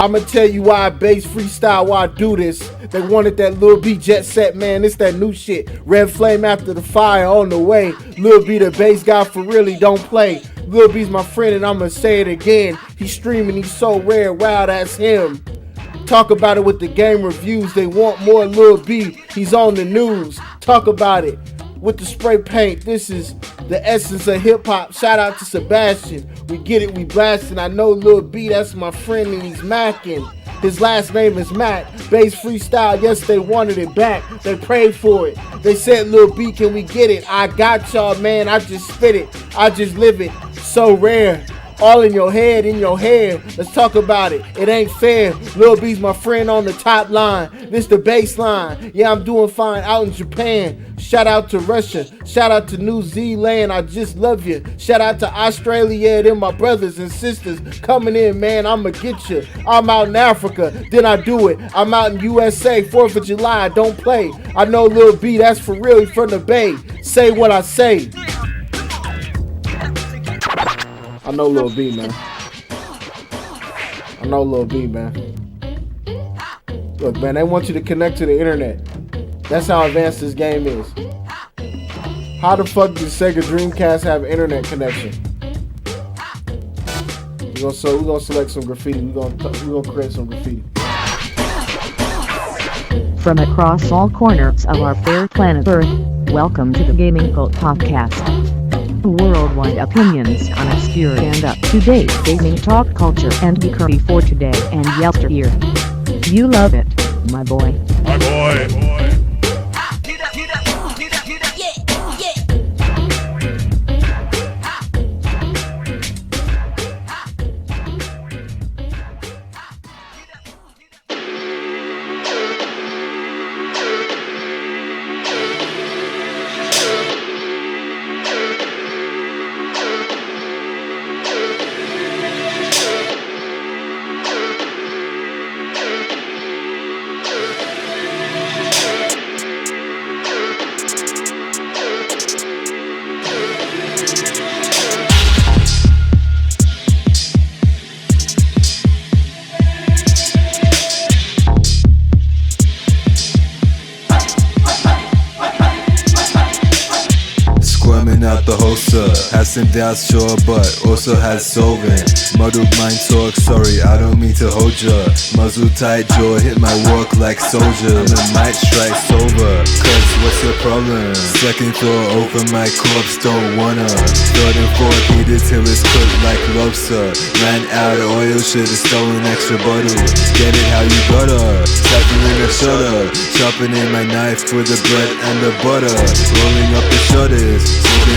I'ma tell you why I bass freestyle, why I do this. They wanted that Lil B jet set, man. It's that new shit. Red flame after the fire on the way. Lil B the Basedgod for really don't play. Lil B's my friend and I'ma say it again. He's streaming, he's so rare, wow, that's him. Talk about it with the game reviews. They want more Lil B. He's on the news. Talk about it with the spray paint. This is the essence of hip hop. Shout out to Sebastian. We get it, we blasting. I know Lil B, that's my friend, and he's macking. His last name is Mac. Bass freestyle, yes, they wanted it back. They prayed for it. They said, Lil B, can we get it? I got y'all, man. I just spit it. I just live it. So rare. All in your head, in your hair. Let's talk about it. It ain't fair. Lil B's my friend on the top line. This the baseline. Yeah, I'm doing fine out in Japan. Shout out to Russia. Shout out to New Zealand. I just love you. Shout out to Australia. They're my brothers and sisters coming in, man. I'ma get you. I'm out in Africa. Then I do it. I'm out in USA. 4th of July. I don't play. I know Lil B. That's for real. He's from the Bay. Say what I say. I know Lil B, man. I know Lil B, man. Look, man, they want you to connect to the internet. That's how advanced this game is. How the fuck does Sega Dreamcast have internet connection? We're gonna select some graffiti. We're gonna create some graffiti. From across all corners of our fair planet Earth, welcome to the Gaming Cult Podcast. Worldwide opinions on obscure and up-to-date gaming talk culture and geekery for today and yesteryear. You love it, my boy. My boy. Out the holster, has some doubts, sure, but also has solving. Muddled mind talk, sorry, I don't mean to hold ya. Muzzle tight jaw, hit my walk like soldier. I might strike sober, cause what's your problem? Second thought over my corpse, don't wanna. Third and fourth, heated till it's cooked like lobster. Ran out of oil, should've stolen extra bottle. Get it how you gotta, tackling a shutter. Sharpening my knife for the bread and the butter. Rolling up the shutters,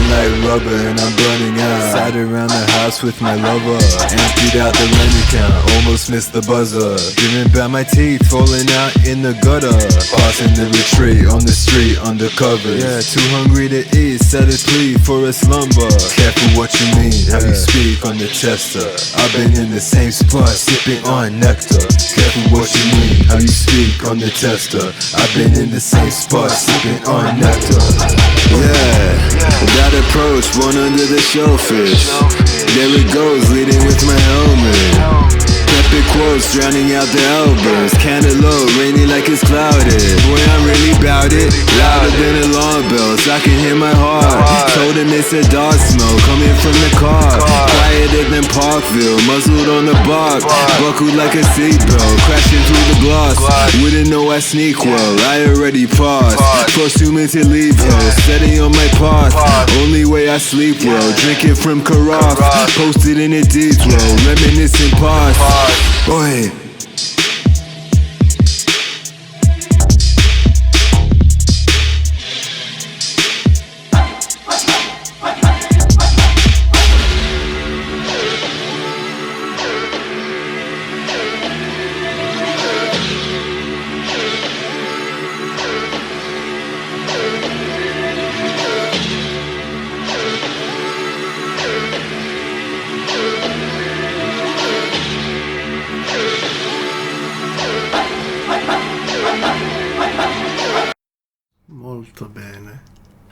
like rubber and I'm burning out. Sat around the house with my lover, emptied out the rent account, almost missed the buzzer. Dreaming about my teeth falling out in the gutter. Passing the retreat on the street undercover. Yeah, too hungry to eat, set a plea for a slumber. Careful what you mean, how you speak on the tester. I've been in the same spot, sipping on nectar. Careful what you mean, how you speak on the tester. I've been in the same spot, sipping on nectar. Yeah, that approach, one under the shellfish. There it goes, leading with my helmet. Epic quotes, drowning out the albums. Cantaloupe, rainy like it's clouded. Boy, I'm really bout it. Louder than alarm bells, I can hear my heart. Told him it's a dog smell coming from the car. Quieter than Parkville, muzzled on the bark. Buckled like a seatbelt, crashing through the glass. Wouldn't know I sneak well, I already passed. First human to leave hell, steady on my path. Only way I sleep well, drinking from carafe. Posted in a deep row, reminiscing past. Boy.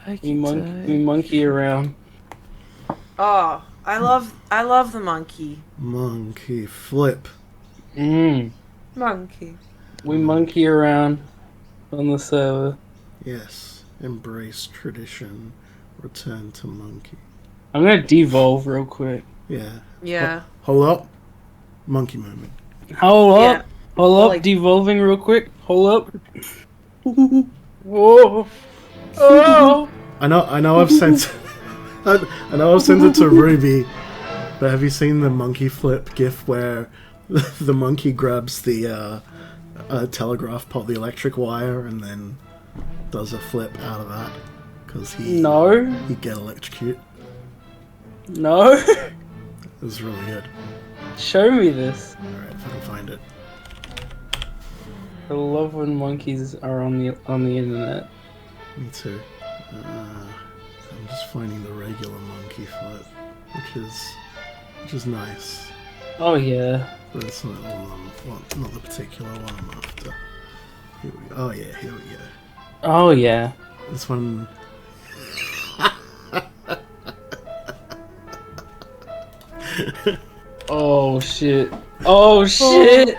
We monkey around. Oh, I love the monkey. Monkey flip. Monkey. We monkey around on the server. Yes. Embrace tradition. Return to monkey. I'm gonna devolve real quick. Yeah. Yeah. Hold up. Monkey moment. Hold up. Yeah. Hold up. Like- Devolving real quick. Hold up. Whoa. Oh. I know I've sent I know I've sent it to Ruby, but have you seen the monkey flip gif where the monkey grabs the telegraph pole, the electric wire, and then does a flip out of that because he'd get electrocuted. No. It was really good. Show me this. Alright, if I can find it. I love when monkeys are on the internet. Me too. I'm just finding the regular monkey flip, which is nice, Oh yeah. but it's not not the particular one I'm after. Here we go. Oh yeah, here we go. Oh yeah. This one. Oh shit. Oh shit.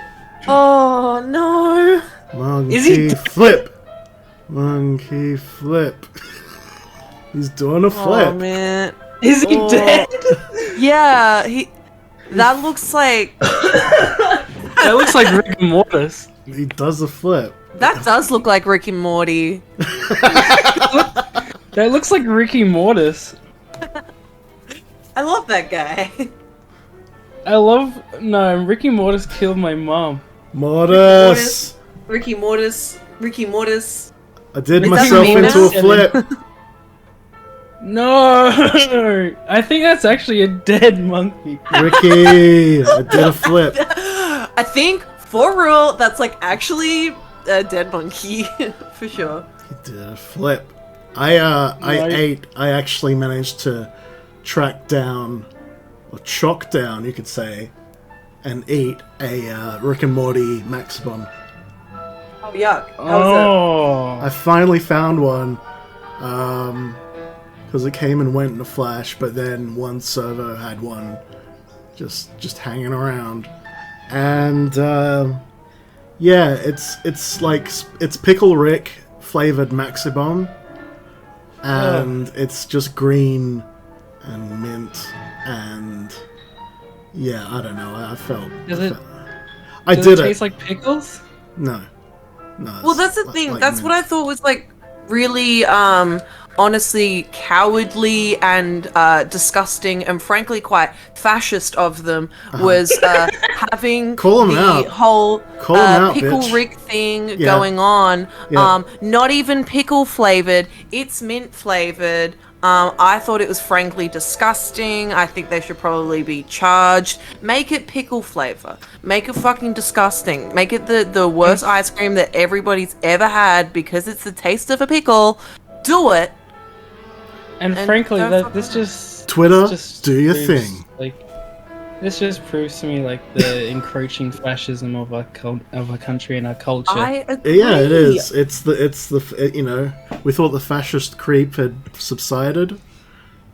Oh no. Monkey Is he flip. Monkey flip. He's doing a flip. Oh man. Is he dead? Yeah. That looks like. That looks like Rick and Mortis. He does a flip. That does look like Rick and Morty. That looks like Ricky Mortis. I love that guy. No, Ricky Mortis killed my mom. Mortis. Ricky Mortis. I did Is that myself the meme into a now? flip. No, I think that's actually a dead monkey. Ricky, I did a flip. I think, for real, that's like actually a dead monkey. For sure. He did a flip. I actually managed to track down, or chalk down, you could say, and eat a Rick and Morty Maximum. Oh, yuck. How I finally found one, because it came and went in a flash, but then one server had one just hanging around. And, yeah, it's Pickle Rick flavored Maxibon, and it's just green and mint, and yeah, I don't know. I felt. Does it did taste like pickles? No. Well, that's the thing. That's what I thought was like really, honestly, cowardly and disgusting, and frankly quite fascist of them. Was having Call 'em the out. whole Call 'em out, pickle bitch. Rick thing going on. Yeah. Not even pickle flavored. It's mint flavored. I thought it was frankly disgusting. I think they should probably be charged. Make it pickle flavor. Make it fucking disgusting. Make it the worst ice cream that everybody's ever had because it's the taste of a pickle. Do it. And frankly, this just Twitter, just do your proves, thing. Like, this just proves to me like the encroaching fascism of our country and our culture. I agree. Yeah, it is. It's the you know, we thought the fascist creep had subsided.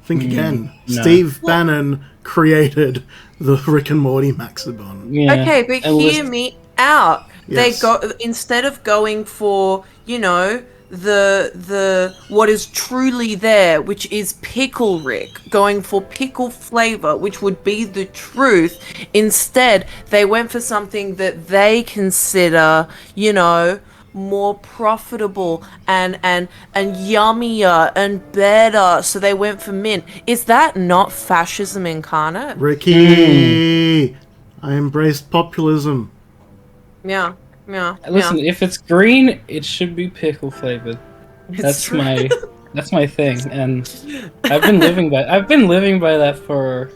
Think again. no. Steve Bannon created the Rick and Morty Maxibon. Yeah. Okay, but And hear me out. Yes. They go instead of going for, you know, the what is truly there, which is pickle Rick, going for pickle flavor, which would be the truth. Instead, they went for something that they consider, you know, more profitable and yummier and better. So they went for mint. Is that not fascism incarnate? Ricky, I embraced populism. Yeah. Listen, if it's green, it should be pickle flavored. It's That's true. that's my thing, and I've been living by that for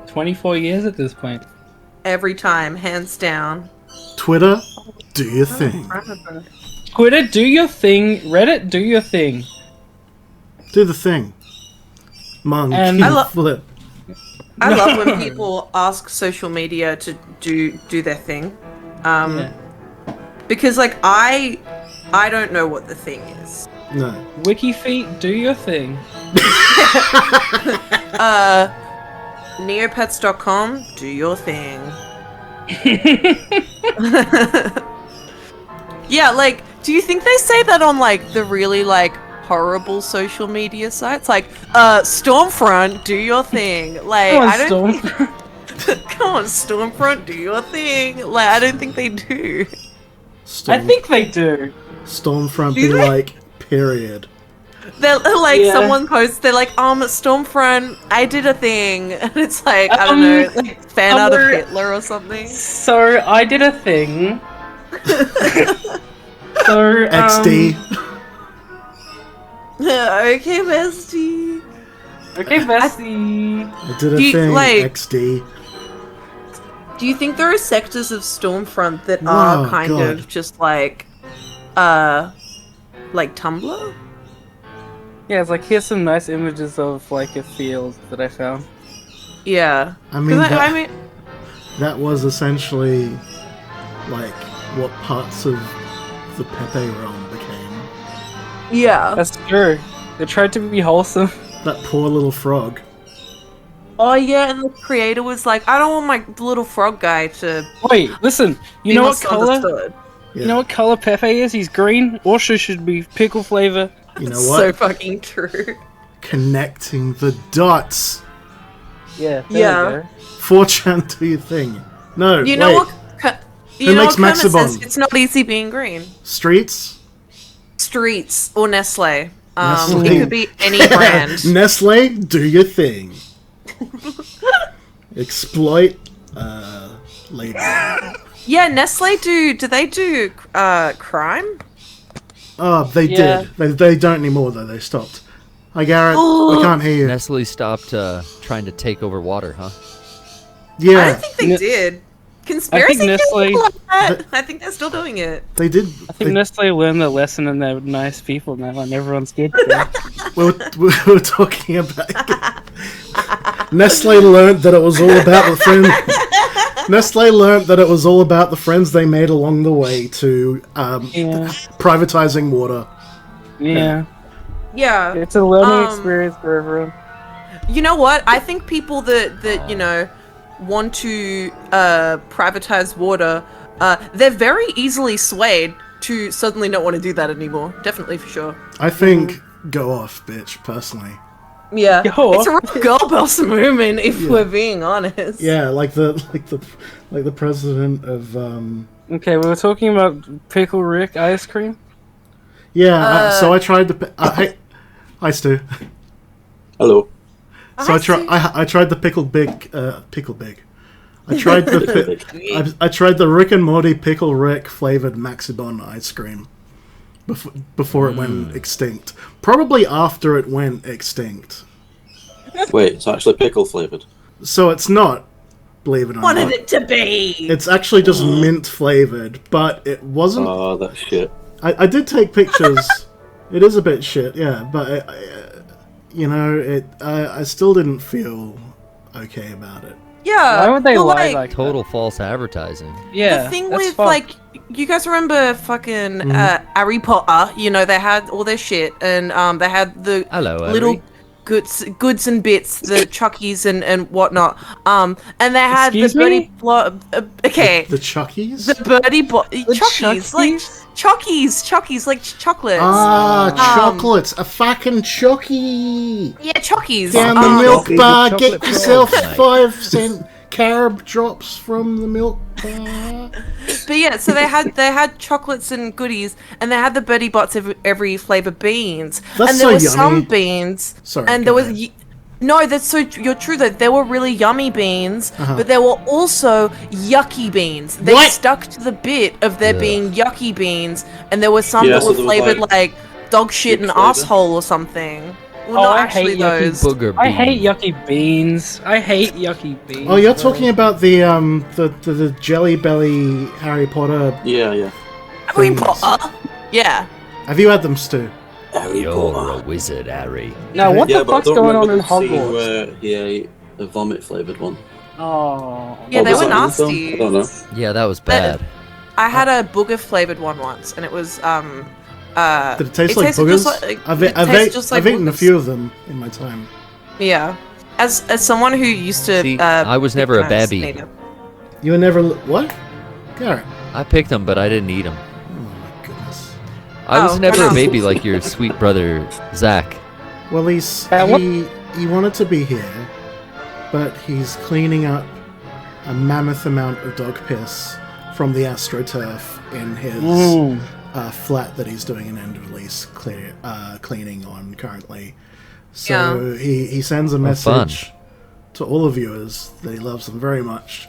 24 years at this point. Every time, hands down. Twitter, do your thing. Twitter, do your thing. Reddit, do your thing. Do the thing. Monkey And- I flip. I love when people ask social media to do their thing. Yeah. Because like I don't know what the thing is. No. WikiFeet, do your thing. Neopets.com, do your thing. Yeah, like, do you think they say that on, like, the really, like, horrible social media sites? Like, Stormfront, do your thing. Like, Come on, I don't Stormfront. Come on, Stormfront, do your thing. Like, I don't think they do. I think they do. Stormfront Do be they? like, period. They're like, Yeah. someone posts, they're like, Stormfront, I did a thing. And it's like, I don't know, like, fan art of Hitler or something. So, I did a thing. So, XD. Okay, bestie. Okay, bestie. I did a Do you- thing, like- XD. Do you think there are sectors of Stormfront that Wow, are kind God. of just like Tumblr? Yeah, it's like, here's some nice images of, like, a field that I found. Yeah. I mean, 'Cause that, I mean, that was essentially like what parts of the Pepe realm became. yeah. That's true. They tried to be wholesome. That poor little frog. Oh yeah, and the creator was like, I don't want my little frog guy to Wait, listen. You be know what color? misunderstood. Yeah. You know what color Pepe is? He's green. Also should be pickle flavor. You know It's what? so fucking true. Connecting the dots. Yeah. Yeah. 4chan, do your thing. No, You wait. know what? You Who know makes what Kermit says? Maxibon? It's not easy being green. Streets? Streets or Nestle. Nestle. It could be any brand. Nestle, do your thing. Exploit, lady. Yeah, Nestle do they do crime? Oh, they Yeah. did. They don't anymore, though. They stopped. Hi, Garrett. Ooh. We can't hear you. Nestle stopped trying to take over water, huh? I Yeah, don't think they Ne- did. Conspiracy Nestle- theories like that. I think they're still doing it. they did. I think Nestle learned their lesson and they're nice people now and everyone's good. We were talking about. Nestle learned that it was all about the friends. Nestle learned that it was all about the friends they made along the way to Yeah. privatizing water. Yeah. Yeah. It's a learning Um, experience for everyone. You know what? I think people that you know want to privatize water, they're very easily swayed to suddenly not want to do that anymore. Definitely for sure. I think go off, bitch. Personally, Yeah. Yo. It's a real girl boss movement if we're being honest. yeah, like the president of Okay, we were talking about Pickle Rick ice cream. yeah. So I tried the. Hey, hi Stu. Hello. So I tried the pickle big. I tried the I tried the Rick and Morty Pickle Rick flavored Maxibon ice cream before it went extinct. Probably after it went extinct. Wait, it's actually pickle flavored. So it's not, believe it or Wanted not. it to be. It's actually just mint flavored, but it wasn't. Oh, that shit. I did take pictures. It is a bit shit, yeah, but you know, I still didn't feel okay about it. Yeah. Why would they well, lie like Total false advertising. Yeah. the thing that's with fucked. like, you guys remember fucking Harry Potter? You know, they had all their shit, and they had the Hello, little Harry. goods and bits, the Chuckies and whatnot. And they had Excuse the birdie me? okay, The Chuckies? the birdie Chuckies, like Chuckies, like chocolates. Chocolates. A fucking Chucky. Yeah, Chuckies. Down the milk Chucky, bar, the get chocolate yourself frog, mate. 5-cent carb drops from the milk bar. But yeah, so they had chocolates and goodies, and they had the Bertie Bott's every flavor beans. That's and there so were some yummy. beans, Sorry, and go there was ahead. no. That's so you're true though. There were really yummy beans, Uh-huh. but there were also yucky beans. They What? stuck to the bit of there Yeah. being yucky beans, and there were some Yeah, that so were there was, flavored like, like dog shit pig and flavour. asshole or something. Well, Oh, not I actually hate yucky those. Booger I hate bean. yucky beans. I hate yucky beans. Oh, you're bro. talking about the Jelly Belly Harry Potter. Yeah, yeah. Harry things. Potter. Yeah. Have you had them, Stu? Harry You're Potter. a wizard, Harry. Now, what Yeah, the but I fuck's don't going on remember in the scene Hogwarts? where he ate a vomit flavored one. Oh. Yeah, Or they was were that in the film? nasty. I don't know. Yeah, that was bad. I had a booger flavored one once, and it was Did it taste it like tasted boogers? just like- I've it tasted just like eaten a boogers. few of them in my time. Yeah. As someone who used to, See, I was never a babby. You were never what? Garrett. I picked them, but I didn't eat them. Oh my goodness. I was Oh, never wow. a baby like your sweet brother Zach. Well, he wanted to be here, but he's cleaning up a mammoth amount of dog piss from the AstroTurf in his flat that he's doing an end of lease cleaning on currently. So he sends a fun. message to all the viewers that he loves them very much,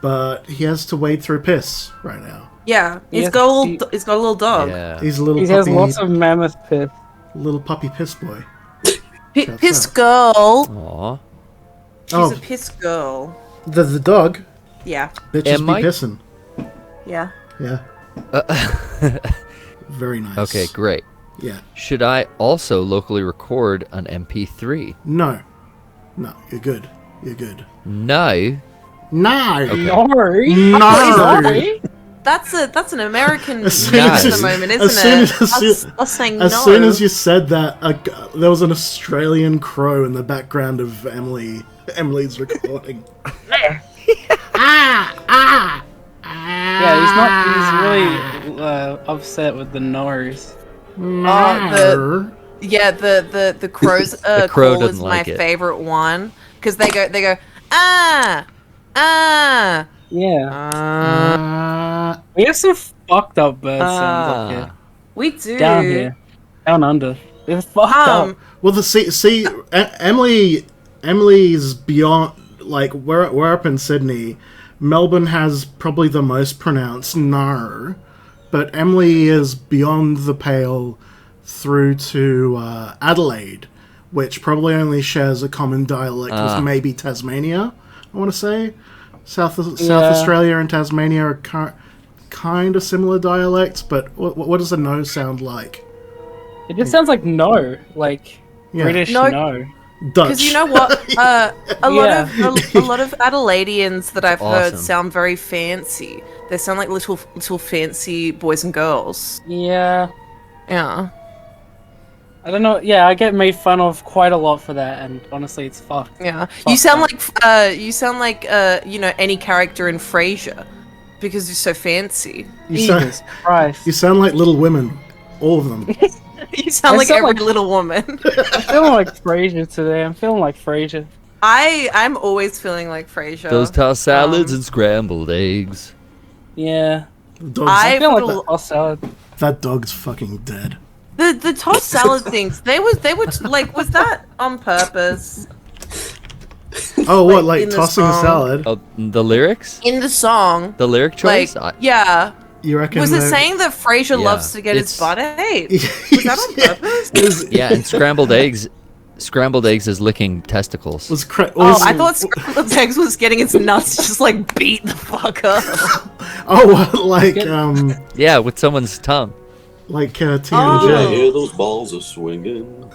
but he has to wade through piss right now. Yeah, he's Yes, got a little dog. Yeah. He's a little He puppy, has lots of mammoth piss. little puppy piss boy. Piss girl. Aw. She's Oh. a piss girl. The dog Yeah. bitches Am be I? pissing. Yeah. Yeah, very nice. Okay, great. Yeah. Should I also locally record an MP3? No, you're good. You're good. No. No. Nori? No. That's an American As thing soon at as the you- moment, as isn't soon it? as Us saying As no. soon as you said that, there was an Australian crow in the background of Emily's recording. Yeah, he's really upset with the nose. No. the crows The crow call is doesn't my like it. favorite one because they go Yeah. We have some fucked up bird sounds up here. we do Down here. Down under. They're fucked up. Well, Emily's beyond. Like we're up in Sydney. Melbourne has probably the most pronounced no, but Emily is beyond the pale through to Adelaide, which probably only shares a common dialect with maybe Tasmania. I want to say South Australia and Tasmania are kind of similar dialects, but what does a no sound like? It just sounds like no. Like Yeah. British No. no. Dutch. because you know what a lot of Adelaideans that I've heard Awesome. sound very fancy. They sound like little fancy boys and girls. Yeah. Yeah. I don't know. Yeah, I get made fun of quite a lot for that, and honestly, it's fucked. Yeah, Fuck you sound that. like any character in Frasier because you're so fancy. Jesus Christ. You sound like Little Women, all of them. You sound I like sound every like- little woman. I'm feeling like Frasier today. I'm feeling like Frasier. I'm always feeling like Frasier. Those tossed salads and scrambled eggs. Yeah. Dog's, I I feel like feel- the tossed salad. that dog's fucking dead. the tossed salad things. They were like, was that on purpose Oh, what, in like the tossing a song. salad? Oh, the lyrics? in the song? The lyric Like, choice? yeah. You reckon? Was it that- saying that Frasier Yeah, loves to get his it's- butt ate? Was that on purpose? Yeah, and scrambled eggs. Scrambled eggs is licking testicles. Oh, I thought Scrambled Eggs was getting its nuts just like beat the fuck up. Oh, like Yeah, with someone's tongue. TMJ. Oh. Yeah, hear those balls are swinging.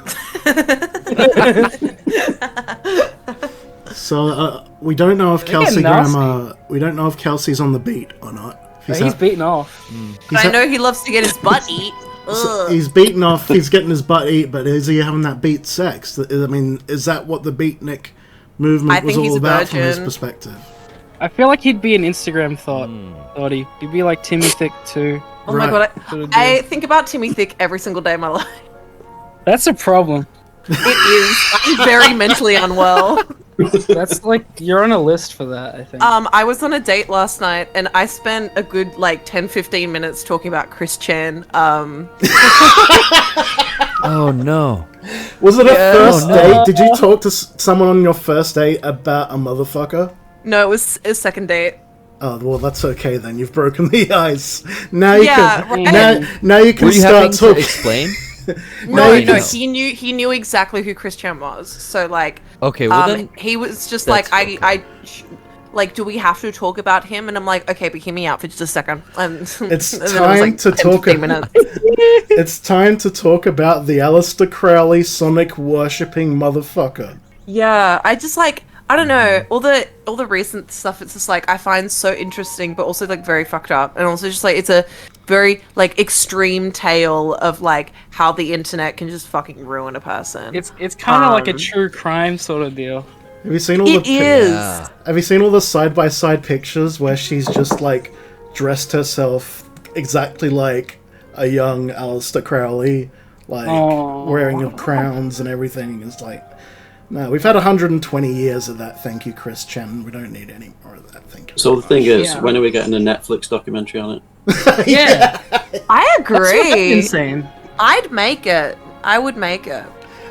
So we don't know if They're getting Kelsey nasty. Grammer. We don't know if Kelsey's on the beat or not. If He's beaten off. But I know he loves to get his butt eat. Ugh. He's beaten off. He's getting his butt eat, but is he having that beat sex? I mean, is that what the beatnik movement I was think he's all a about from his virgin. perspective? I feel like he'd be an Instagram thought. He'd be like Timmy Thick too. Oh my Right. god, Sort of I deal. think about Timmy Thick every single day of my life. That's a problem. It is. I'm very mentally unwell. That's like you're on a list for that. I think. I was on a date last night and I spent a good 10-15 minutes talking about Chris Chan. Oh no. Was it a first Oh, no. date? Did you talk to someone on your first date about a motherfucker? No, it was a second date. Oh well, that's okay then. You've broken the ice. Now you Yeah, can. right. Now you can Were you start having to talking. explain? No, you no, can- he knew exactly who Chris Chan was. So Okay, well then. he was just that's like do we have to talk about him? And I'm like, okay, but hear me out for just a second. And It's and then it was, time to 10, talk 15 minutes. It's time to talk about the Aleister Crowley Sonic worshipping motherfucker. Yeah, I just I don't know, all the recent stuff. It's just I find so interesting, but also very fucked up, and also just it's a very like extreme tale of like how the internet can just fucking ruin a person. It's kind of like a true crime sort of deal. Have you seen all It is. Have you seen all the side-by-side pictures where she's just like dressed herself exactly like a young Aleister Crowley, like wearing crowns and everything? It's like, no, we've had 120 years of that. Thank you, Chris Chen. We don't need any more of that. Thank you. So the thing is, when are we getting a Netflix documentary on it? Yeah, I agree. insane. I'd make it. I would make it.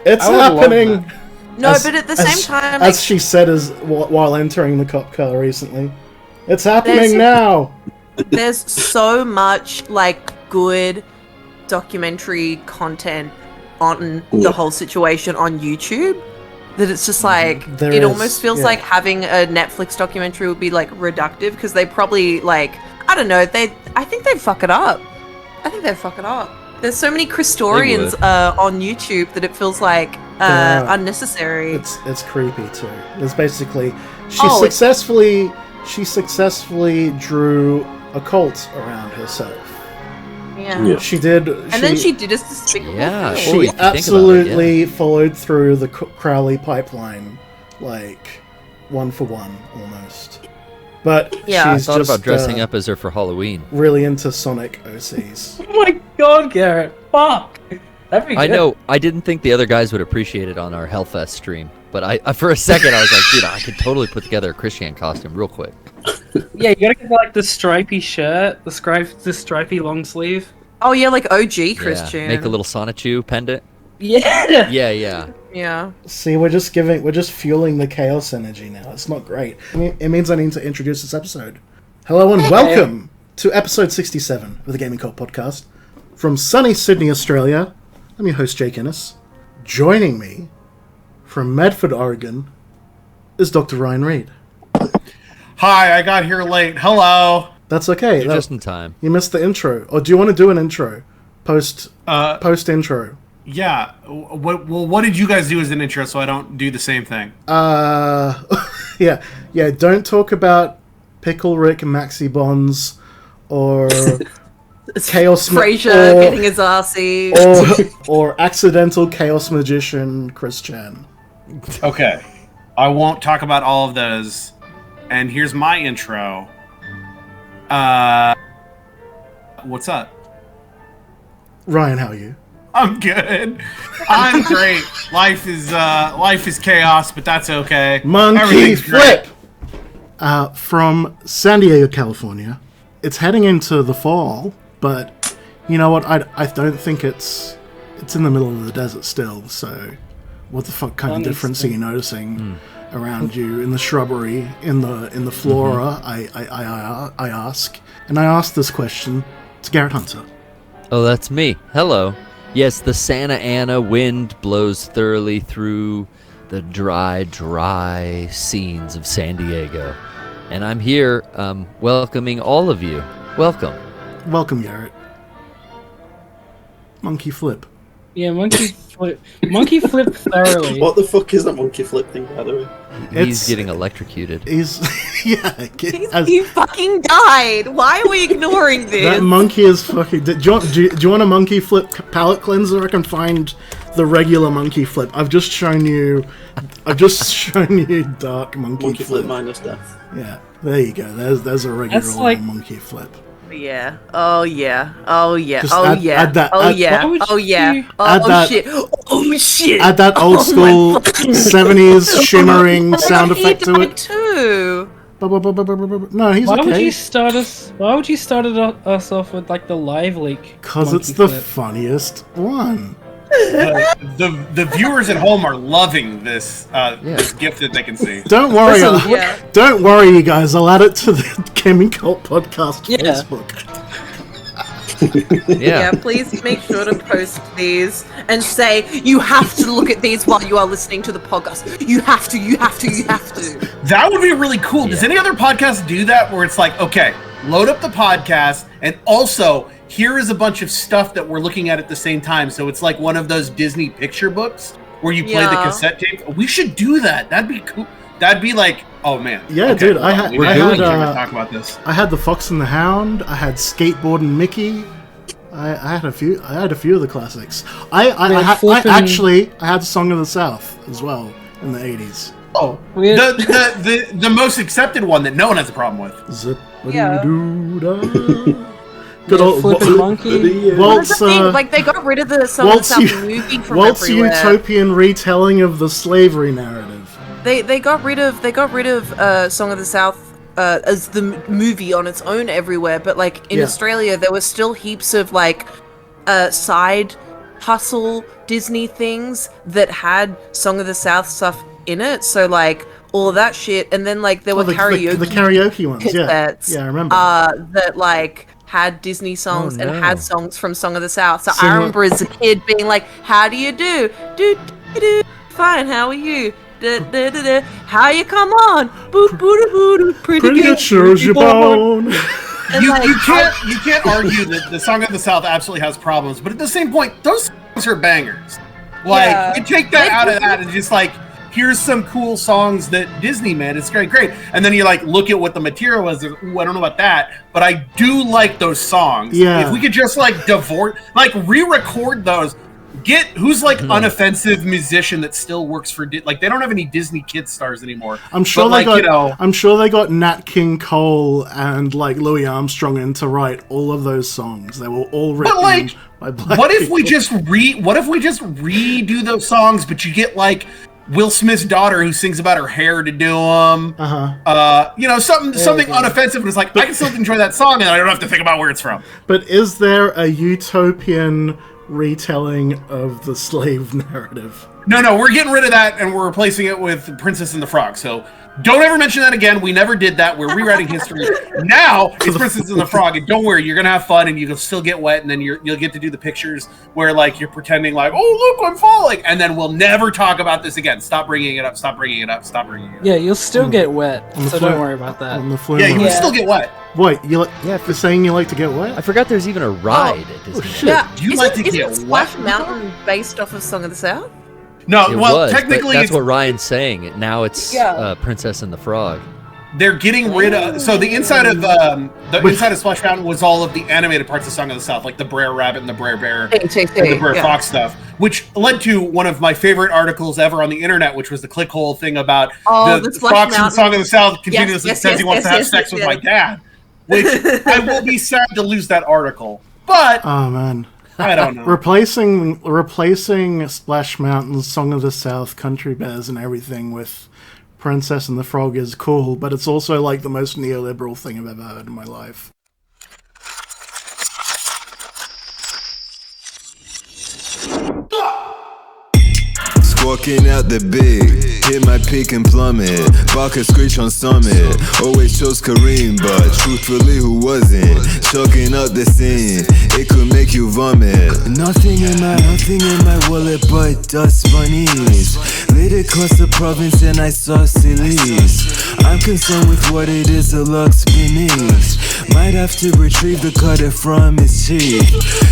It's I would love happening. that. No, but at the same time, as she said, while entering the cop car recently, it's happening There's- now. there's so much like good documentary content on the whole situation on YouTube that it's just like There it is, almost feels yeah. like having a Netflix documentary would be like reductive because they probably like I don't know I think they'd fuck it up. There's so many Christorians on YouTube that it feels like unnecessary. It's creepy too. There's basically Oh, she successfully drew a cult around herself. Yeah. She did. And then she did a despicable Yeah, thing. she- She if you think about it, absolutely followed through the Crowley pipeline, like one for one almost. But Yeah. she's I thought just about dressing up as her for Halloween. really into Sonic OCs. Oh my god, Garrett! Fuck! That'd be good. I know. I didn't think the other guys would appreciate it on our Hellfest stream, but I for a second I was like, dude, I could totally put together a Christian costume real quick. Yeah, you gotta get like the stripy shirt, the stripy long sleeve. Oh yeah, like OG Christian. Yeah, make a little Sonichu pendant. Yeah. Yeah. Yeah. See, we're just fueling the chaos energy now. It's not great. It means I need to introduce this episode. Hello and welcome to episode 67 of the Gaming Cult Podcast. From sunny Sydney, Australia, I'm your host, Jake Innes. Joining me from Medford, Oregon, is Dr. Ryan Reed. Hi, I got here late. Hello. That's okay. You're just in time. You missed the intro. Or do you want to do an intro? Post intro. Yeah. What did you guys do as an intro so I don't do the same thing? Yeah. Don't talk about Pickle Rick Maxi Bonds or Chaos Frasier getting his arsey. or accidental Chaos Magician Chris Chan. Okay. I won't talk about all of those. And here's my intro. What's up? Ryan, how are you? I'm good. I'm great. Life is chaos, but that's okay. Monkey Everything's great. Flip! From San Diego, California. It's heading into the fall, but you know what? I don't think it's in the middle of the desert still, so what the fuck kind of difference are you noticing around you in the shrubbery, in the flora? I ask. And I ask this question to Garrett Hunter. Oh, that's me. Hello. Yes, the Santa Ana wind blows thoroughly through the dry scenes of San Diego. And I'm here welcoming all of you. Welcome. Welcome, Garrett. Monkey Flip. Yeah, monkey flip. Monkey flip thoroughly. What the fuck is that monkey flip thing, by the way? He's getting electrocuted. He's yeah. He fucking died. Why are we ignoring this? That monkey is fucking. Do you want a monkey flip palette cleanser? I can find the regular monkey flip. I've just shown you dark Monkey flip minus death. Yeah, there you go. There's a regular That's like- monkey flip. Yeah. Oh yeah. Oh yeah. Just Oh add yeah. that- Oh add- yeah. Why would Oh yeah. you- add Oh that- shit. Oh shit. Add that old school 70s shimmering sound He effect to died it. too. No, he's Why would okay. you start us? Why would you start us off with like the live leak? Because monkey it's the flip? funniest one. The viewers at home are loving this this gift that they can see. Don't worry. Yeah. Don't worry, you guys. I'll add it to the Gaming Cult Podcast Yeah. Facebook. Yeah, please make sure to post these and say you have to look at these while you are listening to the podcast. You have to. That would be really cool. Does any other podcast do that where it's like, okay, load up the podcast and also here is a bunch of stuff that we're looking at the same time. So it's like one of those Disney picture books where you play the Yeah. cassette tape. We should do that. That'd be cool. That'd be like Oh man. Yeah, Okay, dude. hold on. We should talk about this. I had the Fox and the Hound. I had Skateboarding Mickey. I had a few of the classics. I had Song of the South as well in the 80s. Oh, the most accepted one that no one has a problem with. Yeah. Good old Flippin' Monkey. Waltz, like they got rid of the Song of the South movie from Waltz everywhere. utopian retelling of the slavery narrative. They got rid of Song of the South as the movie on its own everywhere, but like in Australia there was still heaps of like side hustle Disney things that had Song of the South stuff in it. So like all of that shit, and then like there were karaoke the karaoke ones. cassettes, Yeah, I remember. that like had Disney songs and had songs from Song of the South. So Sing I remember as a kid being like, "How do you do? Do fine. How are you? How you come on? Boop boop boop. Pretty good. Sure as you bone." You can't argue that the Song of the South absolutely has problems, but at the same point, those songs are bangers. Like you take that out of that and just like, here's some cool songs that Disney made. It's great. And then you like look at what the material was. Ooh, I don't know about that, but I do like those songs. Yeah. If we could just like re-record those. Get who's like unoffensive musician that still works for like they don't have any Disney Kids stars anymore. I'm sure I'm sure they got Nat King Cole and like Louis Armstrong in to write all of those songs. They were all written by black what if people. we just redo those songs, but you get like Will Smith's daughter who sings about her hair to do them. Something unoffensive, and it's like I can still enjoy that song, and I don't have to think about where it's from. But is there a utopian retelling of the slave narrative? No, we're getting rid of that, and we're replacing it with Princess and the Frog. So don't ever mention that again. We never did that. We're rewriting history. Now it's Princess and the Frog, and don't worry, you're gonna have fun, and you'll still get wet, and then you'll get to do the pictures where like you're pretending like, oh look, I'm falling, and then we'll never talk about this again. Stop bringing it up. Yeah, you'll still get wet, so don't worry about that. Yeah, you will still get wet. Wait, you're saying you like to get wet? I forgot there's even a ride at Disneyland. Yeah, You like to get isn't wet? Splash Mountain based off of Song of the South? No, It well, was, but technically that's it's, what Ryan's saying. Now it's Princess and the Frog. they're getting rid of. So the inside of Splash Mountain was all of the animated parts of Song of the South, like the Brer Rabbit and the Brer Bear and the Brer Fox stuff, which led to one of my favorite articles ever on the internet, which was the clickhole thing about the Fox in Song of the South continuously says he wants to have sex with my dad. Which I will be sad to lose that article, but oh man, I don't know. Replacing Splash Mountain, Song of the South, Country Bears, and everything with Princess and the Frog is cool, but it's also like the most neoliberal thing I've ever heard in my life. Walking out the big, hit my peak and plummet. Barker screech on summit. Always chose Kareem, but truthfully, who wasn't? Choking up the scene, it could make you vomit. Nothing in my wallet but dust bunnies. Lit across the province and I saw sillies. I'm concerned with what it is the lux beneath. Might have to retrieve the cutter from his cheek.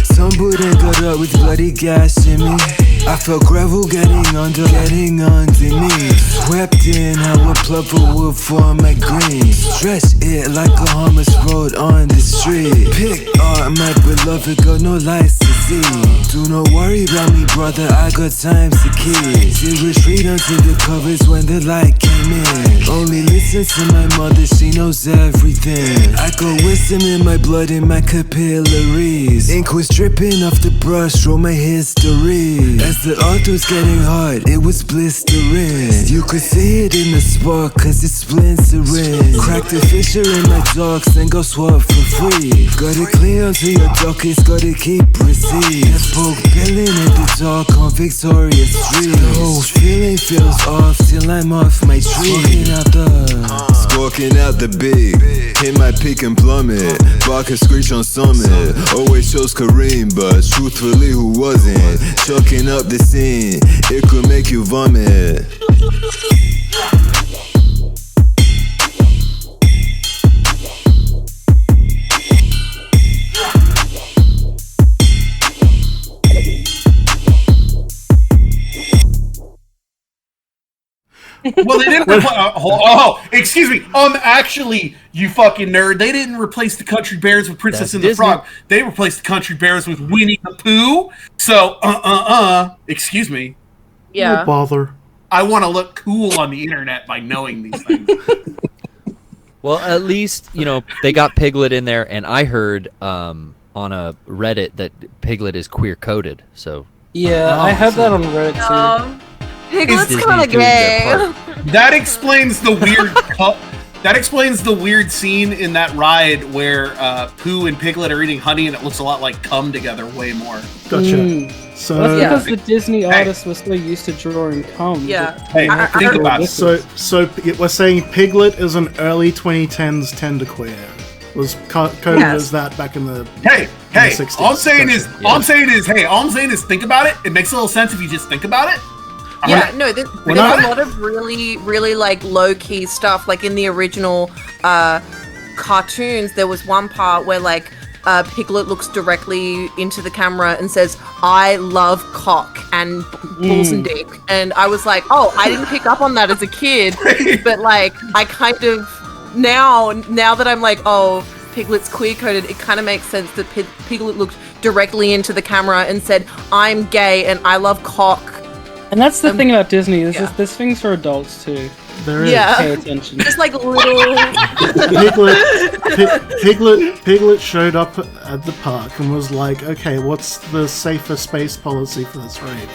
Some Buddha got up with bloody gash in me. I felt gravel getting underneath. Swept in, I would pluck a wood for my green. Stretch it like a hummus road on the street. Pick art, my beloved, got no lights to see. Do not worry about me, brother, I got times to keep. Did retreat until the covers when the light came in. Only listen to my mother, she knows everything. I got wisdom in my blood, in my capillaries. Ink was dripping off the brush, wrote my history. As the art was getting hard, it was blistering. You could see it in the spark, cause it's splintering. Cracked a fissure in my dogs, then go swap for free. Gotta clear onto your dockets, gotta keep receipts. Poke billing in the dark on Victoria Street. The whole feeling feels off till I'm off my tree. Squawking out the big, hit my peak and plummet. Barker screech on summit. Always chose Kareem, but truthfully, who wasn't? Choking up the scene, it could make you vomit. Well, they didn't. Excuse me. Actually, you fucking nerd. They didn't replace the Country Bears with Princess and the Frog. They replaced the Country Bears with Winnie the Pooh. So, excuse me. Yeah. No bother. I want to look cool on the internet by knowing these things. Well, at least, they got Piglet in there, and I heard on a Reddit that Piglet is queer-coded, so... Yeah, I heard that on Reddit, too. Piglet's kind of gay. That explains the weird... That explains the weird scene in that ride where Pooh and Piglet are eating honey, and it looks a lot like cum together way more. Gotcha. So that's because the Disney artists were so used to drawing cum. Yeah. Hey, think about it. So we're saying Piglet is an early 2010s tenderqueer. Was coded as that back in the Hey, the 60s. all I'm saying is think about it. It makes a little sense if you just think about it. Yeah, no, there's a lot of really, really like low-key stuff. Like in the original cartoons, there was one part where like Piglet looks directly into the camera and says, "I love cock and balls and dick." And I was like, oh, I didn't pick up on that as a kid, but like I kind of now that I'm like, oh, Piglet's queer-coded, it kind of makes sense that Piglet looked directly into the camera and said, "I'm gay and I love cock." And that's the thing about Disney. There's things for adults too. There is. Yeah. Pay attention. Just like little. Piglet showed up at the park and was like, "Okay, what's the safer space policy for this rave?"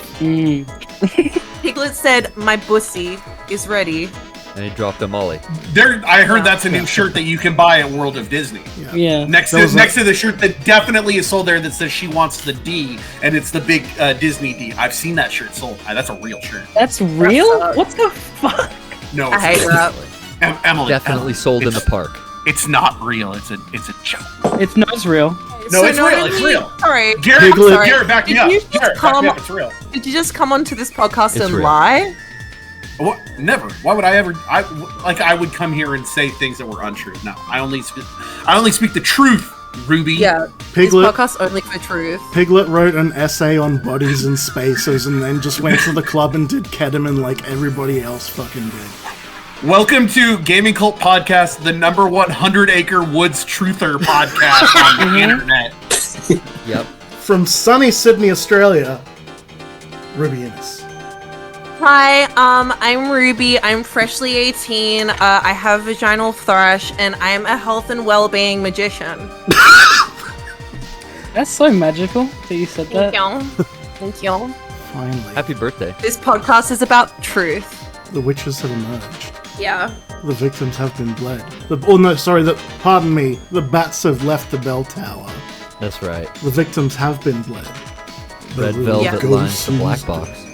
Piglet said, "My bussy is ready." And he dropped a molly. I heard that's a new shirt that you can buy at World of Disney. Yeah. Next to the shirt that definitely is sold there that says she wants the D, and it's the big Disney D. I've seen that shirt sold. That's a real shirt. That's real? What the fuck? No, I hate that. Emily. Definitely sold in the park. It's not real. It's a joke. It's not real. No, it's real. It's real. Sorry. Garrett, sorry. Garrett, back me up. Garrett, back me up. It's real. Did you just come onto this podcast It's and real. lie? What? Never. Why would I ever? I would come here and say things that were untrue. No, I only speak the truth, Ruby. Yeah. Piglet- This podcast only for truth. Piglet wrote an essay on bodies and spaces, and then just went to the club and did ketamine like everybody else fucking did. Welcome to Gaming Cult Podcast, the number 100-acre woods truther podcast on the internet. Yep. From sunny Sydney, Australia, Ruby Innes. Hi, I'm Ruby. I'm freshly 18. I have vaginal thrush, and I am a health and well-being magician. That's so magical that you said Thank that. you. Thank you. Finally, Happy birthday. This podcast is about truth. the witches have emerged. Yeah. The victims have been bled. Pardon me. The bats have left the bell tower. That's right. The victims have been bled. Red The velvet little lines the black ghosts- box.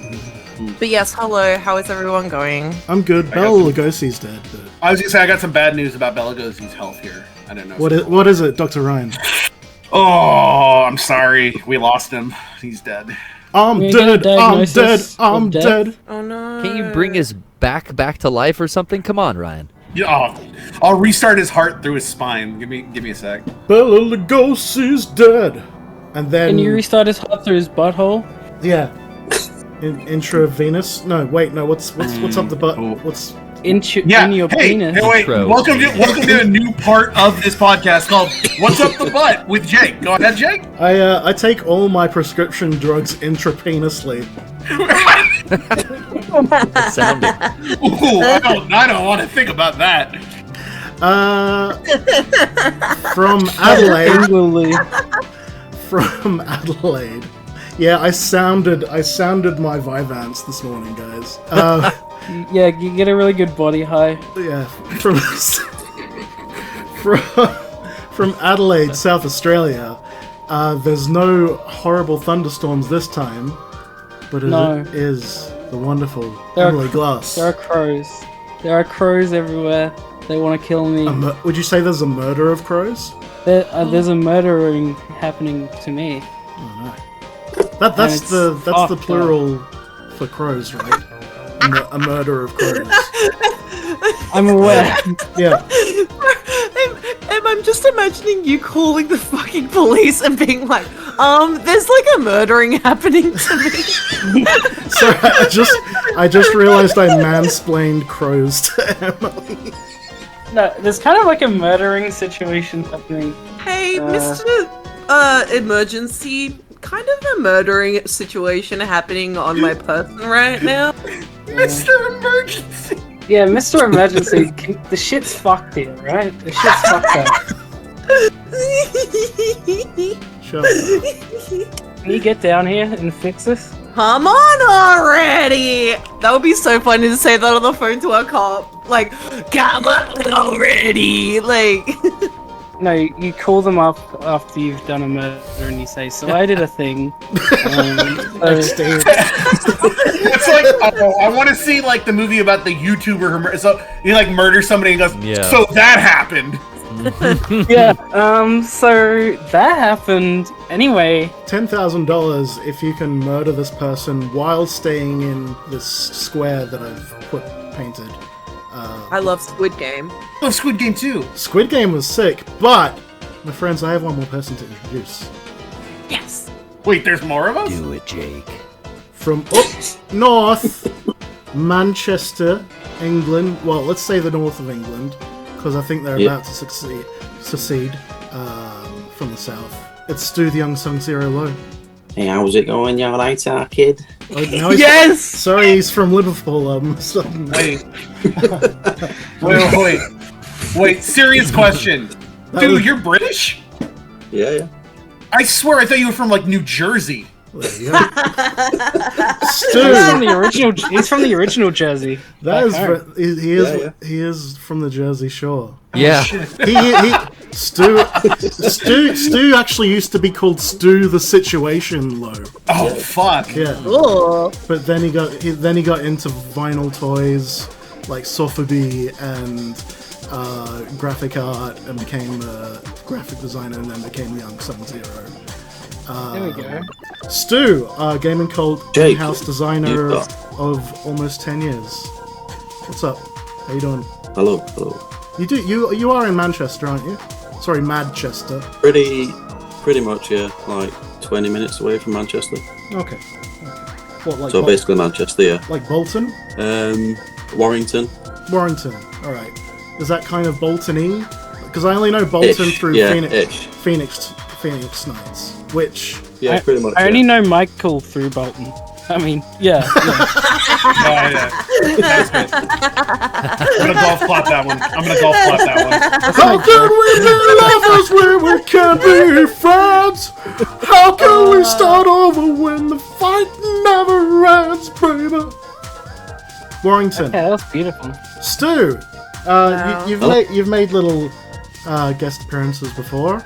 But yes, hello. How is everyone going? I'm good. Bela Lugosi's dead, but I was gonna say I got some bad news about Bela Lugosi's health here. I don't know. what is it, Dr. Ryan? Oh, I'm sorry. We lost him. He's dead. I'm You get a dead. I'm dead. diagnosis I'm of death? dead. Oh no. Can't you bring his back to life or something? Come on, Ryan. Yeah, I'll restart his heart through his spine. Give me a sec. Bela Lugosi's dead. And then Can you restart his heart through his butthole? yeah, intravenous. No, wait, no. What's up the butt? What's In your penis? Hey, wait. Intro. Welcome to a new part of this podcast called "What's Up the Butt" with Jake. Go ahead, Jake. I take all my prescription drugs intravenously. That sounded. Ooh, I don't want to think about that. From Adelaide. Angrily. From Adelaide. Yeah, I sounded my Vyvanse this morning, guys. Yeah, you get a really good body high. Yeah, from Adelaide, South Australia. There's no horrible thunderstorms this time, but it is the wonderful Emily Glass. There are crows. There are crows everywhere. They want to kill me. Would you say there's a murder of crows? There's a murdering happening to me. Oh no. That's the plural for crows, right? A murder of crows. I'm aware. Yeah. I'm just imagining you calling the fucking police and being like, There's like a murdering happening to me. Sorry, I just realized I mansplained crows to Emily. No, there's kind of like a murdering situation happening. Hey, Mr. Emergency, kind of a murdering situation happening on my person right now. Mr. Emergency. Yeah, Mr. Emergency, the shit's fucked here, right? The shit's fucked up. Sure. Can you get down here and fix this? Come on already! That would be so funny to say that on the phone to a cop. Like, come on already! Like... No, you call them up after you've done a murder and you say, so I did a thing. It's like, I want to see like the movie about the YouTuber who so he like murders somebody and goes, so that happened. Yeah, so that happened. Anyway, $10,000 if you can murder this person while staying in this square that I've painted. I love Squid Game. I love Squid Game too. Squid Game was sick, but my friends, I have one more person to introduce. Yes. Wait, there's more of us? Do it, Jake. From up north, Manchester, England. Well, let's say the north of England, because I think they're about to secede from the south. It's Stu TheUnsungZero Lowe. Hey, how's it going? You alright, kid? Yes! Sorry, he's from Liverpool. Wait, serious question. Dude, you're British? Yeah. I swear I thought you were from like New Jersey. There you go. Stu. He's from the original Jersey. That is he is from the Jersey Shore. Yeah. Stu actually used to be called Stu the Situation Lowe. Oh fuck. Yeah. Cool. But then he got into vinyl toys like Sotheby and graphic art and became a graphic designer and then became TheUnsungZero. There we go. Stu, gaming cult Jake, in-house designer of almost 10 years. What's up? How you doing? Hello. You are in Manchester, aren't you? Sorry, Madchester. Pretty much, yeah. Like 20 minutes away from Manchester. Okay. What, like So basically Manchester, yeah. like Bolton? Warrington. Warrington. All right. Is that kind of Bolton-y? Because I only know Bolton through Phoenix Nights, which Yeah, pretty much. I only know Michael through Bolton. I mean, yeah. Yeah. That's good. I'm gonna golf clap that one. how can we be lovers when we can't be friends? How can we start over when the fight never ends, baby? Warrington. Yeah, that's beautiful. Stu, you've made little guest appearances before.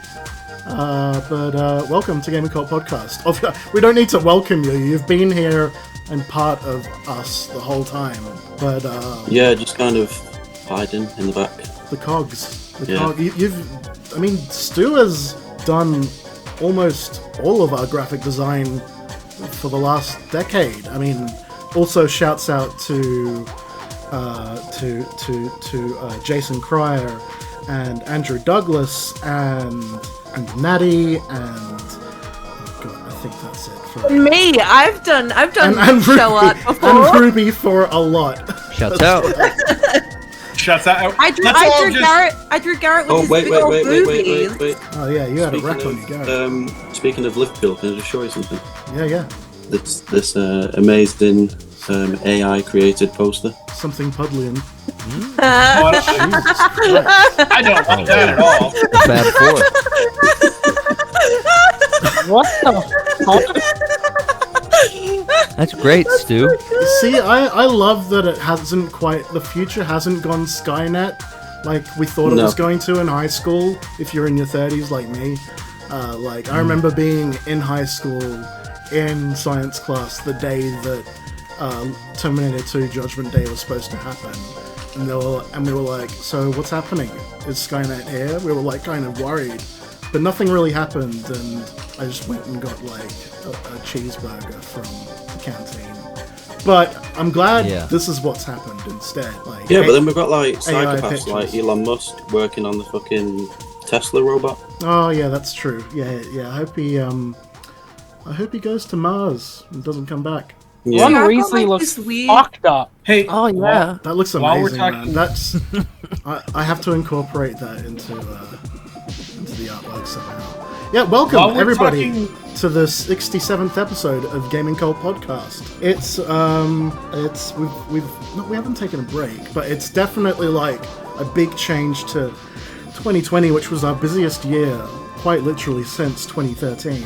But welcome to Gaming Cult Podcast. We don't need to welcome you. You've been here and part of us the whole time. But yeah, just kind of hiding in the back. the cogs. Stu has done almost all of our graphic design for the last decade. I mean, also shouts out to Jason Cryer and Andrew Douglas and Natty and oh god, I think that's it for Me, I've done and show art before. and Ruby for a lot. Shouts out. Shuts out. I drew Garrett with his big old boobies. Wait. Oh yeah, you had a wreck on you, Garrett. Speaking of Liverpool, can I just show you something? Yeah. This amazing AI created poster. Something Pudlian. I don't like that at all. Bad for. What the fuck? That's great, Stu. See, I love that the future hasn't gone Skynet like we thought it was going to in high school, if you're in your 30s like me. I remember being in high school in science class the day that Terminator 2 Judgment Day was supposed to happen. And we were like, so what's happening? Is Skynet here? We were like kind of worried. But nothing really happened, and I just went and got like a cheeseburger from the canteen. But I'm glad this is what's happened instead. But then we've got like psychopaths like Elon Musk working on the fucking Tesla robot. Oh yeah, that's true. Yeah. I I hope he goes to Mars and doesn't come back. Yeah. Ron I've got, Weasley like, looks this weird- fucked up. Hey, Oh yeah. That looks While we're amazing, talking- man. That's I have to incorporate that into the artwork somehow. Yeah, welcome While we're everybody talking- to the 67th episode of Gaming Cult Podcast. We haven't taken a break, but it's definitely like a big change to 2020, which was our busiest year, quite literally since 2013.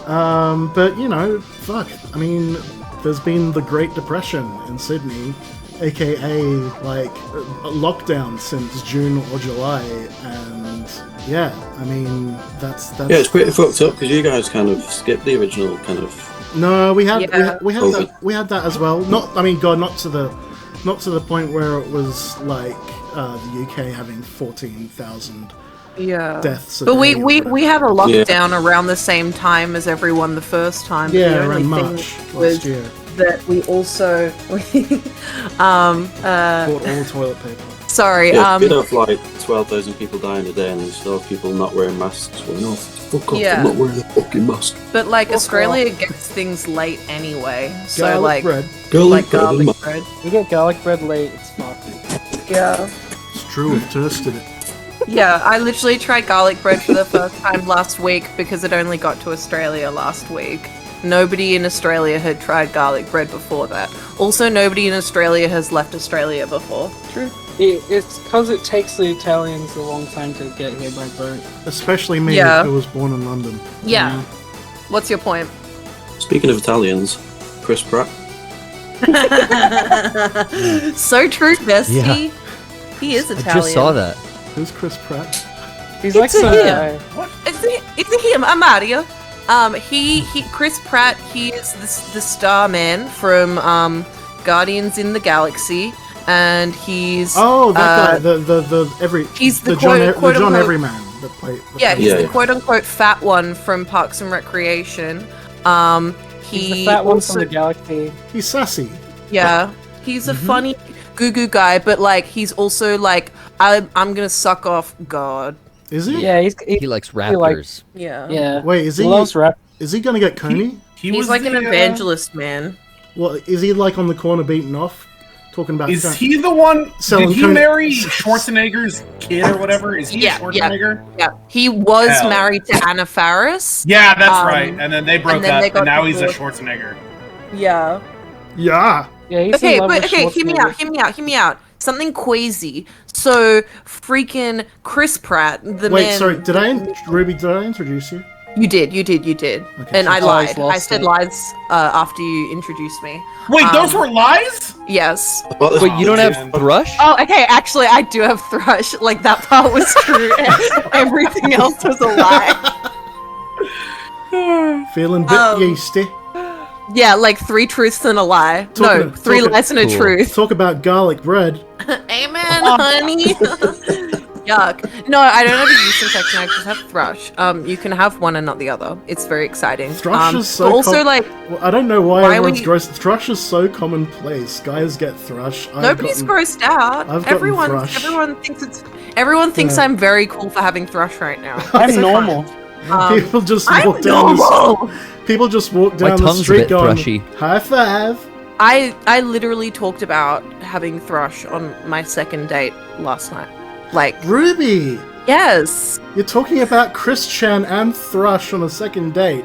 But you know, fuck. I mean, there's been the Great Depression in Sydney, aka like a lockdown since June or July, and yeah, I mean that's Yeah, it's pretty fucked up because you guys kind of skipped the original kind of. No, we had Yeah. we had COVID. that as well. Not, I mean, God, not to the point where it was like the UK having 14,000 Yeah. deaths. a But day we had a lockdown around the same time as everyone the first time. Yeah, the only around thing March was last year. that we also Bought all toilet paper. sorry, Yeah, you'd have like 12,000 people dying a day, and you still have people not wearing masks. Well, no, fuck off! Yeah. I'm not wearing a fucking mask. but like Australia gets things late anyway. So Garlic like bread. Garlic bread garlic and ma- bread. You get garlic bread late, it's fucked. Yeah. It's true. I've toasted it. Yeah, I literally tried garlic bread for the first time last week because it only got to Australia last week. Nobody in Australia had tried garlic bread before that. Also, nobody in Australia has left Australia before. True. It's because it takes the Italians a long time to get here by boat. Especially me, Yeah. who was born in London. Yeah. What's your point? Speaking of Italians, Chris Pratt. So true, bestie. Yeah. He is Italian. I just saw that. Who's Chris Pratt? He's like It's some him. guy. It's him, Amadio. He Chris Pratt, he is the star man from Guardians in the Galaxy, and he's Oh, that guy. The he's the John quote John unquote- Everyman that played. yeah, he's Yeah, the yeah. quote unquote fat one from Parks and Recreation. He's He the fat one also, from the galaxy. He's sassy. yeah, he's a funny goo goo guy, but like he's also like I'm gonna suck off God. Is he? Yeah, He likes raptors. Yeah, Yeah. Wait, is He he? loves rap. Is he gonna get Coney? he he's was like an the, evangelist man. Well, is he like on the corner beating off, talking about? Is he the one? Selling Did he Coney- marry Schwarzenegger's kid or whatever? Is he Yeah, Schwarzenegger? Yeah, he was Hell. married to Anna Faris. Yeah, that's Um, right. And then they broke then up, they got and now he's a divorced. Schwarzenegger. Yeah. Yeah. Yeah, he's Okay, in love but with okay, hear me out, Schwarzenegger. hear me out. Something queasy. So freaking Chris Pratt, the Wait, man. sorry. Ruby? Did I introduce you? You did. Okay, And I so- lied. lost I said it. lies after you introduced me. Wait, those were lies? Yes. But Wait, you don't have man. Thrush? Oh, okay. Actually, I do have thrush. Like that part was true. Everything else was a lie. Feeling a bit yeasty. Yeah, like 3 truths and a lie. Talking- No, 3 talking- lies and a Cool. truth. Talk about garlic bread. Amen, honey. Yuck. No, I don't have a yeast infection. I just have thrush. You can have one and not the other. It's very exciting. Thrush is so but also like Well, I don't know why Why everyone's we- gross. Thrush is so commonplace. Guys get thrush. I've nobody's gotten- grossed out. I've gotten Everyone thrush. everyone thinks Yeah. I'm very cool for having thrush right now. I'm So normal. fine. People just I'm walk down. normal. People just walk My down the tongue's a street bit going, thrushy. "High five." I literally talked about having thrush on my second date last night. Like, Ruby, yes. you're talking about Chris Chan and thrush on a second date.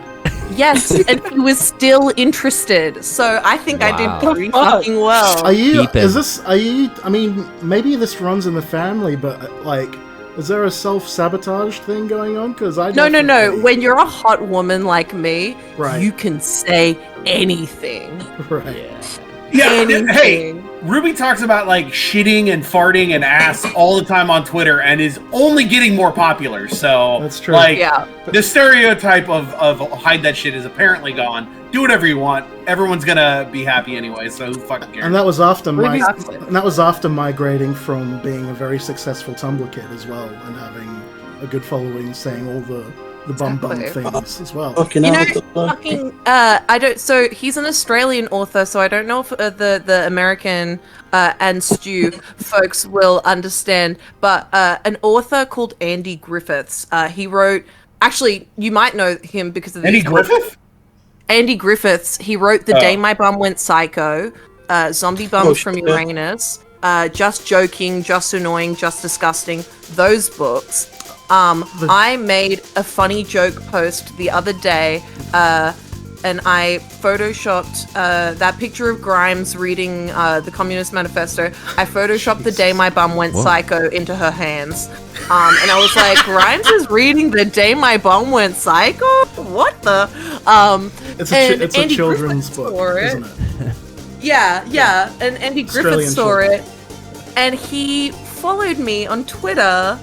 Yes, and he was still interested. So I think I Wow. did pretty fucking well. Are you? Keep him. Is this? Are you? I mean, maybe this runs in the family, but like, is there a self-sabotage thing going on? Because I No. definitely- When you're a hot woman like me, Right. you can say anything. right. Yeah, Anything. hey, Ruby talks about like shitting and farting and ass all the time on Twitter and is only getting more popular. So That's true. Like Yeah. the stereotype of hide that shit is apparently gone. Do whatever you want. Everyone's gonna be happy anyway, so who fucking cares? And that was after Exactly. and that was after migrating from being a very successful Tumblr kid as well, and having a good following, saying all the bum Exactly. things as well. fucking You know, hell. fucking, I don't. So he's an Australian author, so I don't know if the American and Stu folks will understand. But an author called Andy Griffiths, he wrote. Actually, you might know him because of Andy these words. Griffith? Andy Griffiths. He wrote The Day My Bum Went Psycho, Zombie Bums from Uranus, Just Joking, Just Annoying, Just Disgusting. Those books. I made a funny joke post the other day, and I photoshopped that picture of Grimes reading the Communist Manifesto. I photoshopped The Day My Bum Went Psycho into her hands. And I was like, Grimes is reading The Day My Bum Went Psycho? What the? It's a children's book, isn't it? Yeah. And Andy Griffith saw it, and he followed me on Twitter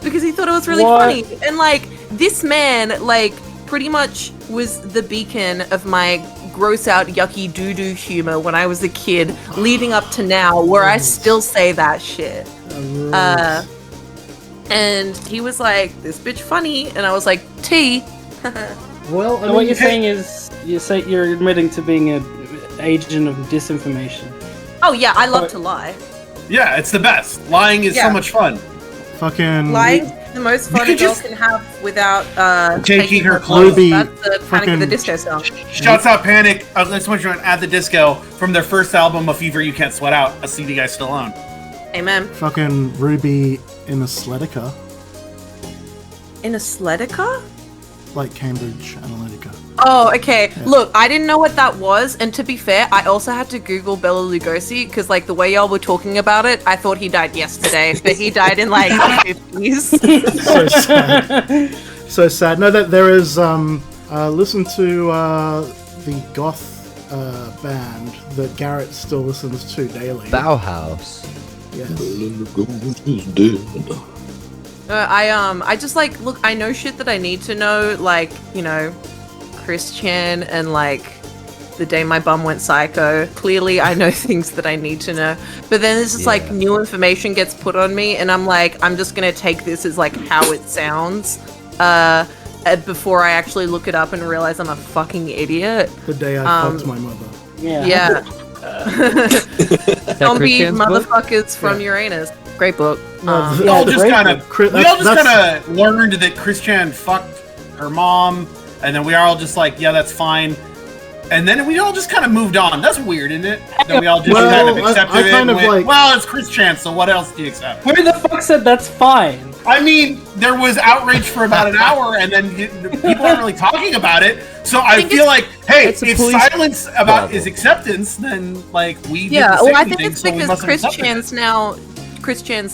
because he thought it was really funny. And like, this man, like, pretty much was the beacon of my gross out yucky doo-doo humor when I was a kid, leading up to now, where I still say that shit. And he was like, this bitch funny, and I was like, T. Well, I mean, what you're saying is you're admitting to being an agent of disinformation. Oh yeah, I love to lie. Yeah, it's the best. Lying is so much fun. Fucking lying. The most fun a girl can have without taking her clothes. clothes. That's the Panic at the Disco song. Shouts out Panic! Let's watch you on At the Disco from their first album, A Fever You Can't Sweat Out, a CD I still own. Amen. Fucking Ruby in a Sledica. In a Sledica? Like Cambridge Analytica. Oh, okay. Yeah. Look, I didn't know what that was, and to be fair, I also had to Google Bela Lugosi, because, like, the way y'all were talking about it, I thought he died yesterday, but he died in, like, the 50s. So sad. So sad. No, that there is, listen to, the goth, band that Garrett still listens to daily. Bauhaus. Yes. I just, like, look, I know shit that I need to know, like, you know, Christian and, like, The Day My Bum Went Psycho. Clearly, I know things that I need to know. But then there's just, like, new information gets put on me, and I'm like, I'm just gonna take this as, like, how it sounds, before I actually look it up and realize I'm a fucking idiot. The day I fucked my mother. Yeah. Zombie motherfuckers from Uranus. Great book. We all just kind of learned that Christian fucked her mom, and then we are all just like, yeah, that's fine. And then we all just kind of moved on. That's weird, isn't it? Then we all just kind of accepted it. And went, well, it's Christian, so what else do you accept? Who the fuck said that's fine? I mean, there was outrage for about an hour, and then people aren't really talking about it. So I feel like, hey, if silence about is acceptance, then like we well, I think it's because Christian's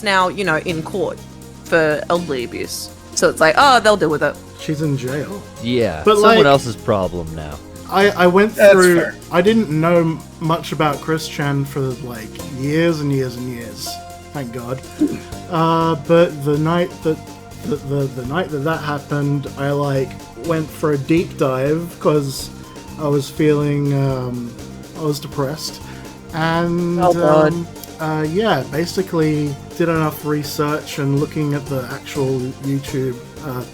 now, you know, in court for elderly abuse. So it's like, oh, they'll deal with it. She's in jail. Yeah, but someone like, else's problem now. I went through. I didn't know much about Christian for like years and years and years. Thank God. But the night that the night that happened, I like went for a deep dive because I was feeling I was depressed, and yeah, basically did enough research and looking at the actual YouTube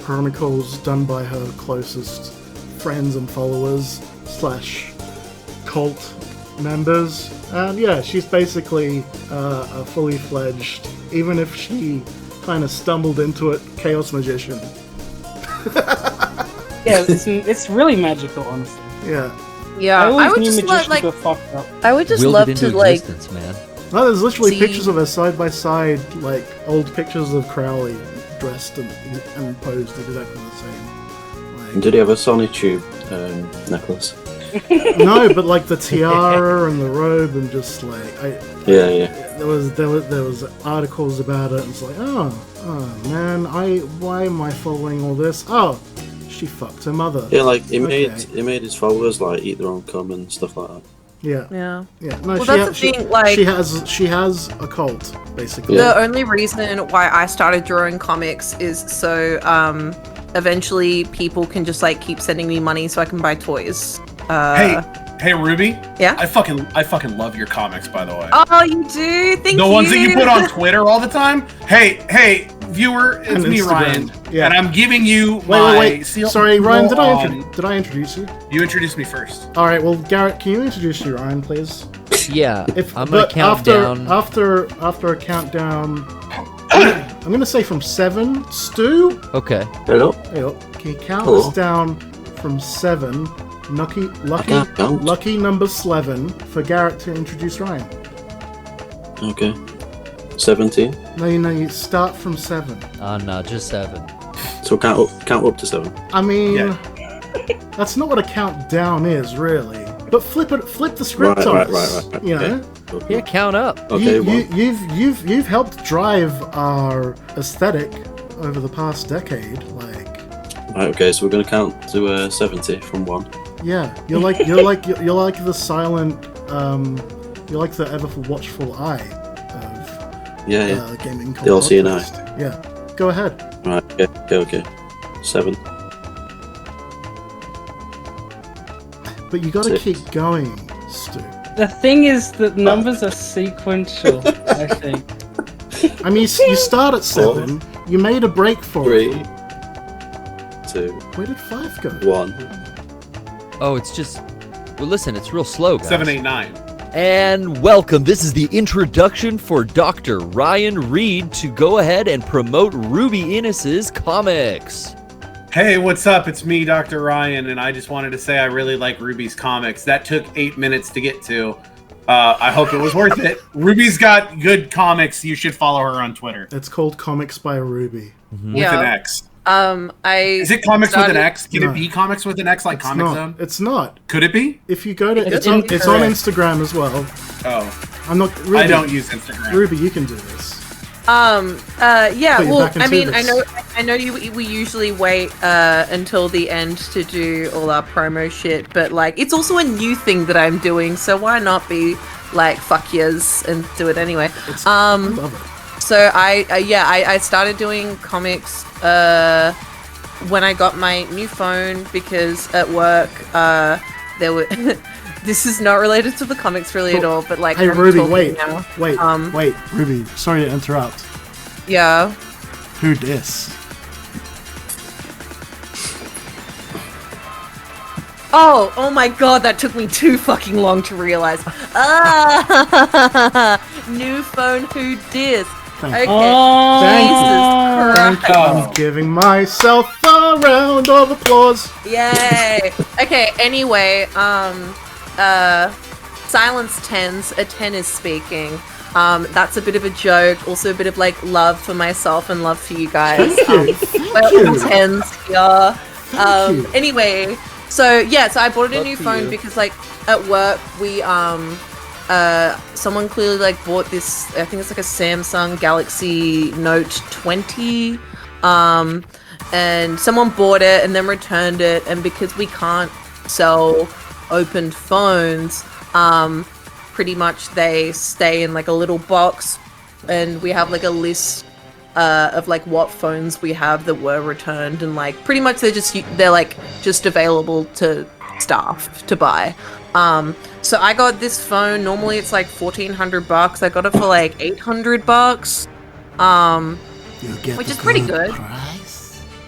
chronicles done by her closest friends and followers / cult members, and yeah, she's basically a fully fledged, even if she kind of stumbled into it, chaos magician. Yeah, it's really magical, honestly. Yeah, I would just love to like. Man. No, there's literally pictures of her side by side, like old pictures of Crowley dressed and posed exactly the same. Like, did he have a sonotube necklace? No, but like the tiara and the robe and just like there was articles about it, and it's like, oh man, why am I following all this? Oh, she fucked her mother. Yeah, like he made his followers like eat their own cum and stuff like that. Yeah. No, well, that's the thing. Like, she has a cult, basically. The only reason why I started drawing comics is so eventually people can just like keep sending me money so I can buy toys. Hey, Ruby. Yeah. I fucking love your comics, by the way. Oh, you do? Thank you. The ones that you put on Twitter all the time. Hey, viewer, it's me, Ryan. Yeah. And I'm giving you wait. Sorry, Ryan. Did I introduce you? You introduced me first. All right. Well, Garrett, can you introduce you, Ryan, please? Yeah. I'm gonna count down. After a countdown, I'm gonna say from 7. Stu. Okay. Hello. Can you count us down from 7? Lucky number 11 for Garrett to introduce Ryan. Okay. 17. No, you start from 7. Oh no, just 7. So count up to 7. I mean, that's not what a countdown is, really. But flip the script on us. Right. You know? Okay. Yeah, count up. Okay. You've helped drive our aesthetic over the past decade, like. Right. Okay. So we're gonna count to 70 from 1. Yeah, you're like the silent, you're like the ever watchful eye of gaming. The all-seeing eye. Yeah. Go ahead. Right. Okay. 7. But you got to keep going, Stu. The thing is that numbers are sequential, I think. I mean, you start at 7. You made a break for 3, it. 2. Where did 5 go? 1. Oh, it's just... Well, listen, it's real slow, guys. 7, 8, 9. And welcome. This is the introduction for Dr. Ryan Reed to go ahead and promote Ruby Innes's comics. Hey, what's up? It's me, Dr. Ryan, and I just wanted to say I really like Ruby's comics. That took 8 minutes to get to. I hope it was worth it. Ruby's got good comics. You should follow her on Twitter. It's called Comics by Ruby. With an X. Is it comics with an X? Can it be comics with an X like Comic Zone? It's not. Could it be? If you go to it's on Instagram as well. Oh. I'm not. Ruby, I don't use Instagram. Ruby, you can do this. Yeah. Well, I mean, this. I know we usually wait until the end to do all our promo shit, but like, it's also a new thing that I'm doing, so why not be like fuck yes and do it anyway? I love it. So I started doing comics when I got my new phone because at work there were. This is not related to the comics really at all, but like. Hey Ruby, wait, Ruby. Sorry to interrupt. Yeah. Who dis? Oh my god, that took me too fucking long to realize. New phone, who dis? Okay. Jesus Christ. I'm giving myself a round of applause. Yay. Okay, anyway, silence tens, a 10 is speaking. That's a bit of a joke, also a bit of like love for myself and love for you guys. Thank we're all tens here. Anyway, so I bought a new phone because like at work we someone clearly like bought this, I think it's like a Samsung Galaxy Note 20, and someone bought it and then returned it, and because we can't sell opened phones, pretty much they stay in like a little box, and we have like a list of like what phones we have that were returned, and like pretty much they're like just available to staff to buy. So I got this phone. Normally it's like $1,400. I got it for like $800. Which is pretty good.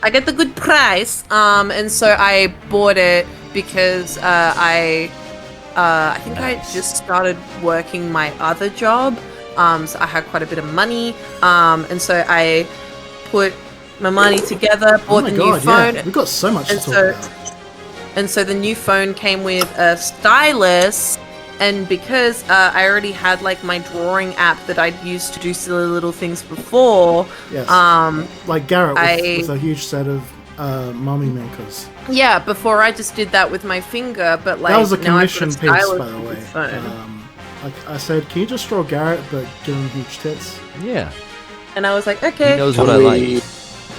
I get the good price. And so I bought it because I think I just started working my other job. So I had quite a bit of money. And so I put my money together, bought the new phone. Yeah. We've got so much to talk about. And so the new phone came with a stylus, and because I already had like my drawing app that I'd used to do silly little things before. Yes. Like Garrett with a huge set of mummy makers. Yeah, before I just did that with my finger, but like that was a now I've got commission piece, by the way. I said, can you just draw Garrett but give him huge tits? Yeah. And I was like, okay. He knows what I like.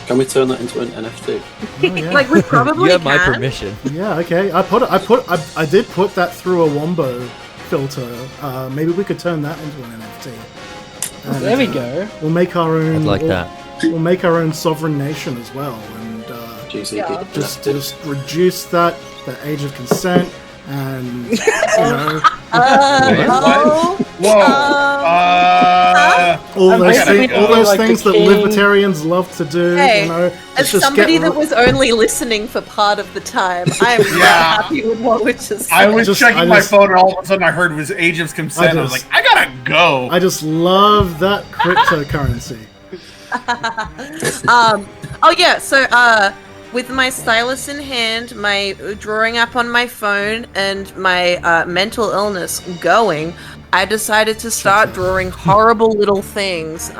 Can we turn that into an NFT? Oh, yeah. Like we probably You have can. my permission. Yeah, okay. I did put that through a Wombo filter. Maybe we could turn that into an NFT. And, There we go. We'll make our own. I'd like that. We'll make our own sovereign nation as well, and GCP. just reduce the age of consent, and you know. All those things that libertarians love to do. Hey, you know, as somebody that was only listening for part of the time, I am not happy with what we just said. I was checking my phone, and all of a sudden I heard it was age of consent. I was like, I gotta go. I just love that cryptocurrency. So with my stylus in hand, my drawing app on my phone, and my mental illness going, I decided to start drawing horrible little things.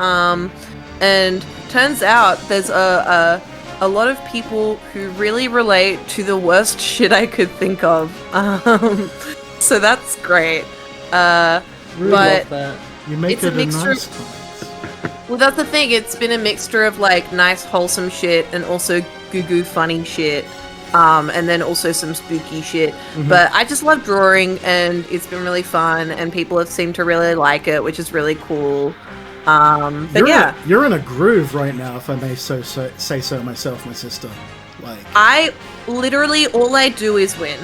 And turns out there's a lot of people who really relate to the worst shit I could think of. So that's great. But You make it's a it a mixture. nice comics. Well, that's the thing. It's been a mixture of like nice, wholesome shit and also goo funny shit. And then also some spooky shit. But I just love drawing, and it's been really fun, and people have seemed to really like it, which is really cool. But you're in a groove right now, if I may say so myself, my sister. Like, I literally all I do is win.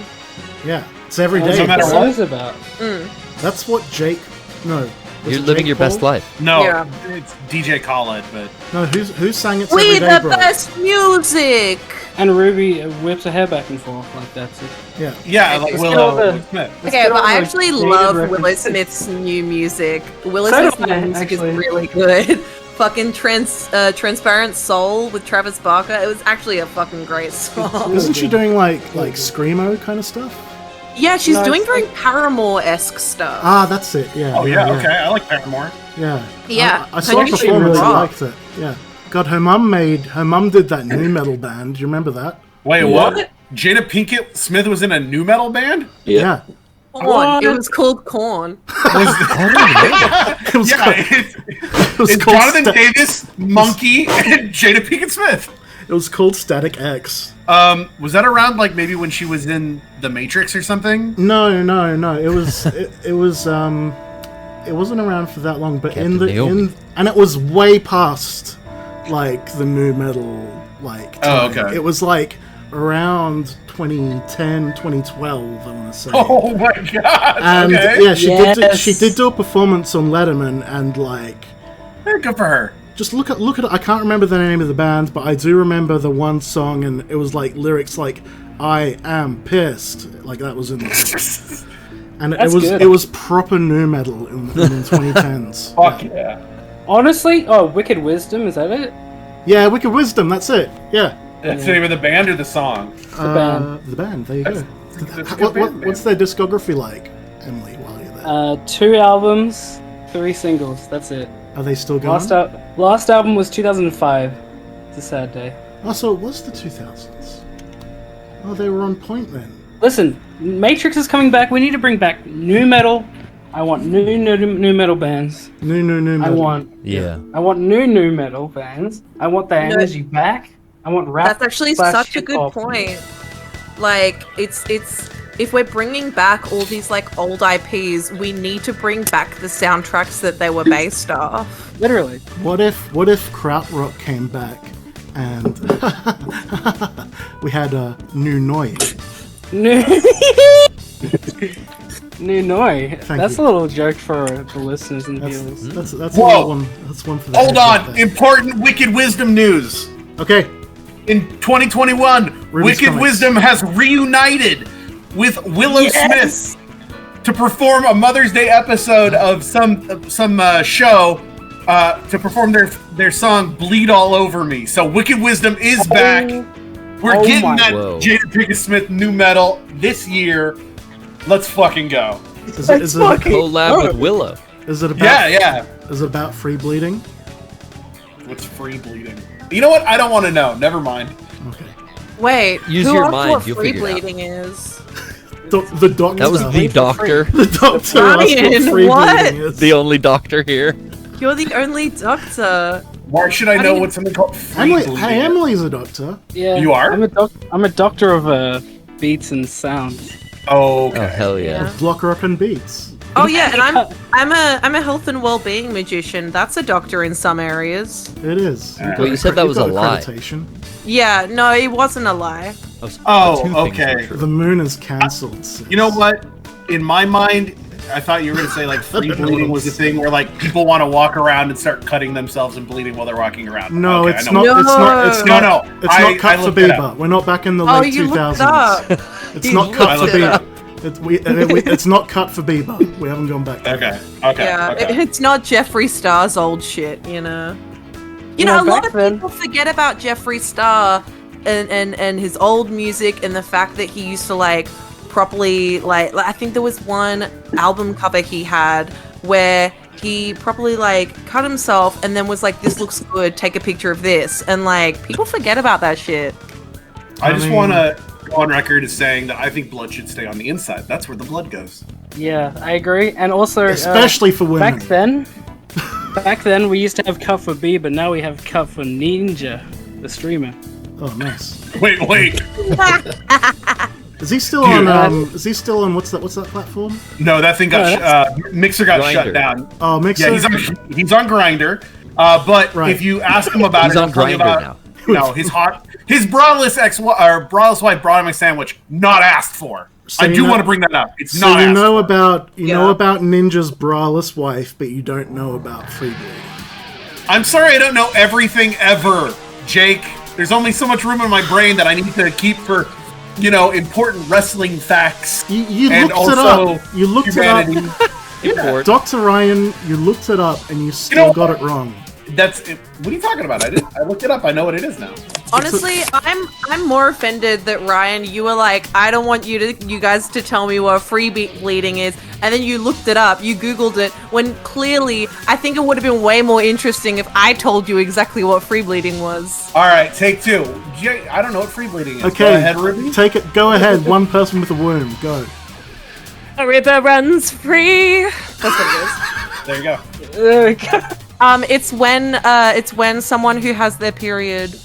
yeah, it's every That's day. what matter it's about. That's what Jake. No, was You're it living Jake your best Paul? life. No, Yeah. it's DJ Khaled, but No, who sang it? We Every Day, the bro? best music. And Ruby whips her hair back and forth like that's it. Yeah. yeah, like Let's Willow get all the- Smith. Okay, but I actually dated love Willow references. Smith's new music. Willow So Smith's do new I, music actually. is really good. Fucking Transparent Soul with Travis Barker. It was actually a fucking great song. Isn't she doing like screamo kind of stuff? Yeah, she's No, doing it's very Paramore-esque stuff. Ah, that's it. Yeah. Oh yeah, okay, I like Paramore. Yeah. Yeah, I saw a her new shit performance. I rocks. liked it. Yeah. God, her mum did that new metal band. Do you remember that? Wait, what? Jada Pinkett Smith was in a new metal band? Yeah. Corn. It was called Corn. It was called, it was It's called Jonathan Sta- Davis, Monkey, and Jada Pinkett Smith. It was called Static X. Was that around like maybe when she was in The Matrix or something? No. It was it wasn't around for that long, but Captain Naomi. and it was way past like the new metal like Oh, time. okay. It was like around 2010, 2012, I want to say. Oh my god! And okay. yeah, she Yes. she did do a performance on Letterman, and like Good for her. just look at I can't remember the name of the band, but I do remember the one song, and it was like lyrics like "I am pissed," like that was in there. And That's good. it was proper new metal in the 2010s. Fuck yeah. Honestly, Wicked Wisdom, is that it? Yeah, Wicked Wisdom, that's it. Yeah. That's the name of the band or the song? The band, there you go. That's a good band, What's their discography like, Emily, while you're there? 2 albums, 3 singles. That's it. Are they still going? Last album was 2005. It's a sad day. Oh, so it was the 2000s. Oh, they were on point then. Listen, Matrix is coming back. We need to bring back new metal. I want new metal bands. New metal. I want new metal bands. I want the energy back. I want rap. That's actually slash such a good hip-hop. point. Like, it's if we're bringing back all these like old IPs, we need to bring back the soundtracks that they were based off. Literally. What if Krautrock came back and we had a new noise? New Noi. Thank That's you. a little joke for the listeners and viewers. That's Whoa. one. That's one for the Hold head on. there. Important Wicked Wisdom news. Okay. In 2021, Ruby's Wicked Comics. Wisdom has reunited with Willow Smith to perform a Mother's Day episode of some show to perform their song "Bleed All Over Me." So Wicked Wisdom is back. We're Oh getting my- that Whoa. Jada Pinkett Smith new metal this year. Let's fucking go. Is it Collab with Willow. is it about Yeah. is it about free bleeding? What's free bleeding? You know what? I don't want to know. Never mind. Okay. Wait, Use who your asked mind, what you'll free figure it out. bleeding is? The doctor. That was the doctor, the doctor. asked what Ryan, free what? bleeding is. the only doctor here. You're the only doctor. Why should I How know do you- what something called free Emily, bleeding hey, is? Emily's a doctor. Yeah. You are? I'm a doctor of beats and sounds. Oh, Oh okay. hell yeah! Block her up in beats. Oh yeah, and I'm a health and well-being magician. That's a doctor in some areas. It is. Well, you said that was a lie. accreditation. Yeah, no, it wasn't a lie. Oh, Two things okay. were true. The moon is cancelled. sis. You know what? In my mind, I thought you were going to say like free bleeding was a thing where like people want to walk around and start cutting themselves and bleeding while they're walking around. No, Okay, it's I know. not. It's not. It's No, not. no. It's I not cut for looked it up. Bieber. We're not back in the Oh, late you looked 2000s. up. It's You not cut looked for it Bieber. up. It's not cut for Bieber. We haven't gone back. there. Okay. Yeah, Okay. it's not Jeffree Star's old shit, you know. You Yeah, know, a lot back of then- people forget about Jeffree Star and his old music, and the fact that he used to like properly like I think there was one album cover he had where he properly like cut himself and then was like, this looks good, take a picture of this, and like people forget about that shit. I just want to go on record as saying that I think blood should stay on the inside. That's where the blood goes. Yeah, I agree. And also, especially for women. Back then we used to have Cut for B, but now we have Cut for Ninja, the streamer. Oh, nice. Wait. Is he still on? Is he still on? What's that platform? No, that thing got Mixer got Grindr. shut down. Oh, Mixer. Yeah, he's on Grindr. But Right. if you ask him about He's it, on he'll tell you Grindr about no his braless braless wife brought him a sandwich, not asked for. So I you do know- want to bring that up. It's So not. you asked know for. about know about Ninja's braless wife, but you don't know about Freeblood. I'm sorry, I don't know everything ever, Jake. There's only so much room in my brain that I need to keep for, important wrestling facts. You and looked it also up. You looked humanity. it up. Important. Dr. Ryan, you looked it up and you still got it wrong. What are you talking about? I looked it up. I know what it is now. Honestly, I'm more offended that Ryan, you were like, I don't want you guys to tell me what free bleeding is, and then you looked it up, you googled it, when clearly I think it would have been way more interesting if I told you exactly what free bleeding was. All right, take two. Jay, I don't know what free bleeding is. Okay, Go ahead, Ruby. take it. Go ahead. One person with a womb. Go. A river runs free. That's what There you go. it is. It's when someone who has their period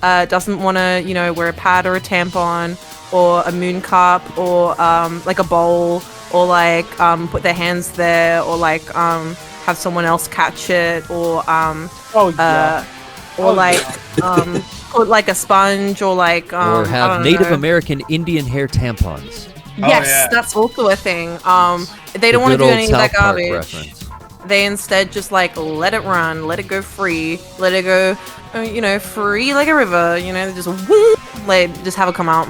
doesn't want to, wear a pad or a tampon or a moon cup or like a bowl or like put their hands there or like have someone else catch it or put like a sponge or like Or I have don't Native know. American Indian hair tampons. Yes, yeah. that's also a thing. They don't The want to good do old any of that South Park garbage. reference. They instead just like let it run, let it go free, let it go, free like a river. They just just have it come out.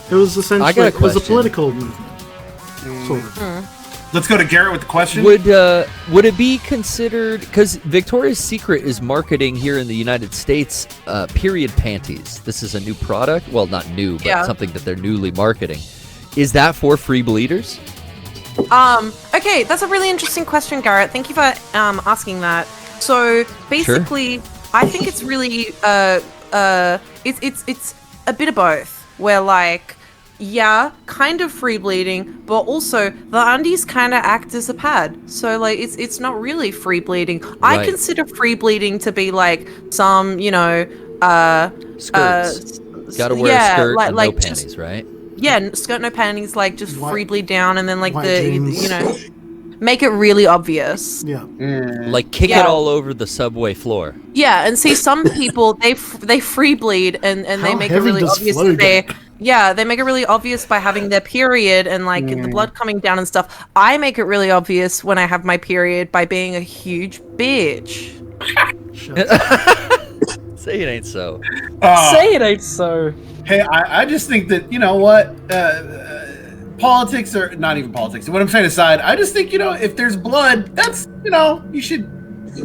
It was essentially I got a it was a question. political movement. Sort of. Let's go to Garrett with the question. Would it be considered, because Victoria's Secret is marketing here in the United States period panties? This is a new product. Well, not new, but Yeah. something that they're newly marketing. Is that for free bleeders? Okay, that's a really interesting question, Garrett. Thank you for asking that. So basically, I think it's really it's a bit of both. Where like, yeah, kind of free bleeding, but also the undies kind of act as a pad. So like, it's not really free bleeding. I Right. consider free bleeding to be like some Skirts. Gotta wear a skirt and no panties, right? Yeah, skirt no panties, like just White- free bleed down, and then like white the jeans. make it really obvious. Yeah. Like kick it Yeah. all over the subway floor. Yeah, and see some people they free bleed and they How make it heavy really does obvious Flo that they get? they make it really obvious by having their period and like the blood coming down and stuff. I make it really obvious when I have my period by being a huge bitch. Say it ain't so. Say it ain't so. Hey, I just think that, you know what? Politics or not even politics. What I'm saying aside, I just think, if there's blood, that's, you should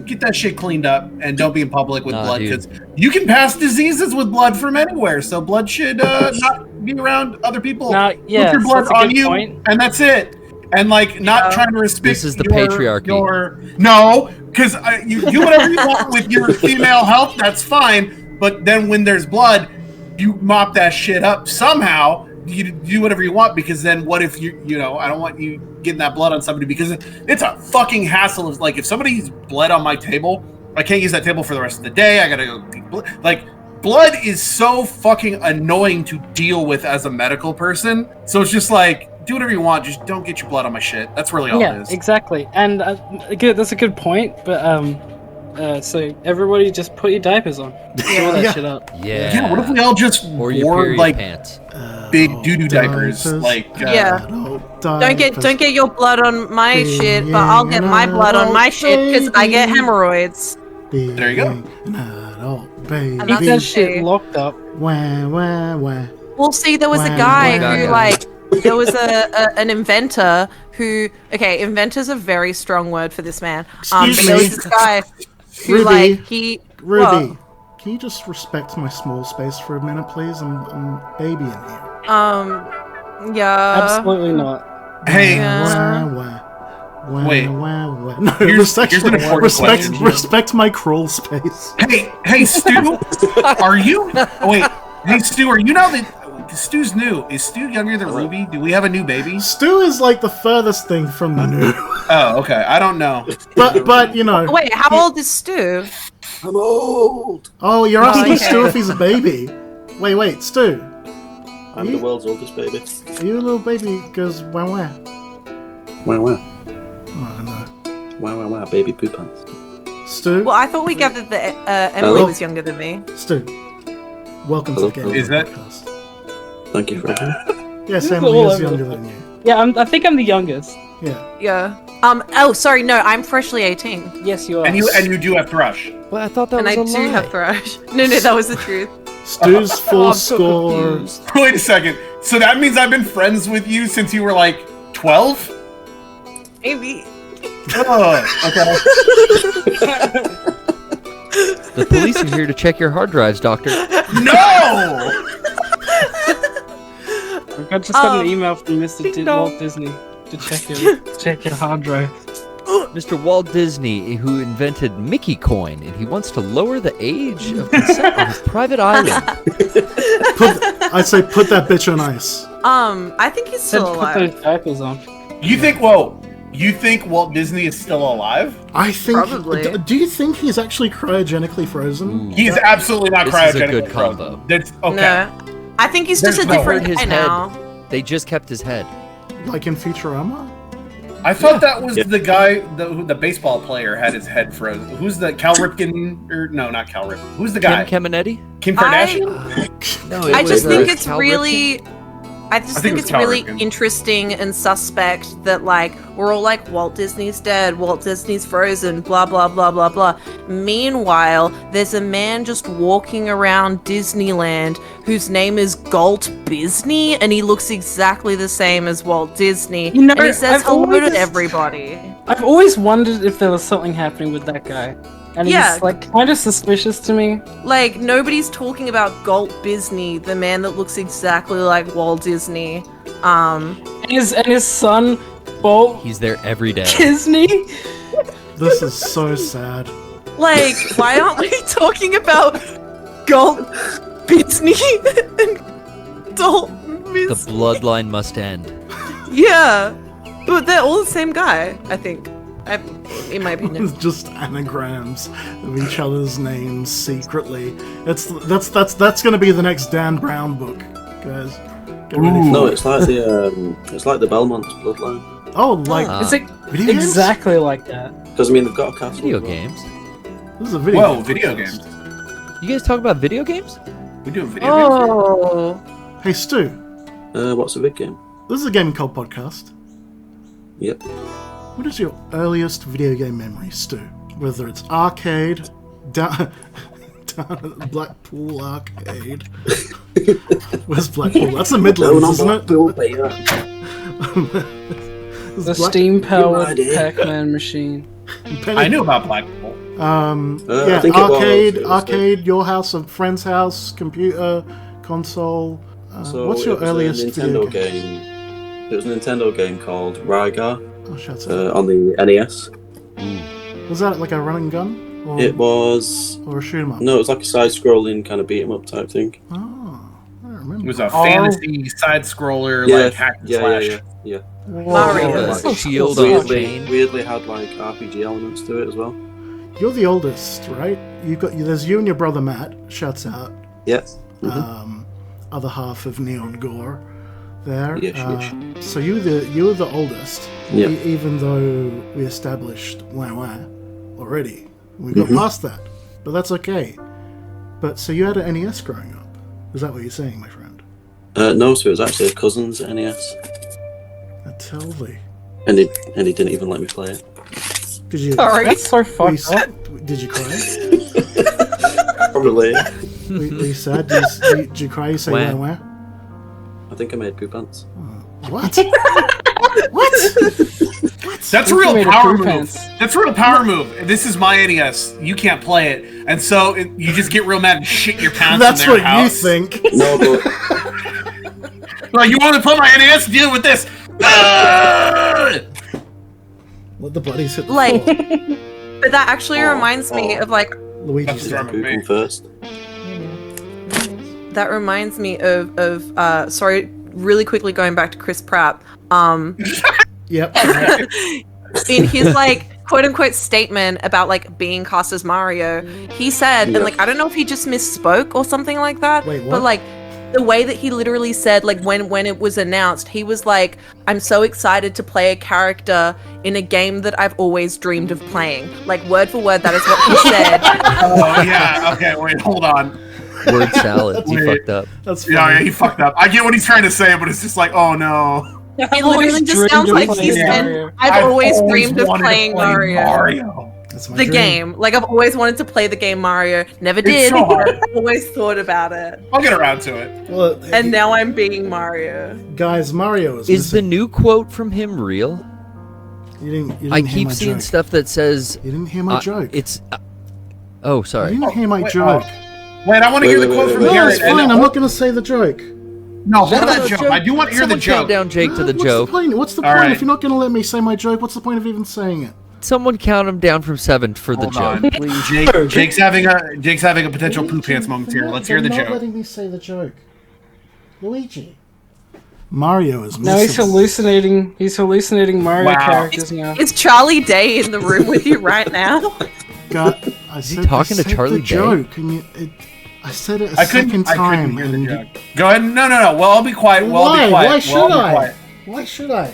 get that shit cleaned up and don't be in public with Nah, blood dude. because you can pass diseases with blood from anywhere. So blood should not be around other people. Nah, yes, Put your blood that's a on good you, point. and that's it. And like not trying to restrict. This is the patriarchy. No, because you do whatever you want with your female health. That's fine. But then when there's blood, you mop that shit up somehow. You do whatever you want because then what if I don't want you getting that blood on somebody because it's a fucking hassle. Of like if somebody's bled on my table, I can't use that table for the rest of the day. I gotta go like blood is so fucking annoying to deal with as a medical person. So it's just like do whatever you want, just don't get your blood on my shit. That's really all it Yeah, is. exactly. And that's a good point. But so everybody just put your diapers on. Fill that shit up. Yeah. Yeah, what if we all just Or your wore period like pants. big doo-doo diapers? Like Yeah. Don't get your blood on my shit, but I'll get my blood on my shit because I get hemorrhoids. There you go. And Keep that's that the shit thing. locked up. Well, see, there was a guy Gaga. who like there was an inventor who inventor's a very strong word for this man. But there was this guy who Ruby. like he Ruby, can you just respect my small space for a minute, please? I'm baby in here. Yeah. Absolutely not. Hey, Wait. No, here's an important question. respect my crawl space. Hey, Stu, are you? Wait, hey, Stu, are you now the? Stu's new. Is Stu younger than Ruby? Do we have a new baby? Stu is like the furthest thing from the new. Oh, okay. I don't know. But you know. Wait, how old is Stu? I'm old. Oh, you're asking okay. Stu if he's a baby. Wait, Stu. I'm the world's oldest baby. Are you a little baby? Goes wah. Wow. Oh no. Wow, baby poo pants. Stu. Well, I thought we gathered that Emily Hello? was younger than me. Stu. Welcome Hello? to the game. Is that- podcast. Thank you for having me. Yes, This is Emily all is over younger the than you. Yeah, I think I'm the youngest. Yeah. Yeah. Oh, sorry. No, I'm freshly 18, Yes, you are. And you do have Thrush. Well, I thought that and was I a do lie. have Thrush. No, that was the truth. Stu's full I'm so score. confused. Wait a second. So that means I've been friends with you since you were like 12? Maybe. Oh, okay. The police are here to check your hard drives, Doctor. No! I just got an email from Mr. Walt Disney to check your hard drive. Mr. Walt Disney, who invented Mickey Coin, and he wants to lower the age of consent on his private island. I'd say put that bitch on ice. I think he's Said still put alive. those diapers on. You think Walt Disney is still alive? I think. Probably. Do you think he's actually cryogenically frozen? He's absolutely not This is a cryogenically good frozen. combo. That's okay. No. I think he's just a There's no different his guy head. now. They just kept his head. Like in Futurama? I thought that was the guy, the baseball player had his head frozen. Who's the Cal Ripken? Or no, not Cal Ripken. Who's the guy? Kim Camenetti? Kim Kardashian? No, I just think it's Cal really. I just think think it was it's Cal really Ripken. interesting and suspect that like we're all like Walt Disney's dead, Walt Disney's frozen, blah blah blah blah blah. Meanwhile, there's a man just walking around Disneyland whose name is Galt Bisney, and he looks exactly the same as Walt Disney. You know, and he says I've hello always- to everybody. I've always wondered if there was something happening with that guy. And Yeah. he's like kind of suspicious to me. Like nobody's talking about Galt Bisney, the man that looks exactly like Walt Disney. And his son, Walt He's there every day. Disney. This is so sad. Like, why aren't we talking about Galt Bisney and Dalton The Bisney? bloodline must end. Yeah, but they're all the same guy, I think. In my opinion. It's just anagrams of each other's names secretly. That's gonna be the next Dan Brown book, guys. Get ready for No, it. it's like the Belmont's bloodline. Oh, like Is it video games? exactly like that? Because I mean they've got a castle. Video as well. games. This is a video. Whoa, game video podcast. games. You guys talk about video games? We do a video game. Oh. Hey Stu, What's a big game? this is a Gaming Cult podcast. Yep. What is your earliest video game memory, Stu? Whether it's arcade, down at Blackpool Arcade. Where's Blackpool? That's the Midlands, isn't it? This The is Black- steam-powered idea. Pac-Man machine. Penny- I knew about Blackpool. I yeah, think it was. arcade, It was arcade, your house, a friend's house, computer, console. What's your it was earliest a video Nintendo game? game? It was a Nintendo game called Rygar Oh, shut up. on the NES. Was that like a run and gun? Or, It was or a shoot 'em up? no, it was like a side-scrolling kind of beat 'em up type thing. Oh, I don't It remember. was a fantasy side scroller, like hack and slash. yeah. Mario. The That's so shield cool. on a Weirdly, chain. weirdly had like RPG elements to it as well. You're the oldest, right? There's you and your brother Matt. Shouts out. Yeah. Other half of Neon Gore. There. Yes, yes. So you were the oldest. Yeah. Even though we established wah already, we got past that, but that's okay. But so you had an NES growing up. Is that what you're saying, my friend? No, so it was actually a cousin's NES, Tell thee. and he didn't even let me play it. Did you? That's so were fucked you up. did you cry? Probably. Were you sad? Did you cry? You say Wah. wah? I think I made poo pants. What? What? That's a real power move. That's a real power move. This is my NES. You can't play it, and so you just get real mad and shit your pants. That's in their what house. you think. No, but Like, you want to play my NES? Deal with this. Let the buddies hit the Like, floor. but that actually reminds me of like Luigi's That's dead. right. first. that reminds me of sorry, really quickly going back to Chris Pratt. Yep. In his like quote unquote statement about like being cast as Mario, he said, and like I don't know if he just misspoke or something like that, Wait, what? but like the way that he literally said, like when it was announced, he was like, I'm so excited to play a character in a game that I've always dreamed of playing. Like word for word, that is what he said. Oh yeah. Okay. Wait. Hold on. Word salad. You Wait. fucked up. That's funny. Yeah, he fucked up. I get what he's trying to say, but it's just like, oh no. It literally just sounds like he said, I've always dreamed of wanted to playing play Mario. That's my The dream. game. Like I've always wanted to play the game Mario. Never did. so hard. But always thought about it. I'll get around to it. Well, And now I'm being Mario. guys, Mario is Is the missing. new quote from him real? You didn't I hear keep my seeing joke. stuff that says You didn't hear my joke. it's. Oh, You sorry. didn't hear my Wait, joke. Wait, I want to hear the quote from No, Garrett. it's fine. I'm not going to say the joke. No, hold that joke. I do want to hear the Someone count joke. down Jake to the What's joke. The point? What's the All point? right. If you're not going to let me say my joke, what's the point of even saying it? Someone count him down from 7 for the Hold joke. on, please. Jake's having a potential poo pants moment here. Let's hear the They're not joke. letting me say the joke. Luigi. Mario is missing. Now he's hallucinating. He's hallucinating Mario Wow. characters now. Is Charlie Day in the room with you right now? God, I he said, talking I to said Charlie the Day? joke, and I said it a I couldn't time. hear the and joke. Go ahead. No. Well, I'll be quiet. Well, I'll Why? be quiet. Why Well, should I'll be I? quiet. Why should I?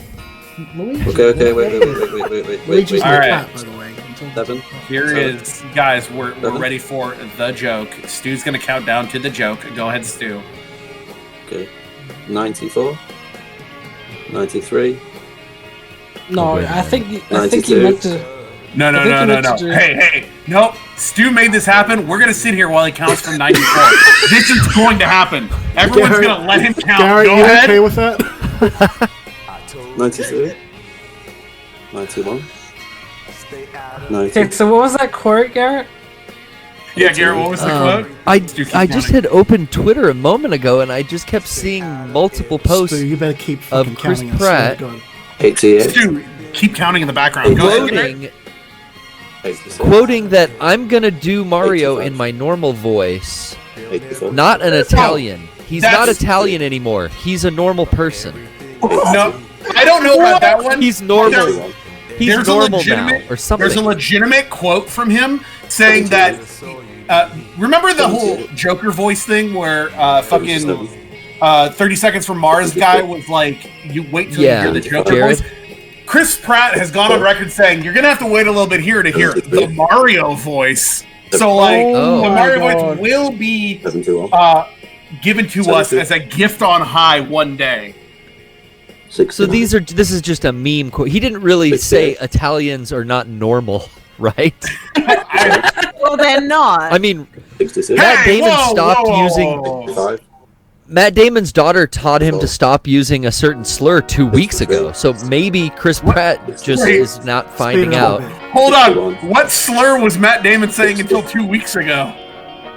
Luigi. Okay, wait. Luigi's All my right. cat, by the way. 7. Here Seven. is, guys. We're Seven. ready for the joke. Stu's gonna count down to the joke. Go ahead, Stu. Okay. 94. 93. No, wait a I think you 92. meant to. No. I think you meant to do- Hey. No. Stu made this happen. We're gonna sit here while he counts from 94. This is going to happen. Everyone's Garrett- gonna let him count. Garrett, Go you ahead. okay with that? 92. 91. Okay, 90. so what was that quote, Garrett? Yeah, Garrett. What was the quote? I Stu, keep I just counting. had opened Twitter a moment ago and I just kept seeing multiple posts Stu, you better keep of fucking Chris counting. I swear Pratt to God. 88. Stu, keep counting in the background. Go ahead, Garrett. quoting 86. quoting that I'm gonna do Mario 85. in my normal voice, 84. not an Italian. He's not That's- Italian anymore. He's a normal person. No, I don't know about that one. He's normal. There- He's there's normal a now, legitimate, or something. There's a legitimate quote from him saying that. Remember the whole Joker voice thing where fucking 30 Seconds from Mars guy was like, you wait till Yeah, you hear the Joker Jared. voice? Chris Pratt has gone on record saying you're gonna have to wait a little bit here to hear the Mario voice. So like Oh the my Mario God. voice will be 721. given to us as a gift on high one day. 69. So this is just a meme quote. He didn't really say Italians are not normal, right? Well, they're not. I mean, 66. Matt Damon stopped using. 65. Matt Damon's daughter taught him to stop using a certain slur 2 weeks ago. So maybe Chris Pratt just Wait. is not finding Speed it up out. a bit. Hold on, what slur was Matt Damon saying until 2 weeks ago?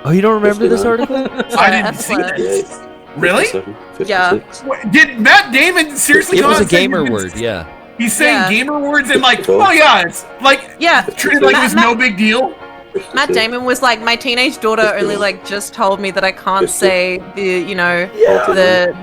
Oh, you don't remember this 59. article? I didn't see F-word. it. 58. Really? 57. Yeah. 56. What, did Matt Damon seriously It come was out a and say gamer he's been- word, yeah. He's saying Yeah. gamer words and like, oh yeah, it's like, Yeah, treated like it was no big deal. Matt Damon was like, my teenage daughter only like just told me that I can't say the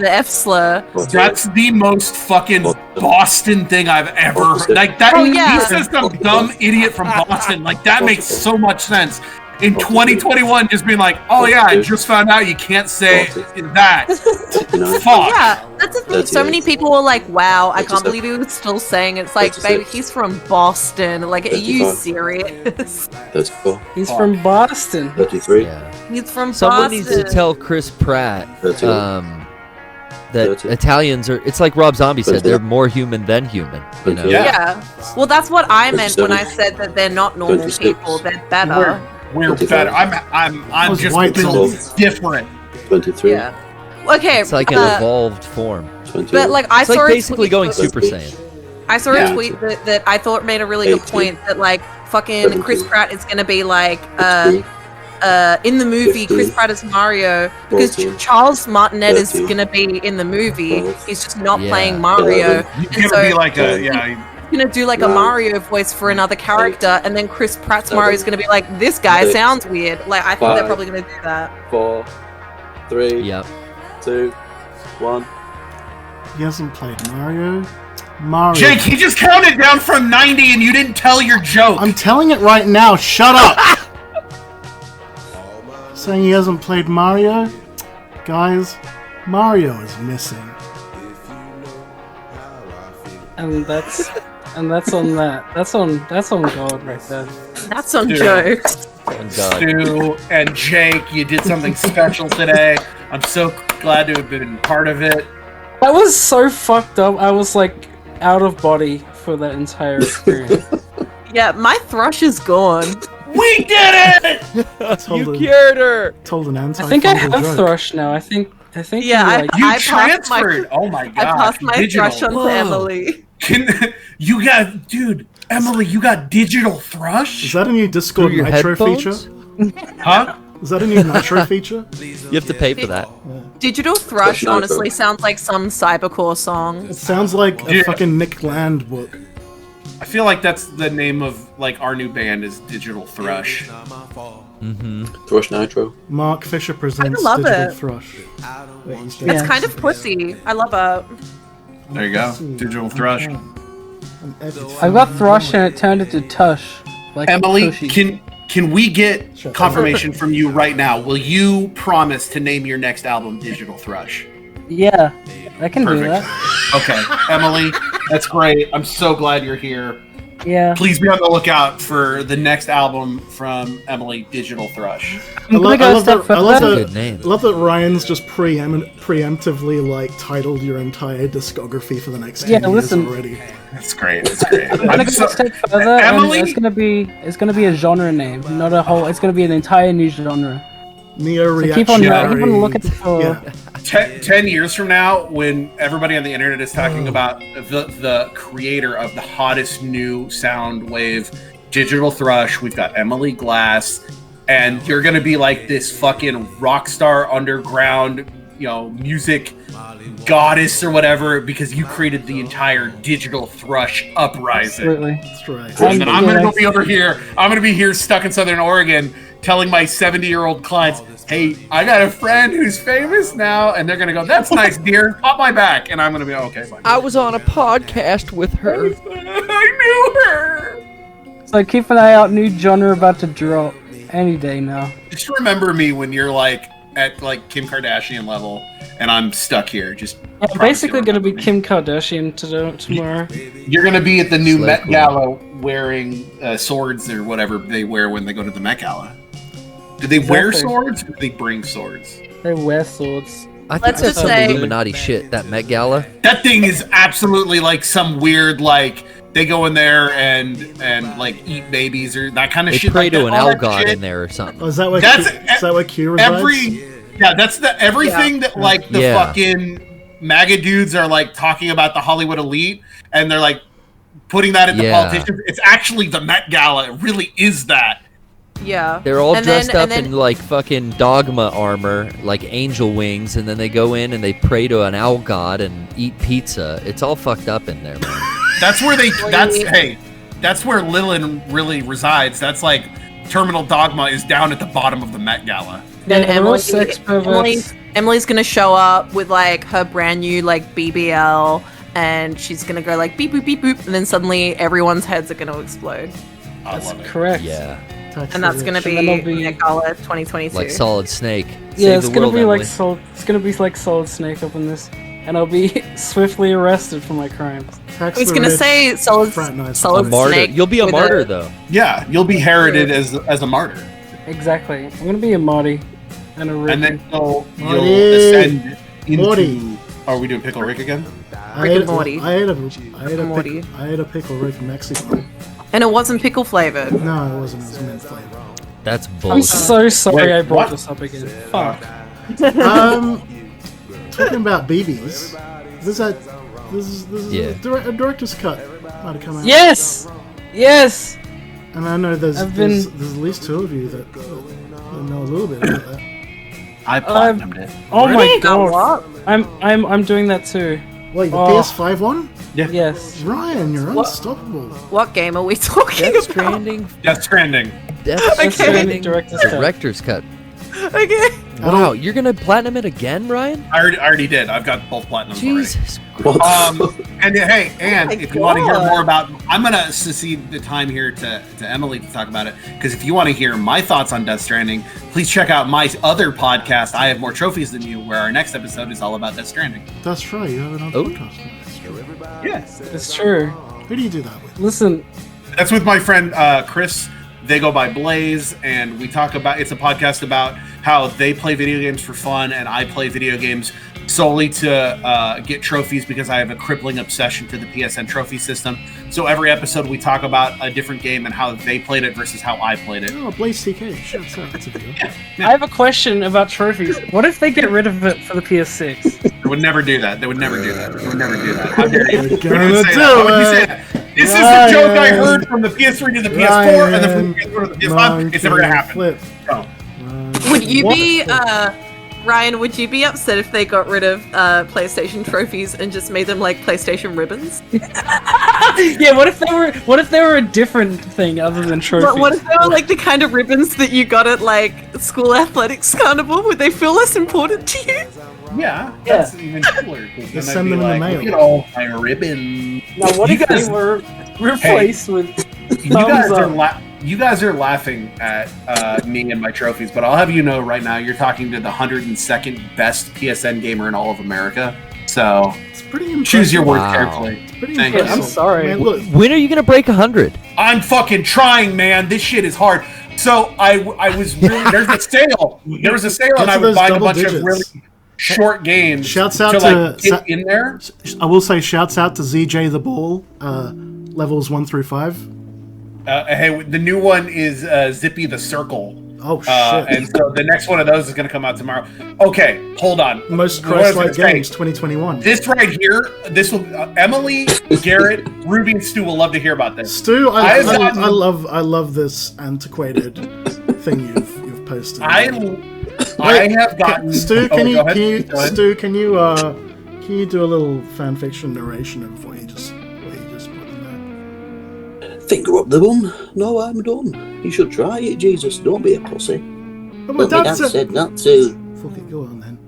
the F slur. That's the most fucking Boston thing I've ever heard. Like that, Oh, yeah. he says some dumb idiot from Boston. Like that makes so much sense. In 2021, just being like, oh yeah, I just found out you can't say that. 69. Fuck. Yeah, that's the thing. So many people were like, wow, I can't 37. believe he was still saying it. It's like, 36. baby, he's from Boston. Like, are you 35. serious? 34. He's from Boston. 33. Yeah. He's from Someone Boston. needs to tell Chris Pratt 31. that 30. Italians are. It's like Rob Zombie said, 30. they're more human than human. You know? Yeah. Yeah. Well, that's what I meant when I 27. said that they're not normal 26. people. They're better. We're 25. better. I'm Those just white built souls. different. 23. Yeah. Okay. It's like an evolved form. 21. but like I It's saw like a basically tweet going of- Super Saiyan. I saw a tweet that I thought made a really good point that like fucking Chris Pratt is gonna be like in the movie Chris Pratt is Mario because Charles Martinet is gonna be in the movie. He's just not playing Mario. He's gonna be like he's gonna do like a Mario voice for another character, and then Chris Pratt's Mario is gonna be like, this guy sounds weird. Like I think they're probably gonna do that. 4, 3, 2, 1. He hasn't played Mario. Mario. Jake, he just counted down from 90 and you didn't tell your joke. I'm telling it right now. Shut up. Saying he hasn't played Mario? Guys, Mario is missing. And that's on that. That's on God right there. That's on jokes. Stu and Jake, you did something special today. I'm so glad to have been part of it. That was so fucked up. I was like out of body for that entire experience. Yeah, my thrush is gone. We did it! You cured her! Told an I think I have joke. thrush now. I think. Yeah, you transferred. Oh my god! I passed my thrush on to Emily. Emily, you got digital thrush? Is that a new Discord Through your Nitro headphones? feature? Huh? Is that a new Nitro feature? You have to pay for that. Digital thrush honestly sounds like some cybercore song. It sounds like a fucking Nick Land book. I feel like that's the name of like our new band is Digital Thrush. Thrush Nitro. Mark Fisher presents love Digital it. Thrush. Wait, he's It's kind of pussy. I love it. There you go. Digital Thrush. I got thrush and it turned into tush. Like Emily, tushy. can we get confirmation from you right now? Will you promise to name your next album Digital Thrush? Yeah, I can do Perfect. that. Okay, Emily, that's great. I'm so glad you're here. Yeah. Please be on the lookout for the next album from Emily, Digital Thrush. I'm gonna go a step further. Good name. I love that Ryan's just preemptively like titled your entire discography for the next 10 years listen. already. That's great. That's great. I'm gonna go a step further. Emily? And it's gonna be a genre name, not a whole. It's gonna be an entire new genre. Neo-reactionary. So keep on looking for. Yeah. 10 years from now, when everybody on the internet is talking about the creator of the hottest new sound wave, Digital Thrush, we've got Emily Glass, and you're gonna be like this fucking rock star underground, music goddess or whatever, because you created the entire Digital Thrush uprising. Absolutely. That's right. And then I'm gonna be over here. I'm gonna be here stuck in Southern Oregon, telling my 70-year-old clients, "Hey, I got a friend who's famous now," and they're gonna go, "That's nice, dear. Pop my back," and I'm gonna be okay. Fine. I was on a podcast with her. I knew her. So keep an eye out. New genre about to drop any day now. Just remember me when you're like at like Kim Kardashian level, and I'm stuck here. Just I'm basically gonna be Kim Kardashian tomorrow. You're gonna be at the new So Met cool. Gala wearing swords or whatever they wear when they go to the Met Gala. Do they wear Exactly. swords or do they bring swords? They wear swords. I think Let's that's just some say- Illuminati shit, that Met Gala. That thing is absolutely like some weird like they go in there and like eat babies or that kind of They shit. pray like to that, an all owl that god shit. in there or something. Oh, is that where Q resides? That's everything that like the fucking MAGA dudes are like talking about the Hollywood elite, and they're like putting that in the politicians. It's actually the Met Gala. It really is that. Yeah. They're all And dressed then- up in like fucking dogma armor, like angel wings, and then they go in and they pray to an owl god and eat pizza. It's all fucked up in there, man. That's where that's where Lillian really resides. That's like Terminal Dogma is down at the bottom of the Met Gala. Then Yeah, they're all sex perverts. Emily's gonna show up with like her brand new like BBL, and she's gonna go like beep boop beep boop, and then suddenly everyone's heads are gonna explode, I love it. Correct. Yeah. and that's gonna be And then it'll be- Met Gala 2022. Like Solid Snake. Yeah, Save it's the gonna world, be Emily. like It's gonna be like Solid Snake up in this, and I'll be swiftly arrested for my crimes. I was gonna say solid a Solid martyr. Snake. You'll be a with martyr though. Yeah, you'll be heralded as a martyr, Exactly. I'm gonna be a Marty and a Rick. and then you'll Marty. ascend into. Morty. Are we doing Pickle Rick again? I ate a pickle Rick Mexican. And it wasn't pickle flavored. No, it wasn't. It was mint flavor. That's I'm bullshit. so sorry Wait, I brought what? this up again. Fuck. Talking about BBs. This is Yeah. a director's cut might have come out. Yes! Yes! And I know there's I've been- there's at least 2 of you that know a little bit about that. I platinumed it. Oh my Really? god. I'm doing that too. Wait, the Oh. PS5 one? Yes. Ryan, you're unstoppable. What game are we talking Death about? Stranding. Death Stranding. Death Okay. Stranding. Director's cut. Director's cut. Okay. Wow, you're gonna platinum it again, Ryan? I already did. I've got both platinums Jesus. And hey, and my if you want to hear God. more about, I'm gonna secede the time here to Emily to talk about it, because if you want to hear my thoughts on Death Stranding, please check out my other podcast, I Have More Trophies Than You, where our next episode is all about Death Stranding. That's right, you have another podcast. Yes, It's true. Who do you do that with? Listen, that's with my friend Chris. They go by Blaze, and we talk about. It's a podcast about how they play video games for fun, and I play video games solely to get trophies because I have a crippling obsession to the PSN trophy system. So every episode we talk about a different game and how they played it versus how I played it. Oh, Blaze TK. Shouts out. That's a deal. I have a question about trophies. What if they get rid of it for the PS6? They would never do that. They would never do that. They would never do that. How dare you? They're Who would gonna say do that? Why would you it. say that? This is the joke I heard from the PS3 to the PS4 and then from the PS4 to the PS5. It's never gonna happen. Flip. No. Would you be, Ryan, would you be upset if they got rid of PlayStation trophies and just made them like PlayStation ribbons? Yeah, what if they were a different thing other than trophies? What if they were like the kind of ribbons that you got at like school athletics carnival? Would they feel less important to you? Yeah, that's even cooler. Just send them in the mail. Look at all my ribbon. Now, what You if guys- they were replaced with thumbs up? You guys are laughing at me and my trophies, but I'll have you know right now, you're talking to the 102nd best PSN gamer in all of America. So It's pretty impressive. choose your words Wow. carefully. It's pretty Thank impressive. I'm sorry. Man, look, When are you gonna break 100? I'm fucking trying, man. This shit is hard. So I was really there's a sale. There was a sale, and Get I to would those find a double bunch digits. of really short games. Shouts out to to like get in there. I will say shouts out to ZJ the Ball, levels 1 through 5. Hey, the new one is Zippy the Circle. Oh shit! And so the next one of those is going to come out tomorrow. Okay, hold on. Most What was I Christ-like gonna say? games 2021. This right here, this will Emily, Garrett, Ruby, and Stu will love to hear about this. Stu, I I've gotten- love this antiquated thing you've posted. I have gotten. Stu, Oh, can you go ahead. Go ahead. Stu, can you do a little fan fiction narration of what you just put in Finger up the bum. No, I'm done. You should try it, Jesus. Don't be a pussy. there? Oh, But my dad said not to. Fuck it, go on then.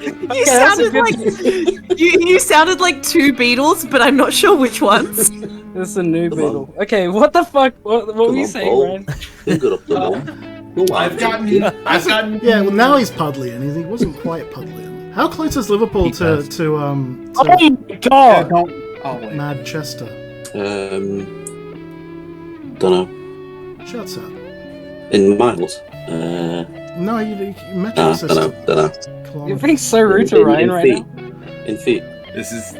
You that's a sounded good- like you sounded like two Beatles, but I'm not sure which ones. This is a new Come on. Beetle. Okay, what the fuck? What were Come you on, saying, Paul. Ryan? Finger up the bum. No, I've gotten. Yeah, well now he's puddly and he wasn't quite puddly. How close is Liverpool He to does. Oh my God. god! Oh wait. Manchester? Don't know. Shouts out. In miles. No, you metric Don't system. know. Don't know. You're Kilometers. being so rude to Ryan right feet. now. In feet. This is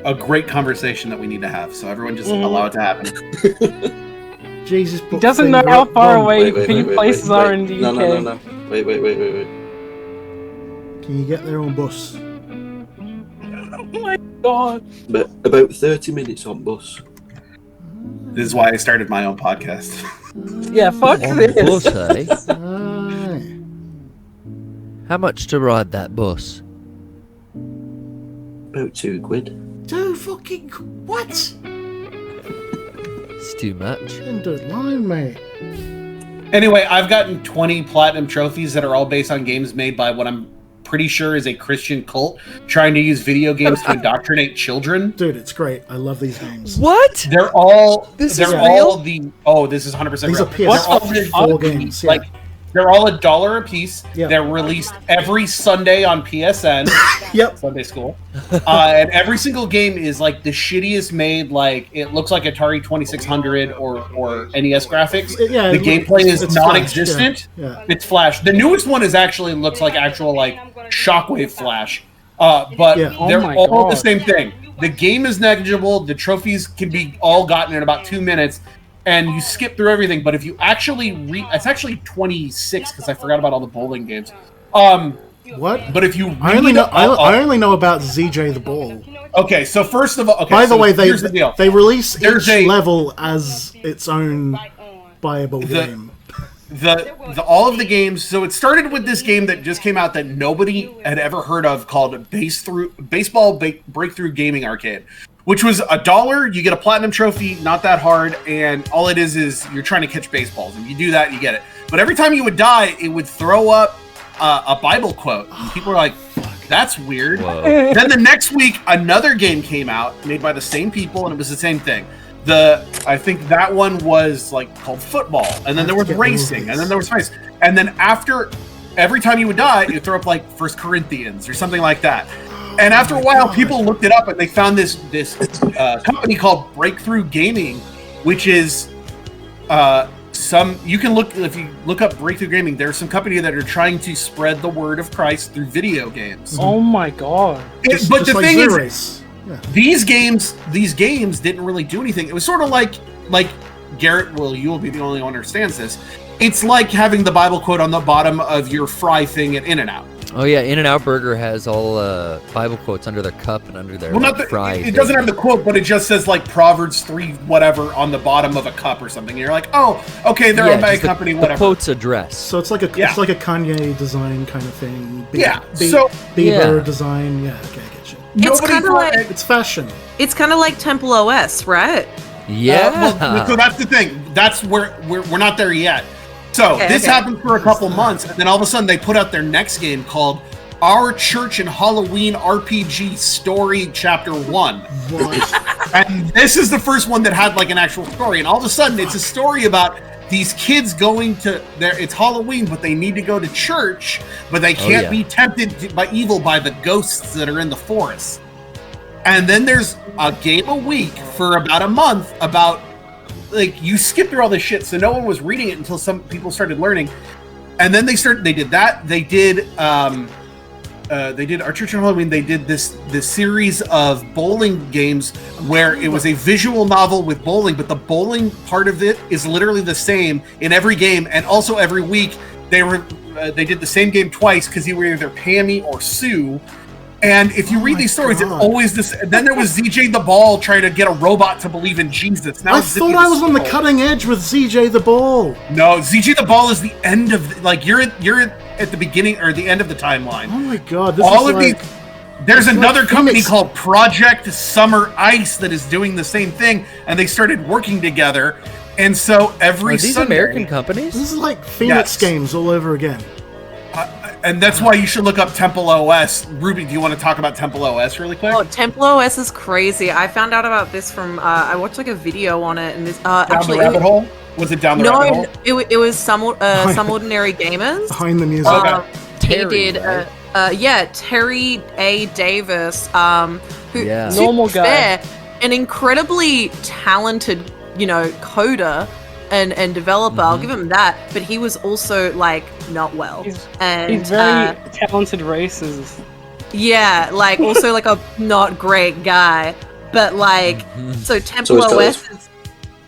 a great conversation that we need to have. So everyone just Mhm. allow it to happen. Jesus. He doesn't know how far away places are in the No, UK. no. Wait. Can you get there on bus? Oh my god! But about 30 minutes on bus. This is why I started my own podcast. Yeah, fuck On this. bus, eh? Aye. How much to ride that bus? About £2. Dude, fucking what? It's too much. End of line, mate. Anyway, I've gotten 20 platinum trophies that are all based on games made by what I'm pretty sure is a Christian cult trying to use video games to indoctrinate children. Dude, it's great. I love these games. What? They're all This they're is all real? the oh, this is 100% These real. are They're all PS4 games. Yeah. like they're all $1 a piece. Yeah. They're released every Sunday on PSN. Yep. Sunday school. And every single game is like the shittiest made, like it looks like Atari 2600 or NES graphics. Yeah, The it gameplay looks- is it's non-existent. Flash, yeah. It's Flash. The newest one is actually looks like actual like Shockwave Flash. But Yeah. Oh they're my all the God. same thing. The game is negligible. The trophies can be all gotten in about 2 minutes, and you skip through everything. But if you actually it's actually 26 because I forgot about all the bowling games. What? But if you read I only know about ZJ the Ball. Okay, so first of all, okay. By the way, here's the deal. they release each level as its own buyable game. All of the games. So it started with this game that just came out that nobody had ever heard of called Baseball Breakthrough Gaming Arcade, which was $1. You get a platinum trophy, not that hard, and all it is you're trying to catch baseballs. If you do that, you get it. But every time you would die, it would throw up a Bible quote. And people were like, that's weird. Then the next week, another game came out made by the same people, and it was the same thing. I think that one was like called football, and then there was racing, and then there was race, and then after every time you would die, you throw up like 1 Corinthians or something like that. And after a while, people looked it up, and they found this company called Breakthrough Gaming, which is you can look if you look up Breakthrough Gaming. There's some company that are trying to spread the word of Christ through video games. Oh my god! But the thing is. Yeah. These games didn't really do anything. It was sort of like Garrett. Well, you will be the only one who understands this. It's like having the Bible quote on the bottom of your fry thing at In-N-Out. Oh yeah, In-N-Out Burger has all Bible quotes under their cup and under their fry. It doesn't have the quote, but it just says like Proverbs 3 whatever on the bottom of a cup or something. And you're like, oh, okay, they're owned by a company, whatever. The quote's address. So it's like a Kanye design kind of thing. Bieber design. Yeah, okay. It's kind of like it's fashion. It's kind of like Temple OS, right? Yeah. So that's the thing. That's where we're not there yet. So this happened for a couple months, and then all of a sudden they put out their next game called Our Church and Halloween RPG Story Chapter 1. And this is the first one that had like an actual story, and all of a sudden it's a story about these kids going to it's Halloween, but they need to go to church, but they can't be tempted by evil by the ghosts that are in the forest. And then there's a game a week for about a month about like you skip through all this shit, so no one was reading it until some people started learning. And then they did that. They did Our Church on Halloween. They did this series of bowling games where it was a visual novel with bowling, but the bowling part of it is literally the same in every game, and also every week they did the same game twice because you were either Pammy or Sue. And if you read these stories, it's always this. Then there was ZJ the Ball trying to get a robot to believe in Jesus. Now I thought I was on the cutting edge with ZJ the Ball. No, ZJ the Ball is the end of you're at the beginning or the end of the timeline. Oh my god! There's another company called Project Summer Ice that is doing the same thing, and they started working together. And so every these Sunday, American companies. This is like Phoenix games all over again. And that's why you should look up Temple OS. Ruby, do you want to talk about Temple OS really quick? Oh, Temple OS is crazy. I found out about this from I watched like a video on it, and this down the rabbit hole. Was it down the rabbit hole? It was some ordinary gamers behind the music. Terry A. Davis, who normal guy, an incredibly talented, coder. And developer, I'll give him that, but he was also like not well. He's very talented racist. Yeah, like also like a not great guy, but like so Temple OS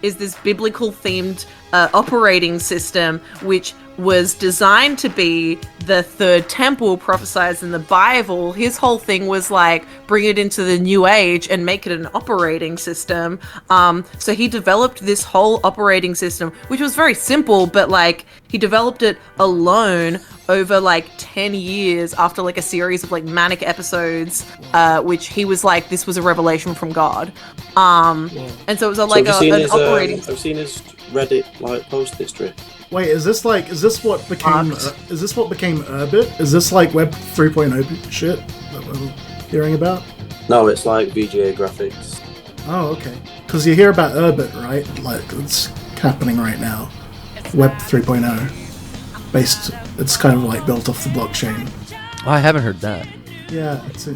is this biblical themed operating system which was designed to be the third temple prophesied in the Bible. His whole thing was like bring it into the new age and make it an operating system. So he developed this whole operating system, which was very simple, but like he developed it alone over like 10 years after like a series of like manic episodes, which he was like, this was a revelation from God. And so it was an operating system. I've seen his Reddit like post history. Wait, is this what became Urbit? Is this like Web 3.0 shit that we're hearing about? No, it's like VGA graphics. Oh, okay. Because you hear about Urbit, right? Like it's happening right now. Web 3.0 it's kind of like built off the blockchain. Oh, I haven't heard that. Yeah, it's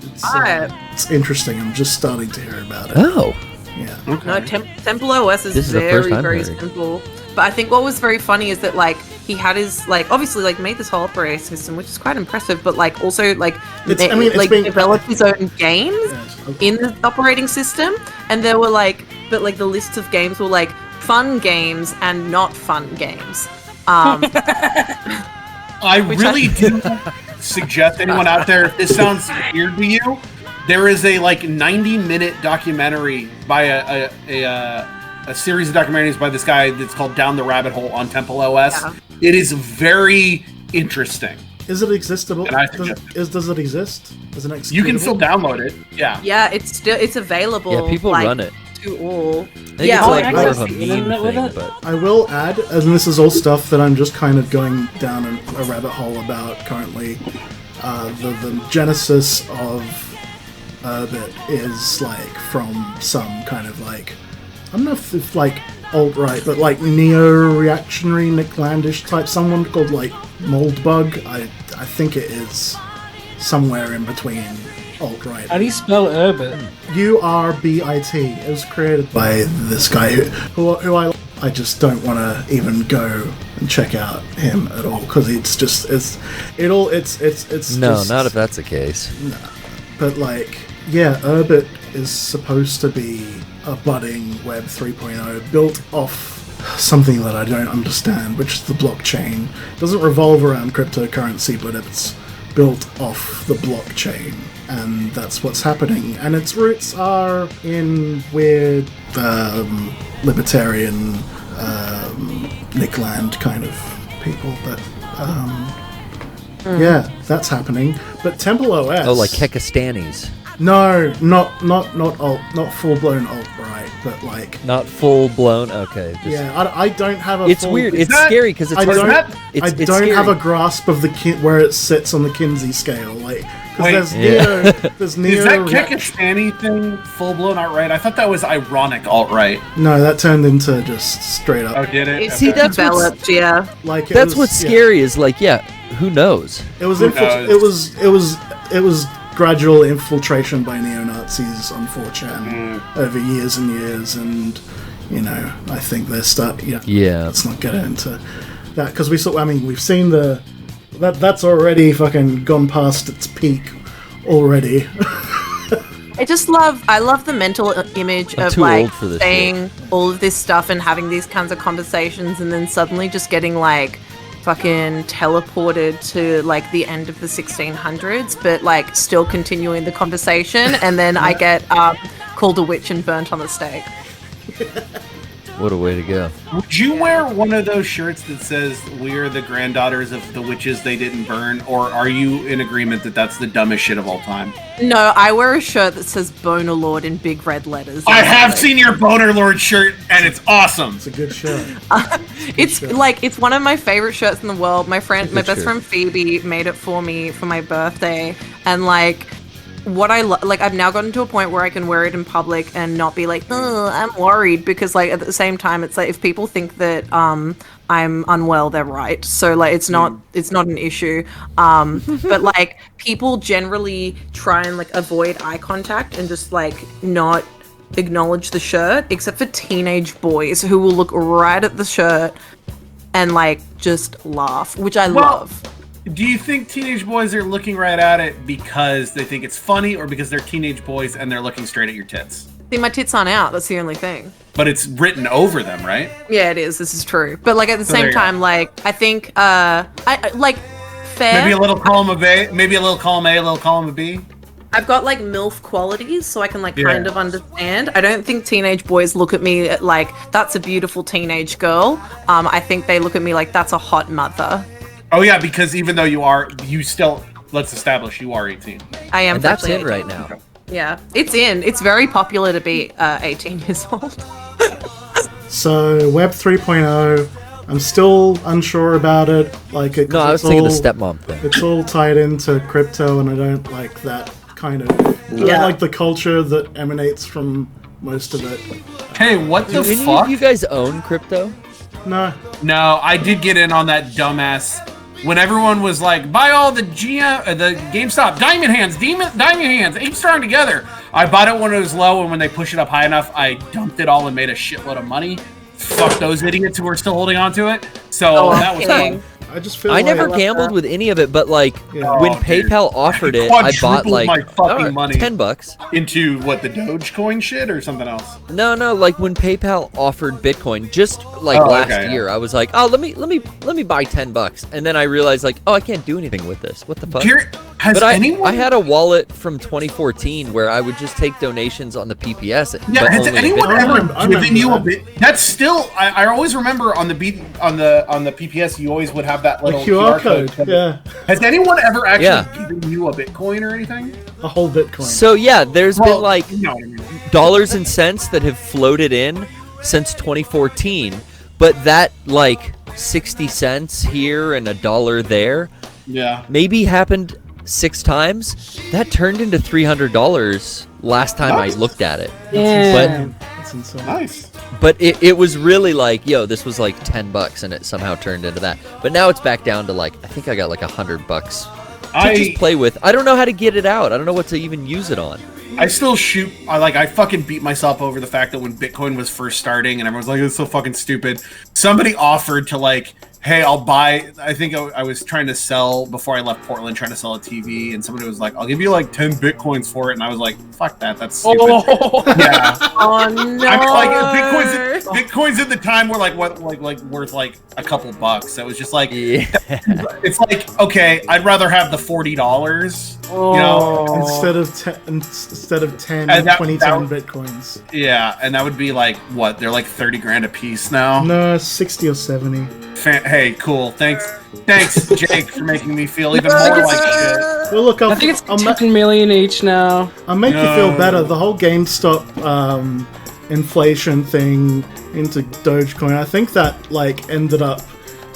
interesting. I'm just starting to hear about it. Oh. Yeah. Okay. No, Temple OS is very simple. But I think what was very funny is that like he had his like obviously like made this whole operating system, which is quite impressive, but like also like developed his own games in the operating system, and there were like the lists of games were like fun games and not fun games. I really do suggest anyone out there, if this sounds weird to you, there is a 90-minute documentary by a series of documentaries by this guy that's called Down the Rabbit Hole on Temple OS. Yeah. It is very interesting. Is it accessible? Does it exist? Is it executable? You can still download it. Yeah. Yeah, it's available. Yeah, people run it. To all. Yeah, it's like more of a meme thing, but I will add, and this is all stuff that I'm just kind of going down a rabbit hole about currently. The genesis of Urbit is from some kind of I don't know if alt-right, but neo-reactionary Nick Landish type, someone called Moldbug. I think it is somewhere in between alt-right. How do you spell Urbit? URBIT. It was created by this guy who I just don't want to even go and check out him at all, because it's not if that's the case. No. But Urbit is supposed to be a budding Web 3.0 built off something that I don't understand, which is the blockchain. It doesn't revolve around cryptocurrency, but it's built off the blockchain, and that's what's happening. And its roots are in weird libertarian Nick Land kind of people, but yeah, that's happening. But Temple OS. Oh, like Hekistanis. No, not full blown alt-right, but not full blown. Okay. Yeah, I don't have a. It's weird. It's scary because it's. I don't have a grasp of where it sits on the Kinsey scale. Because there's neo. Is that Kekistani thing full blown alt-right? I thought that was ironic alt-right. No, that turned into just straight up. Oh, did it? It's developed, yeah. That's what's scary is who knows? It was gradual infiltration by neo-Nazis on 4chan over years and years, and I think they're yeah. Let's not get into that, because we've seen that's already fucking gone past its peak already. I love the mental image of saying all of this stuff and having these kinds of conversations, and then suddenly just getting fucking teleported to the end of the 1600s, but still continuing the conversation, and then I get called a witch and burnt on the stake. What a way to go. Would you wear one of those shirts that says "We're the granddaughters of the witches they didn't burn," or are you in agreement that that's the dumbest shit of all time? No, I wear a shirt that says Boner Lord in big red letters. I have seen your Boner Lord shirt, and it's awesome. It's a good shirt. It's one of my favorite shirts in the world. My best friend Phoebe made it for me for my birthday, and what I I've now gotten to a point where I can wear it in public and not be I'm worried, because at the same time it's if people think that I'm unwell, they're right. So it's not an issue. But people generally try and avoid eye contact and just not acknowledge the shirt, except for teenage boys who will look right at the shirt and just laugh, which I love. Do you think teenage boys are looking right at it because they think it's funny, or because they're teenage boys and they're looking straight at your tits? See, my tits aren't out. That's the only thing. But it's written over them, right? Yeah, it is. This is true. But at the same time, I think fair. Maybe a little column of A, maybe a little column A, a little column of B. I've got MILF qualities, so I can kind of understand. I don't think teenage boys look at me that's a beautiful teenage girl. I think they look at me that's a hot mother. Oh yeah, because even though you still, let's establish you are 18. I am. And that's in 18. right now. Yeah, it's in. It's very popular to be 18 years old. So Web 3.0, I'm still unsure about it. No, I was thinking the stepmom thing. It's all tied into crypto, and I don't like that kind of. I don't like the culture that emanates from most of it. Hey, what the fuck? fuck? Do you guys own crypto? No. No, I did get in on that dumbass. When everyone was buy all the the GameStop Diamond Hands, 8 strong together. I bought it when it was low, and when they push it up high enough, I dumped it all and made a shitload of money. Fuck those idiots who are still holding on to it. So that was fun. I just feel I like never gambled with any of it, but like Yeah. when Oh, dude. PayPal offered it, I bought quadrupled like my fucking money. $10. Into what, the Dogecoin shit or something else? No, like when PayPal offered Bitcoin just like last year, I was like, oh, let me buy $10, and then I realized like, oh, I can't do anything with this. What the fuck? Has anyone? I had a wallet from 2014 where I would just take donations on the PPS. Yeah, but has only anyone in Bitcoin. ever given you a bit? That's still. I always remember on the PPS, you always would have that little QR code. Yeah, Has anyone ever actually given you a Bitcoin or anything? a whole Bitcoin. So yeah, there's been like you know what I mean. dollars and cents that have floated in since 2014, but that like 60 cents here and $1 there, Yeah. maybe happened 6 times. That turned into $300 last time I looked at it. Yeah. That's insane. Nice. But it was really like, yo, this was like $10 and it somehow turned into that. But now it's back down to like, I think I got like $100 to just play with. I don't know how to get it out. I don't know what to even use it on. I still shoot. I fucking beat myself over the fact that when Bitcoin was first starting and everyone's like, it's so fucking stupid. Somebody offered to like, hey, I'll buy. I think I was trying to sell before I left Portland, trying to sell a TV, and somebody was like, I'll give you like 10 Bitcoins for it, and I was like, fuck that, that's stupid. Yeah. Oh no! I mean, like Bitcoins at the time were like what, like worth like a couple bucks. So it was just like, it's like, okay, I'd rather have the $40. You know, instead of 10 And that- 2010 Bitcoins. yeah, and that would be like what? They're like 30 grand a piece now. No, 60 or 70. Hey, cool. Thanks, Jake, for making me feel even more like shit. Well, look, I think it's 10 million each now. I'll make you feel better. The whole GameStop inflation thing into Dogecoin, I think that like ended up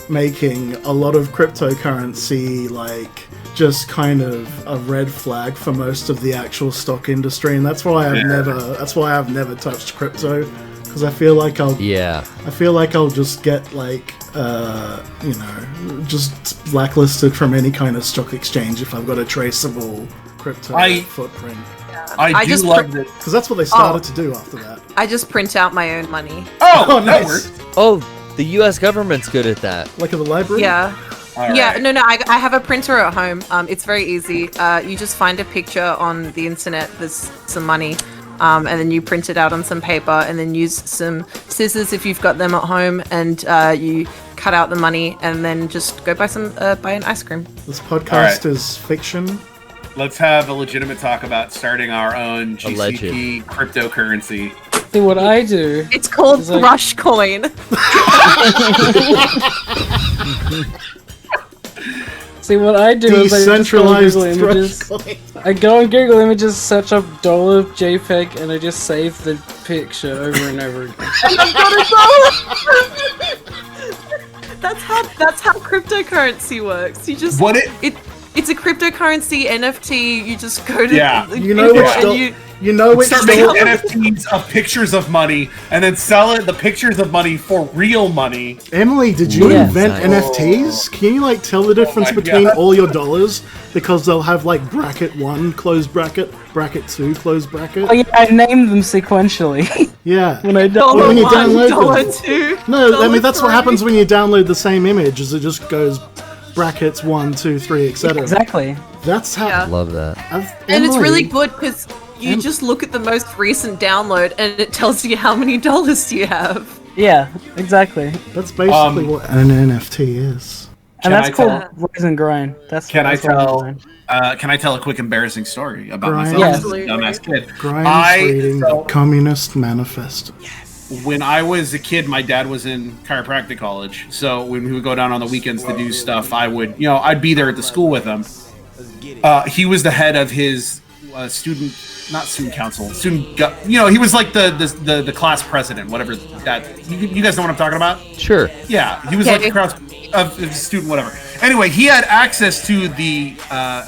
making a lot of cryptocurrency like just kind of a red flag for most of the actual stock industry, and that's why I've never touched crypto, because I feel like I'll just get like just blacklisted from any kind of stock exchange if I've got a traceable crypto footprint. I do love it because that's what they started to do after that. I just print out my own money. Oh, that nice. worked. Oh, the U.S. government's good at that. Like at the library? Yeah. All Yeah, right. no, I have a printer at home. It's very easy. You just find a picture on the internet. There's some money, and then you print it out on some paper, and then use some scissors if you've got them at home, and you cut out the money, and then just go buy an ice cream. This podcast is fiction. Let's have a legitimate talk about starting our own GCP cryptocurrency. See what I do. It's called It's like- Thrushcoin. See what I do is I just go on Decentralized Google Images. Thrushcoin. I go on Google Images, search up dollar JPEG, and I just save the picture over and over again. That's how cryptocurrency works. You just it's a cryptocurrency NFT. You just go to You know which start making NFTs of pictures of money and then sell the pictures of money for real money. Emily, did you invent NFTs? Can you like tell the difference between all your dollars? Because they'll have like bracket 1 close bracket, bracket 2 close bracket. Oh yeah, I named them sequentially. Yeah. when I when you download $1, them. No, I mean that's what happens when you download the same image. Is it just goes brackets 1, 2, 3, etc. Exactly. That's how. Yeah. Love that. And it's really good because you just look at the most recent download and it tells you how many dollars you have. Yeah, exactly. That's basically what an NFT is. And that's called Rise and Grind. Can I tell a quick embarrassing story about Brian, myself as a dumbass kid? Brian's reading the Communist Manifesto. When I was a kid, my dad was in chiropractic college. So when we would go down on the weekends to do stuff, I'd be there at the school with him. He was the head of his not student council, he was like the class president, whatever that. You guys know what I'm talking about? Sure. Yeah, he was like the class of student, whatever. Anyway, he had access to the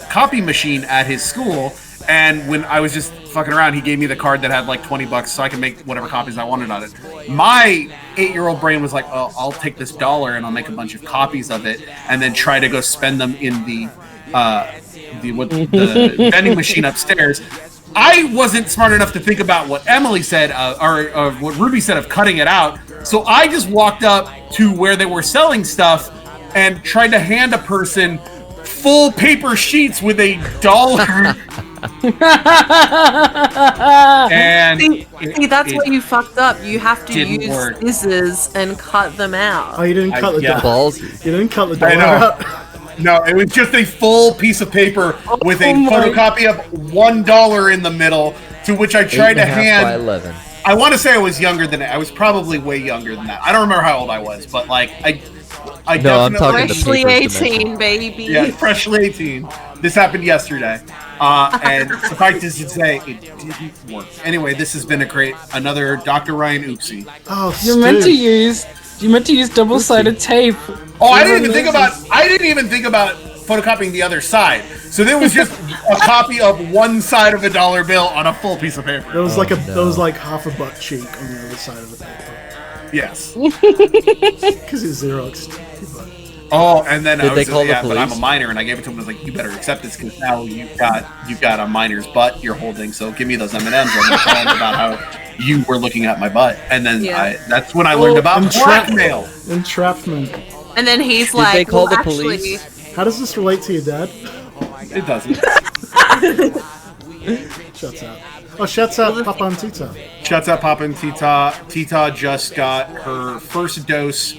copy machine at his school. And when I was just fucking around, he gave me the card that had like $20 so I could make whatever copies I wanted on it. My 8-year-old brain was like, oh, I'll take this $1 and I'll make a bunch of copies of it and then try to go spend them in the vending machine upstairs. I wasn't smart enough to think about what Emily said or what Ruby said of cutting it out. So I just walked up to where they were selling stuff and tried to hand a person full paper sheets with $1. And see, that's where you fucked up. You have to use work. scissors and cut them out. Oh, you didn't cut the yeah. Balls. You didn't cut the I dollar know. out. No, it was just a full piece of paper with a photocopy of $1 in the middle, to which I tried to 8.5 hand. by 11. I want to say I was younger than that. I was probably way younger than that. I don't remember how old I was, but like I No, I'm definitely talking the Freshly papers 18, baby. yeah, freshly 18. This happened yesterday, and suffice to say, it didn't work. Anyway, this has been another Dr. Ryan oopsie. Oh, You meant to use double-sided tape. Oh, I didn't even think about photocopying the other side. So there was just a copy of one side of a $1 bill on a full piece of paper. There was there was like half a butt cheek on the other side of the paper. Yes. Because it's Xerox. Oh, and then Did they call the but I'm a police? minor, and I gave it to him. I was like, "You better accept this, because now you've got a minor's butt you're holding. So give me those M&Ms." And tell him about how you were looking at my butt, and then that's when I learned about blackmail. Entrapment. And then he's Did like, they call the actually, police? How does this relate to your dad? It doesn't. Shuts out. Oh, shuts out Papa and Tita. Shuts out Papa and Tita. Tita just got her first dose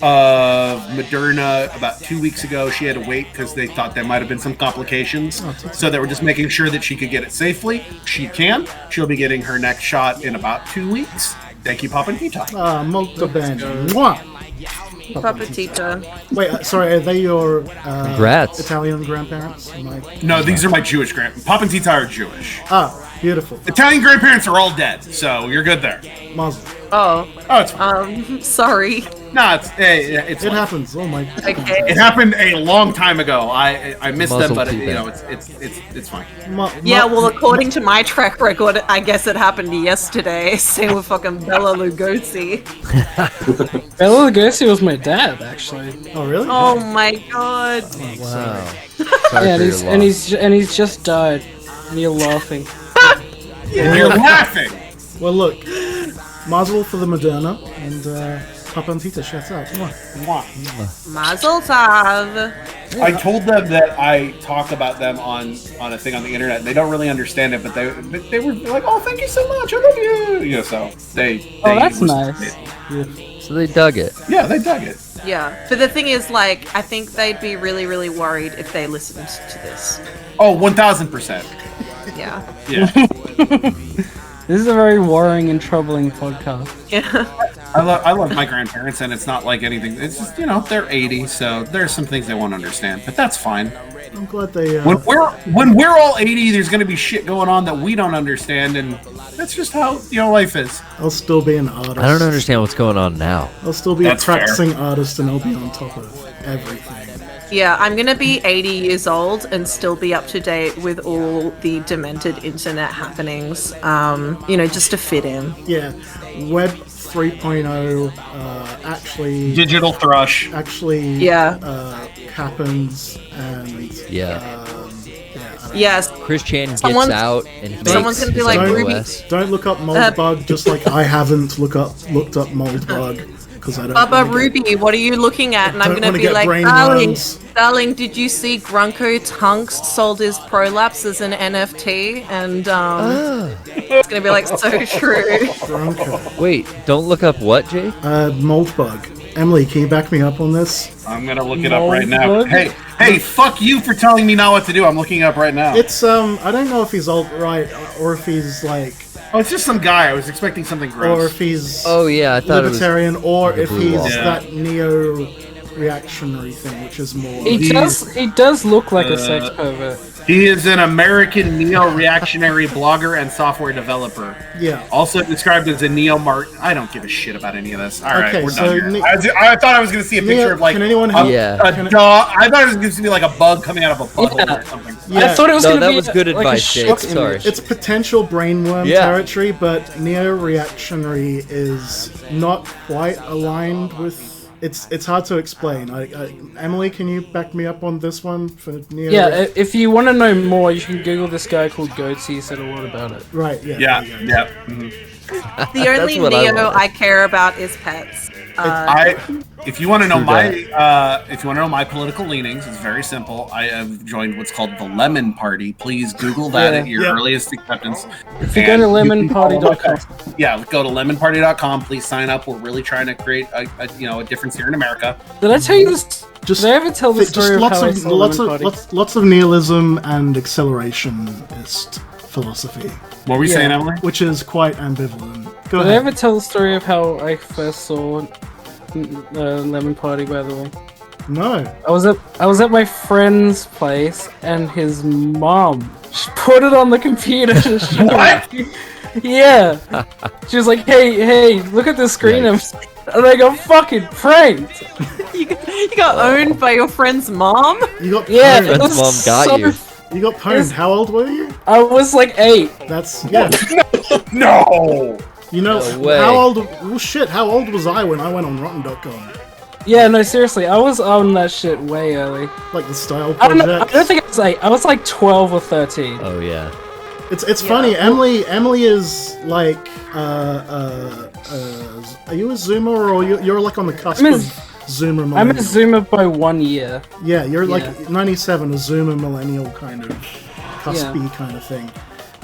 of Moderna about 2 weeks ago. She had to wait because they thought there might have been some complications. So they were just making sure that she could get it safely. She can. She'll be getting her next shot in about 2 weeks. Thank you, Papa and Tita. Molto bene. Mwah. Papa Tita. Wait, sorry, are they your Congrats. Italian grandparents? No, these are my Jewish grandparents. Papa and Tita are Jewish. Ah, beautiful. Italian grandparents are all dead, so you're good there. Mazel. Oh, it's fine. sorry. No, it's It fine. happens. Oh my. Okay. It happened a long time ago. I missed them, Muzzle but teeth. it's fine. Yeah, well, according to my track record, I guess it happened yesterday. Same with fucking Bella Lugosi. Bela Lugosi was my dad, actually. Oh really? Oh my god. Wow. Yeah, and he's just died. And you're laughing. And you're laughing. Well, look, mazel for the Moderna and Papa and Tita. Shut up. Mwah. Mazel tov. I told them that I talk about them on a thing on the internet. And they don't really understand it, but they were like, "Oh, thank you so much. I love you." You know, so they Oh, that's listened nice. to it. So they dug it. Yeah, they dug it. Yeah, but the thing is, like, I think they'd be really, really worried if they listened to this. Oh, 1000%. Yeah. Yeah. This is a very worrying and troubling podcast. Yeah. I love my grandparents, and it's not like anything. It's just, they're 80, so there's some things they won't understand, but that's fine. I'm glad they. When we're all 80, there's gonna be shit going on that we don't understand, and that's just how life is. I'll still be an artist. I don't understand what's going on now. I'll still be That's a practicing artist, and I'll be on top of everything. Yeah, I'm gonna be 80 years old and still be up to date with all the demented internet happenings, just to fit in. Yeah, Web 3.0 actually Digital thrush. happens, and Yes. Chris Chan gets Someone's- out and he someone's makes gonna be his like, own Ruby- OS. don't look up Moldbug, just like I haven't looked up Moldbug because I don't. Baba wanna get- Ruby, what are you looking at? And I'm Don't gonna wanna be get like, brain darling, worms." darling, did you see Grunko Tunks sold his prolapse as an NFT? And it's gonna be like, so true. Bronco. Wait, don't look up what, Jay? Moldbug. Emily, can you back me up on this? I'm gonna look it up right now. Moldbug? Hey, fuck you for telling me not what to do. I'm looking it up right now. It's I don't know if he's alt-right or if he's like, Oh, it's just some guy. I was expecting something gross. or if he's Oh yeah, I thought libertarian, or the if blue he's wall. Yeah. that neo-reactionary thing, which is more. He does look like a sex pervert. He is an American neo-reactionary blogger and software developer. Yeah. Also described as a neo-mart. I don't give a shit about any of this. All right, Okay, we're so done here. I thought I was going to see a picture of like can anyone a, help? Yeah. a dog. I thought it was going to be like a bug coming out of a butthole or something. Yeah. I thought it was No, gonna that be was good like advice, a Jake. shock Sorry. image. It's potential brainworm Yeah. territory, but neo-reactionary is not quite aligned with. It's hard to explain. Emily, can you back me up on this one for neo? Yeah, if you want to know more, you can Google this guy called Goatsy. He said a lot about it. Right. Yeah. Yeah. Mhm. The only what I Neo wanted. I care about is pets. If you want to know True my political leanings, it's very simple. I have joined what's called the Lemon Party. Please Google that at your earliest acceptance. If you go to lemonparty.com. Yeah, go to lemonparty.com. Please sign up. We're really trying to create a difference here in America. Did I tell you this? Just, Did I ever tell the story of lots how I of saw lots Lemon of Party? lots of nihilism and accelerationist philosophy, What were you saying, Emily? which is quite ambivalent. Go Did I ahead. ever tell the story of how I first saw Lemon Party? By the way, No. I was at my friend's place, and his mom put it on the computer. To show What? me. Yeah, she was like, "Hey, look at the screen," and I got fucking pranked. You got owned by your friend's mom? You got Yeah, pwned. it was Mom got so you. You got pwned. How old were you? I was like 8. That's No. You know No way. how old? Well, shit. How old was I when I went on Rotten.com? Yeah, no, seriously, I was on that shit way early. Like the Style I don't know. Project. I don't think I was 8. I was like 12 or 13. Oh yeah. It's funny. Emily is like are you a Zoomer or you're like on the cusp I'm a- of Zoomer millennial? I'm a Zoomer by 1 year. Yeah, you're like Yeah. 97, a Zoomer millennial kind of cuspy kind of thing.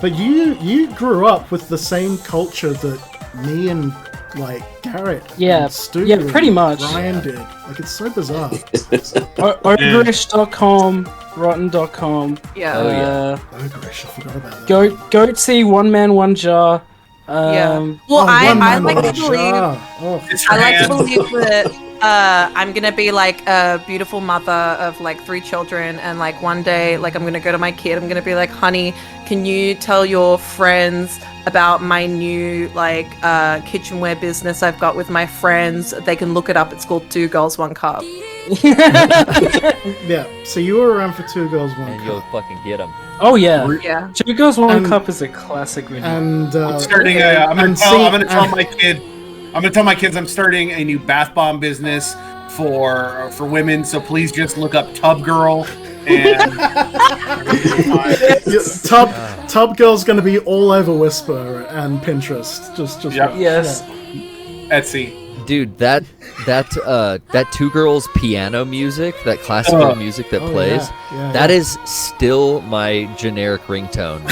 But you grew up with the same culture that me and like Garrett, Yeah, and Stu, yeah, and pretty much. Bryan did. Like it's so bizarre. Ogreish.com, Rotten.com. Yeah. Oh, yeah. Ogreish, I forgot about that. Goatsy, One Man, One Jar. Yeah. Well, Oh, I one man, like one to believe. jar. Oh. It's I like to hands. believe that I'm gonna be like a beautiful mother of like 3 children, and like one day, like I'm gonna go to my kid. I'm gonna be like, honey, can you tell your friends about my new like kitchenware business I've got with my friends? They can look it up. It's called 2 Girls, 1 Cup. Yeah, so you were around for 2 Girls, 1 And Cup. you'll fucking get them. Oh yeah. Yeah. 2 Girls, 1 And- Cup is a classic video. And I'm starting. I'm gonna tell my kid. I'm gonna tell my kids I'm starting a new bath bomb business for women. So please just look up Tub Girl and Tub Girl's gonna be all over Whisper and Pinterest. Just Yep. Yes. Etsy. Dude, that 2 girls piano music, that classical music that Oh, plays, yeah, that yeah. is still my generic ringtone, and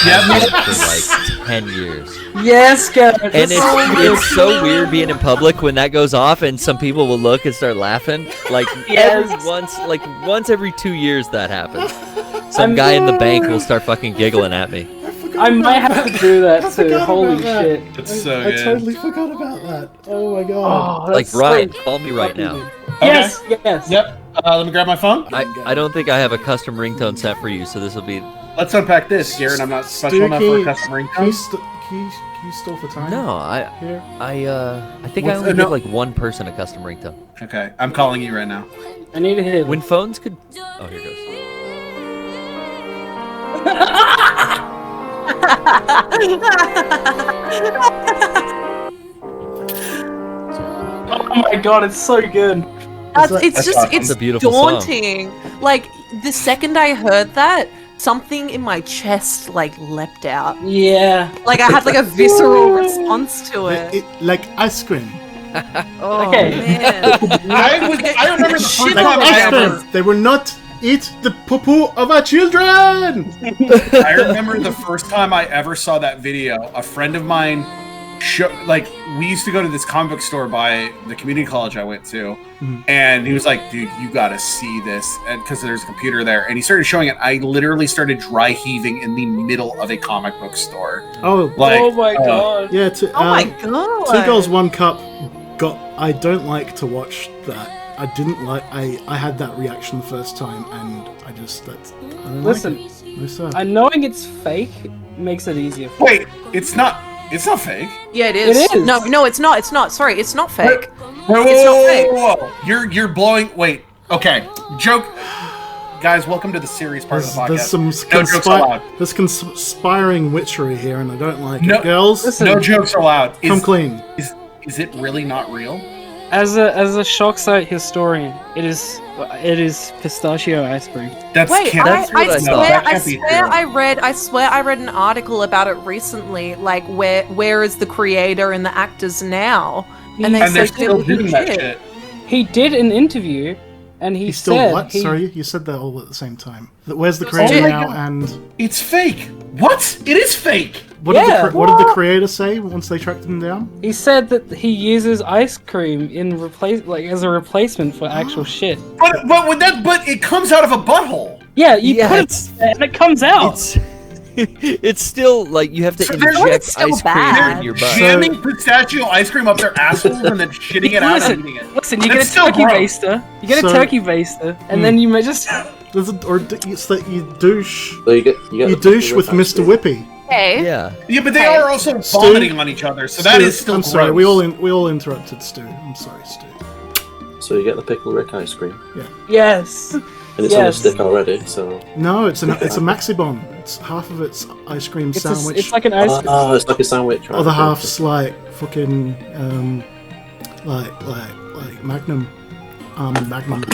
Yeah, has been for like 10 years. Yes, Garrett. And that's so good. it's so weird being in public when that goes off, and some people will look and start laughing. Like Yes. once every 2 years that happens. Some guy in the bank will start fucking giggling at me. I might have to do that too. forgot Holy about that. shit. It's so I good. totally forgot about that. Oh my god. Oh, that's Like Bryan, so call me right now. Yes, yes. Yep. Let me grab my phone. I don't think I have a custom ringtone set for you, so this will be. Let's unpack this, Garrett. I'm not special enough for a custom Can you, ringtone. can you stall for time? No, Here? I think What's- I only no. give like one person a custom ringtone. Okay, I'm calling you right now. I need to hear When this. phones could. Oh, here goes. Oh my god, it's so good. It's just awesome. it's It's a beautiful song. daunting. Like the second I heard that, something in my chest like leapt out. Yeah. Like I had like a visceral response to it. Like ice cream. Oh Okay. man. I remember the first Shit time on I Ice ever. cream. They will not eat the poo-poo of our children. I remember the first time I ever saw that video. A friend of mine, we used to go to this comic book store by the community college I went to, and he was like, "Dude, you gotta see this," and because there's a computer there, and he started showing it. I literally started dry heaving in the middle of a comic book store. Oh, Like, Oh my god. yeah. Oh my god. 2 Girls, 1 Cup. I don't like to watch that. I didn't like. I had that reaction the first time, and I don't Listen, like it. No, sir. knowing it's fake makes it easier for Wait, it's not fake. Yeah, it is. It is. No, it's not. It's not. Sorry, it's not fake. Whoa, It's not fake. whoa. You're blowing. Wait. Okay. Joke. Guys, welcome to the serious part of the podcast. There's some No jokes allowed. there's conspiring witchery here, and I don't like No- it. Girls, Listen, No jokes allowed. come clean. Is it really not real? As a shock site historian, it is pistachio ice cream. That's Wait, can't. I swear, can't be true. I swear I read an article about it recently. Like, where is the creator and the actors now? And they And they're said still doing that shit. He did an interview, and he He's still said what? he- Sorry, you said that all at the same time. Where's the creator my now? God. And It's fake. What? It is fake. what did the creator say once they tracked him down? He said that he uses ice cream as a replacement for actual shit. But it comes out of a butthole. Yeah, you Yeah, put it's- it and it comes out. It's still like you have to So they're- inject it's still ice cream bad. in your butt. Jamming pistachio ice cream up their assholes and then shitting it out and eating it. Listen, you That's get a still turkey gross. baster. You get So- a turkey baster, and then you may just. It's that you douche. So you get You the douche with pickle Mr. rick ice Whippy. Hey, Yeah. Yeah, but they Okay. are also vomiting on each other, so that Stu, is still I'm gross. sorry. We all interrupted Stu. I'm sorry, Stu. cream. So you get the pickle rick ice cream, Yes. and it's on a Yes. stick already. So No, it's a Maxibon. It's half of it's ice cream sandwich. It's like an ice cream. oh, it's like a sandwich. Right? Other half's like fucking like Magnum. Magnum.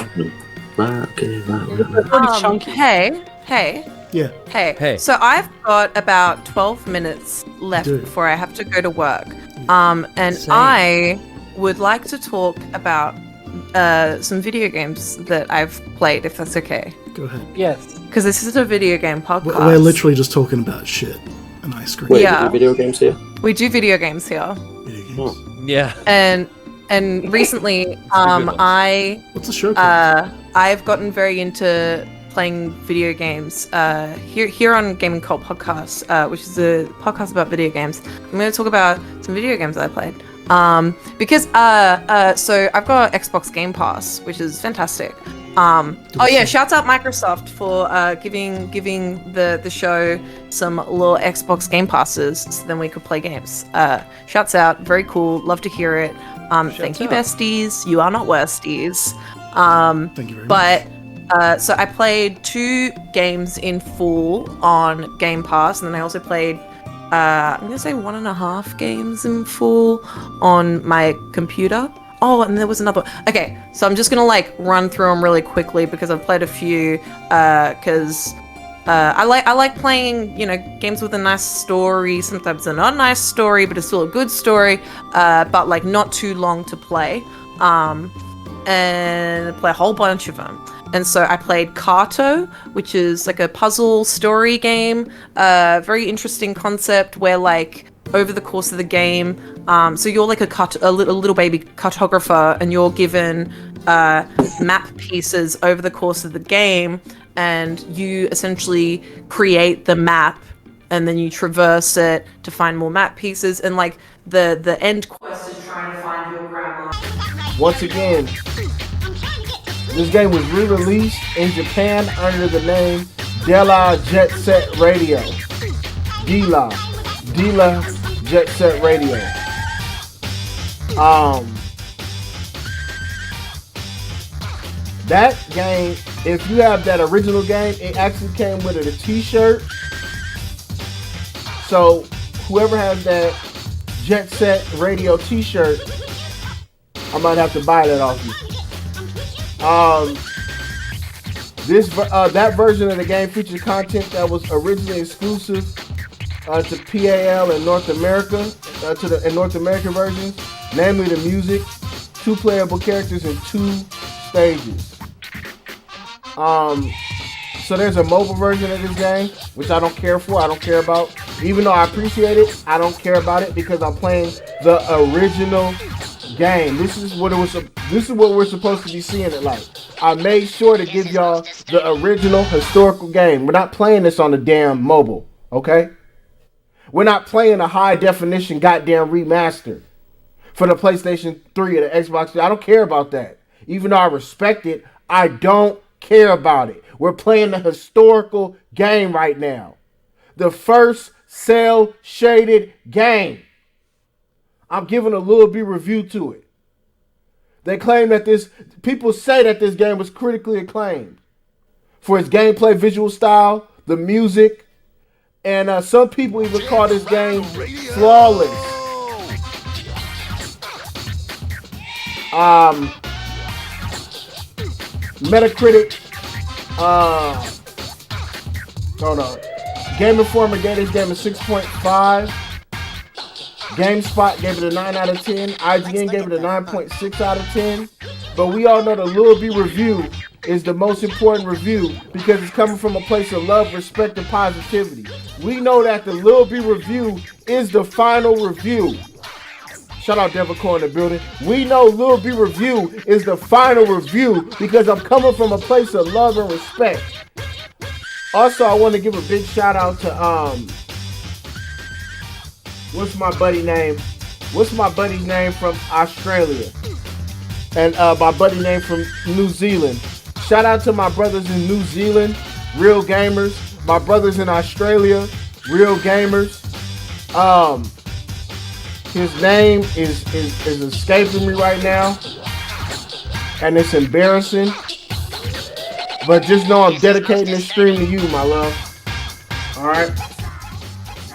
Right, okay, right. Pretty chunky. hey. Yeah. Hey. So I've got about 12 minutes left Do. before I have to go to work. And Same. I would like to talk about some video games that I've played, if that's okay. Go ahead. Yes. Because this is a video game podcast. We're literally just talking about shit and ice cream. Wait, Yeah. you do video games here? We do video games here. Video games. Yeah. And recently, good ones. What's the show called? I've gotten very into playing video games here on Gaming Cult Podcast, which is a podcast about video games. I'm going to talk about some video games that I played. Because so I've got Xbox Game Pass, which is fantastic. Oh yeah, shouts out Microsoft for giving the show some little Xbox Game Passes so then we could play games. Shouts out, very cool, love to hear it. Thank you, out. besties. You are not worsties. Thank you very much. But so I played 2 games in full on Game Pass, and then I also played I'm gonna say 1.5 games in full on my computer. Oh, and there was another one. Okay, so I'm just gonna like run through them really quickly because I've played a few. Because I like playing, games with a nice story. Sometimes they're not a nice story, but it's still a good story. But like not too long to play. And play a whole bunch of them. And so I played Kato, which is like a puzzle story game. Very interesting concept where like over the course of the game, so you're like a little baby cartographer, and you're given map pieces over the course of the game, and you essentially create the map, and then you traverse it to find more map pieces, and like the end quest is trying to find your grandma. Once again, this game was re-released in Japan under the name Dela Jet Set Radio. Dela Jet Set Radio. That game, if you have that original game, it actually came with a t-shirt. So whoever has that Jet Set Radio t-shirt, I might have to buy that off you. That version of the game featured content that was originally exclusive to PAL in North America, to the North American versions, namely the music, 2 playable characters, and 2 stages. So there's a mobile version of this game, which I don't care for. I don't care about. Even though I appreciate it, I don't care about it because I'm playing the original game. This is what we're supposed to be seeing it like. I made sure to give y'all the original historical game. We're not playing this on the damn mobile, okay? We're not playing a high definition goddamn remaster for the PlayStation 3 or the Xbox 3. I don't care about that. Even though I respect it, I don't care about it. We're playing the historical game right now. The first cell shaded game. I'm giving a Lil B review to it. They claim that people say that this game was critically acclaimed for its gameplay, visual style, the music, and some people even call this game flawless. Metacritic. Hold on. Game Informer gave this game a 6.5. GameSpot gave it a 9 out of 10. IGN gave it a 9.6 out of 10. But we all know the Lil B review is the most important review because it's coming from a place of love, respect, and positivity. We know that the Lil B review is the final review. Shout out Devacore in the building. We know Lil B review is the final review because I'm coming from a place of love and respect. Also, I want to give a big shout out to what's my buddy's name from Australia, and my buddy name from New Zealand. Shout out to my brothers in New Zealand, real gamers. My brothers in Australia, real gamers. His name is escaping me right now, and it's embarrassing. But just know I'm dedicating this stream to you, my love. All right,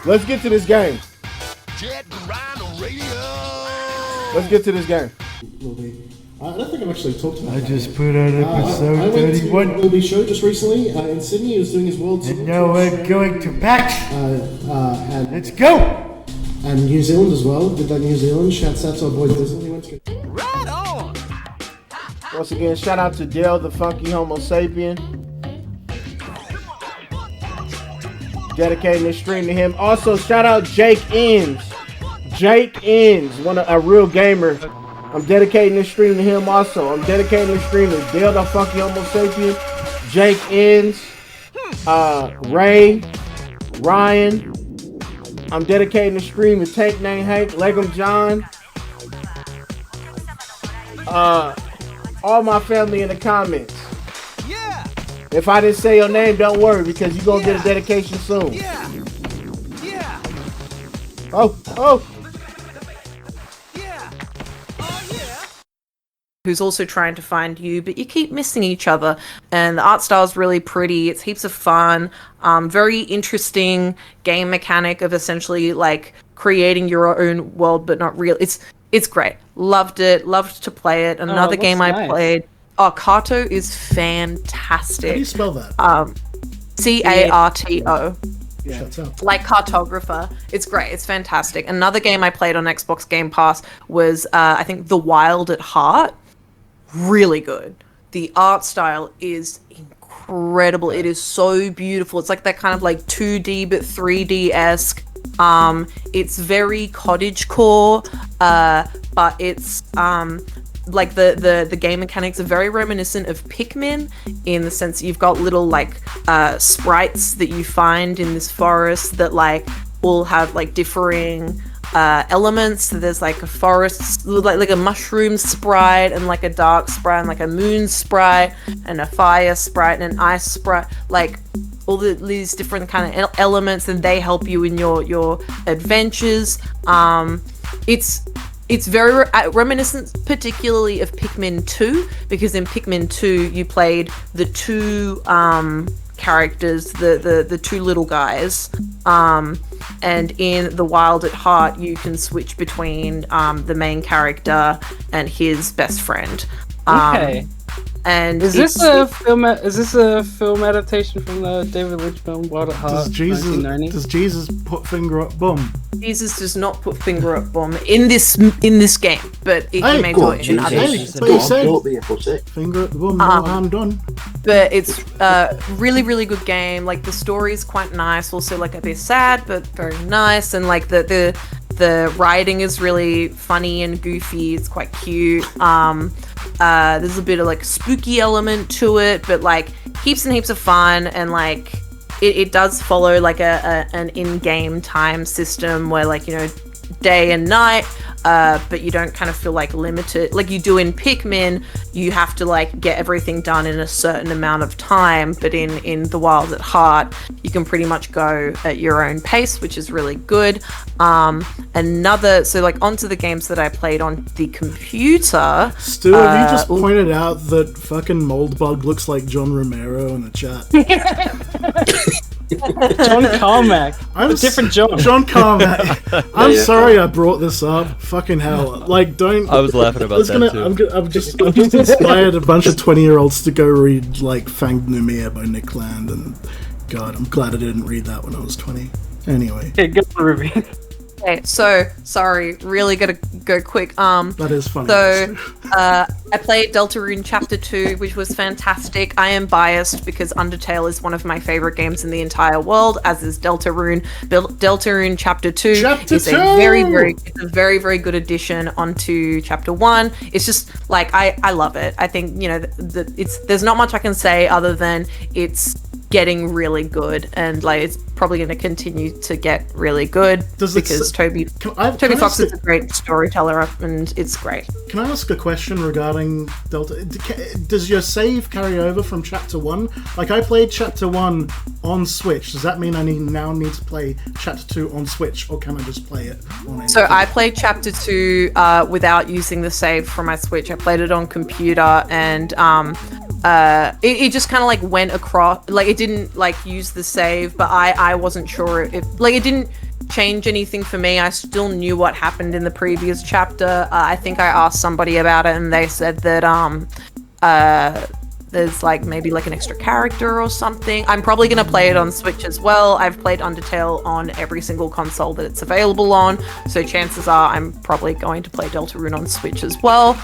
let's get to this game. Let's get to this game. I don't think I've actually talked about I just put out episode I went 31. to Lil B show just recently in Sydney. He was doing his world tour. And now we're going to PAX. And Let's go. And New Zealand as well. Did that New Zealand. Shouts out to our boy Disney. He went to Right on. Once again, shout out to Dale, the funky Homo sapien. Dedicating this stream to him. Also, shout out Jake Inns. Jake Inns, a real gamer. I'm dedicating this stream to him also. I'm dedicating this stream to Dale, the funky Homo sapien. Jake Inns. Ray. Ryan. I'm dedicating the stream to Tank Name Hank, Legum John. All my family in the comments. Yeah. If I didn't say your name, don't worry because you're gonna get a dedication soon. Yeah. Yeah. Oh. Yeah. Who's also trying to find you, but you keep missing each other. And the art style is really pretty. It's heaps of fun. Very interesting game mechanic of essentially like creating your own world, but not real. It's great. Loved it. Loved to play it. Another game nice. I played. Oh, Kato is fantastic. How do you spell that? Carto. Yeah. Shuts up. Like cartographer. It's great. It's fantastic. Another game I played on Xbox Game Pass was I think The Wild at Heart. Really good. The art style is incredible. It is so beautiful. It's like that kind of like 2D but 3D-esque. It's very cottagecore, but it's like the game mechanics are very reminiscent of Pikmin in the sense that you've got little like sprites that you find in this forest that like all have like differing elements. So there's like a forest, like a mushroom sprite, and like a dark sprite, and like a moon sprite, and a fire sprite, and an ice sprite, like all these different kind of elements, and they help you in your adventures. It's very reminiscent, particularly of Pikmin 2, because in Pikmin 2 you played the two characters, the two little guys, and in The Wild at Heart you can switch between the main character and his best friend. Okay. And is this a film adaptation from the David Lynch film Wild at Heart? Does Jesus put finger up bum? Jesus does not put finger up bum in this game, but he may do it in other games. Don't be a pussy. Finger up the bum, no harm done. But it's a really, really good game. Like the story is quite nice, also like a bit sad, but very nice. And like the writing is really funny and goofy. It's quite cute. There's a bit of like spooky element to it, but like heaps and heaps of fun, and like it does follow like an in-game time system where like, you know, day and night, but you don't kind of feel like limited like you do in Pikmin. You have to like get everything done in a certain amount of time, but in The Wild at Heart you can pretty much go at your own pace, which is really good. So like onto the games that I played on the computer. Stu, have you just pointed out that fucking Moldbug looks like John Romero in the chat? John Carmack. I'm a different John. John Carmack. I'm sorry I brought this up. Fucking hell. Like, don't. I was laughing about that too. I've just inspired a bunch of 20-year-olds to go read, like, Fanged Numia by Nick Land, and God, I'm glad I didn't read that when I was 20. Anyway. Okay, go Ruby. Okay, so sorry, really gotta go quick. That is funny. So, I played Deltarune Chapter 2, which was fantastic. I am biased because Undertale is one of my favorite games in the entire world, as is Deltarune. Deltarune Chapter 2 is a very, very good addition onto Chapter 1. It's just like I love it. I think, you know, there's not much I can say other than it's getting really good, and like it's probably going to continue to get really good because Toby Fox is a great storyteller and it's great. Can I ask a question regarding Delta? Does your save carry over from Chapter 1? Like, I played Chapter 1 on Switch. Does that mean I now need to play Chapter 2 on Switch, or can I just play it on So I played Chapter 2 without using the save from my Switch. I played it on computer, and it just kind of like went across, like it didn't like use the save, but I wasn't sure if like it didn't change anything for me. I still knew what happened in the previous chapter. I think I asked somebody about it and they said that there's like maybe like an extra character or something. I'm probably going to play it on Switch as well. I've played Undertale on every single console that it's available on, so chances are I'm probably going to play Deltarune on Switch as well.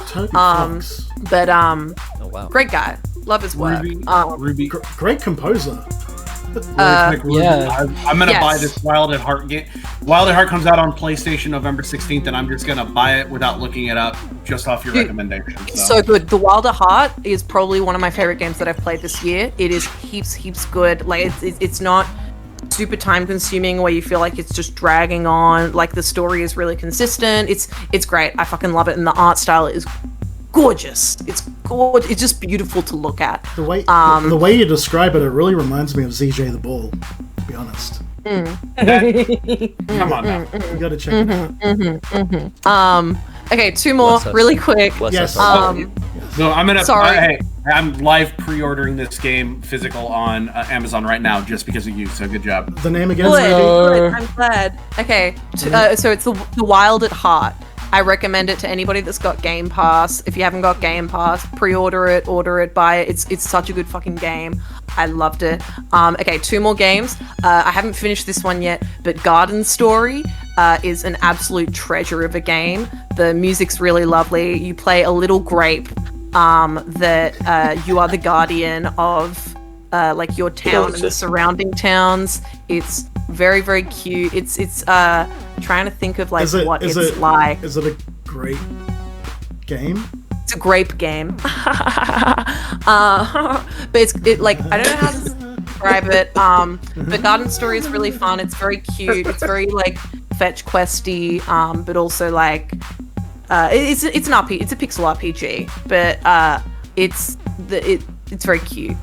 But oh, wow. Great guy, love his work. Ruby. Great composer. Yeah. I'm gonna buy this Wild at Heart game. Wild at Heart comes out on PlayStation November 16th, and I'm just gonna buy it without looking it up, just off your recommendation. It's so good. The Wild at Heart is probably one of my favorite games that I've played this year. It is heaps good. Like it's not super time consuming where you feel like it's just dragging on. Like the story is really consistent. It's great. I fucking love it, and the art style is gorgeous. It's gorgeous. It's just beautiful to look at. The way you describe it, it really reminds me of ZJ the Ball, to be honest. Come on now. You gotta check it out. Okay, two more really quick. Yes. No, I'm gonna. Sorry. Hey, I'm live pre-ordering this game physical on Amazon right now just because of you. So good job. The name again? Good. I'm glad. Okay, so it's the Wild at Heart. I recommend it to anybody that's got Game Pass. If you haven't got Game Pass, pre-order it, order it, buy it. It's such a good fucking game. I loved it. Okay, two more games. I haven't finished this one yet, but Garden Story is an absolute treasure of a game. The music's really lovely. You play a little grape that you are the guardian of like your town and the surrounding towns. It's very, very cute. It's trying to think of like it's like. Is it a great game? It's a grape game. But it's like I don't know how to describe it. But Garden Story is really fun. It's very cute. It's very like fetch questy, but also like it's an RPG. It's a pixel RPG, but it's very cute.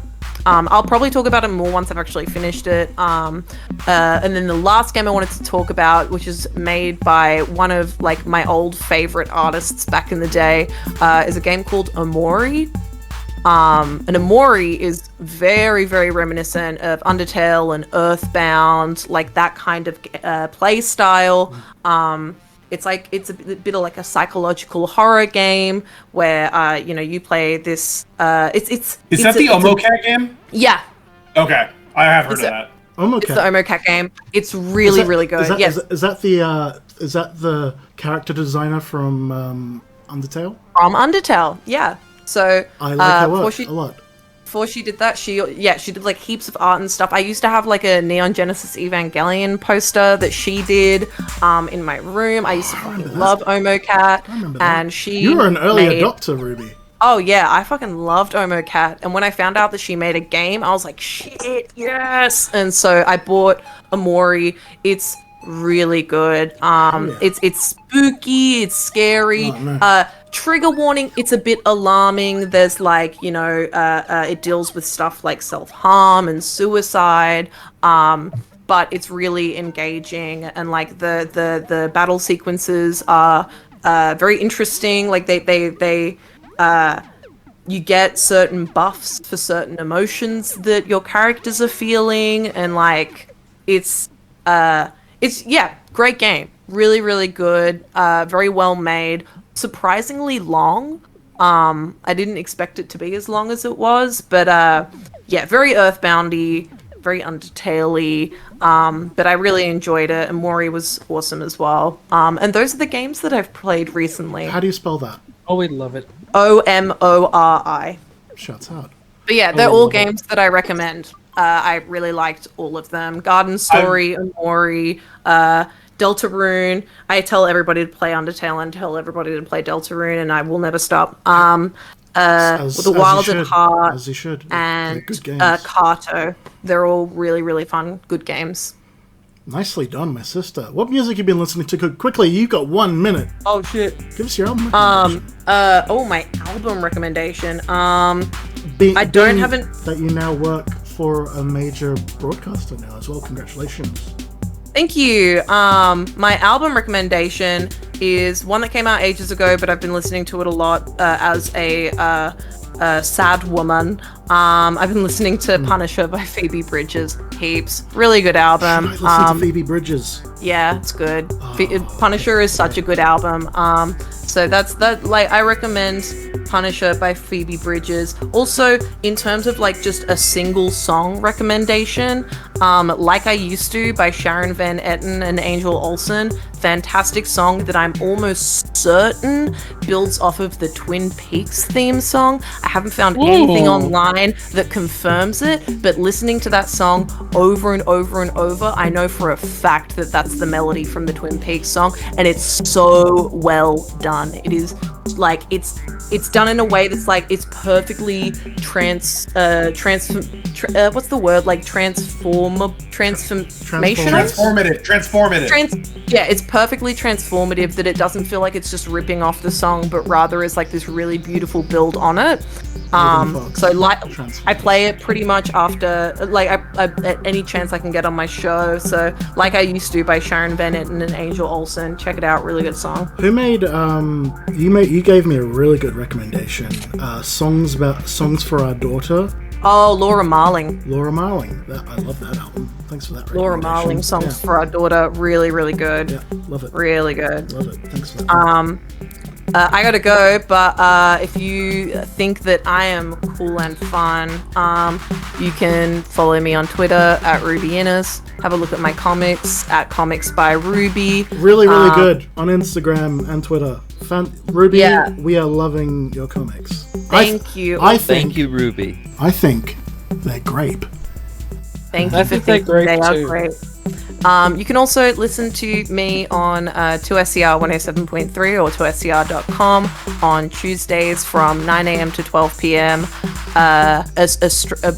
I'll probably talk about it more once I've actually finished it. And then the last game I wanted to talk about, which is made by one of like my old favorite artists back in the day, is a game called Omori. And Omori is very, very reminiscent of Undertale and Earthbound, like that kind of play style. It's a bit of like a psychological horror game where you play this. Is that the Omocat game? Yeah. Okay, I have heard of that. Omocat. It's the Omocat game. It's really good. Is that the character designer from Undertale? From Undertale, yeah. So I like her work a lot. Before she did that, she did like heaps of art and stuff. I used to have like a Neon Genesis Evangelion poster that she did in my room. I used to fucking love Omocat, and you were an early adopter, Ruby. Oh yeah, I fucking loved Omocat, and when I found out that she made a game, I was like, shit, yes! And so I bought Omori. It's really good. It's spooky, it's scary. Oh, no. Trigger warning, it's a bit alarming. There's like, it deals with stuff like self-harm and suicide. But it's really engaging, and like the battle sequences are very interesting. Like they you get certain buffs for certain emotions that your characters are feeling, and like it's great game. Really, really good. Very well made. Surprisingly long. I didn't expect it to be as long as it was, but very Earthboundy, very Undertale-y. But I really enjoyed it, and Mori was awesome as well. And those are the games that I've played recently. How do you spell that? Oh, we love it. Omori. Shouts out. But yeah, they're all games that I recommend. I really liked all of them. Garden Story, Omori, Deltarune. I tell everybody to play Undertale and tell everybody to play Deltarune, and I will never stop. The Wild at Heart, as you should, and good games. Kato. They're all really, really fun, good games. Nicely done, my sister. What music you been listening to? Quickly, you got 1 minute. Oh shit! Give us your album recommendation. My album recommendation. I don't have an. That you now work for a major broadcaster now as well. Congratulations. Thank you. My album recommendation is one that came out ages ago, but I've been listening to it a lot as a sad woman. I've been listening to Punisher by Phoebe Bridgers. Heaps. Really good album. Should I listen to Phoebe Bridgers? Yeah, it's good. Punisher is such a good album. So that's that. Like, I recommend Punisher by Phoebe Bridgers. Also, in terms of like just a single song recommendation, Like I Used To by Sharon Van Etten and Angel Olsen. Fantastic song that I'm almost certain builds off of the Twin Peaks theme song. I haven't found anything online that confirms it, but listening to that song over and over and over, I know for a fact that that's the melody from the Twin Peaks song, and it's so well done. It is like it's done in a way that's like it's perfectly what's the word, like transformational? Transformative. It's perfectly transformative, that it doesn't feel like it's just ripping off the song, but rather is like this really beautiful build on it. So like I play it pretty much after like I at any chance I can get on my show. So Like I Used To by Sharon Van Etten and Angel Olsen. Check it out, really good song. Who made you gave me a really good recommendation. Songs for Our Daughter. Oh, Laura Marling. I love that album. Thanks for that recommendation. Laura Marling, Songs for Our Daughter. Really, really good. Yeah, love it. Really good. Love it. Thanks for that. I gotta go, but if you think that I am cool and fun, you can follow me on Twitter at RubyInnes. Have a look at my comics at Comics by Ruby. Really, really good on Instagram and Twitter. Ruby, we are loving your comics. Thank you. Thank you, Ruby. I think they're grape. Thank you for thinking they are great. You can also listen to me on 2SCR 107.3 or 2SCR.com on Tuesdays from 9 a.m. to 12 p.m.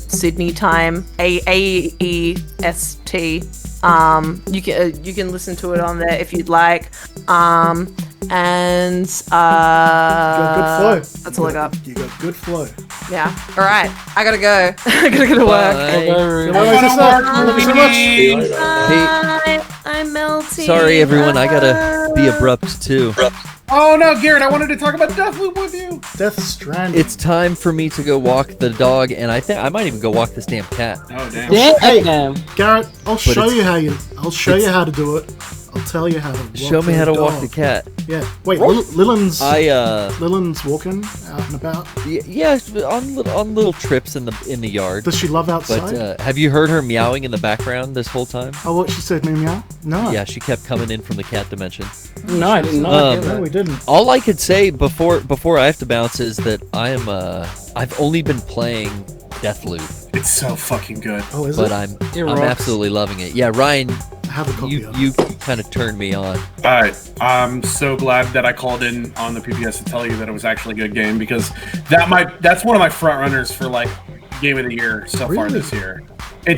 Sydney time, AEST. You can listen to it on there if you'd like. And you got good flow. That's all I got. You got good flow. Yeah. All right. I gotta go. I gotta go to work. Thank you so much. Hey, I'm melting. sorry, everyone. I gotta be abrupt too. Oh no, Garrett! I wanted to talk about Deathloop with you. Death Stranding. It's time for me to go walk the dog, and I think I might even go walk this damn cat. Oh damn! Hey, Garrett, I'll show you how to do it. I'll tell you how to walk Show me how to walk the cat. Yeah. Wait, Lillian's walking out and about. Yeah, on little trips in the yard. Does she love outside? But have you heard her meowing in the background this whole time? Oh, what she said, meow? No. Yeah, she kept coming in from the cat dimension. No, I did not. No, we didn't. All I could say before I have to bounce is that I've only been playing Deathloop. It's so fucking good. Oh, is but it? I'm absolutely loving it. Yeah, Ryan, have a copy of it. You kind of turned me on. Alright, I'm so glad that I called in on the PPS to tell you that it was actually a good game, because that's one of my front runners for like game of the year so far this year. I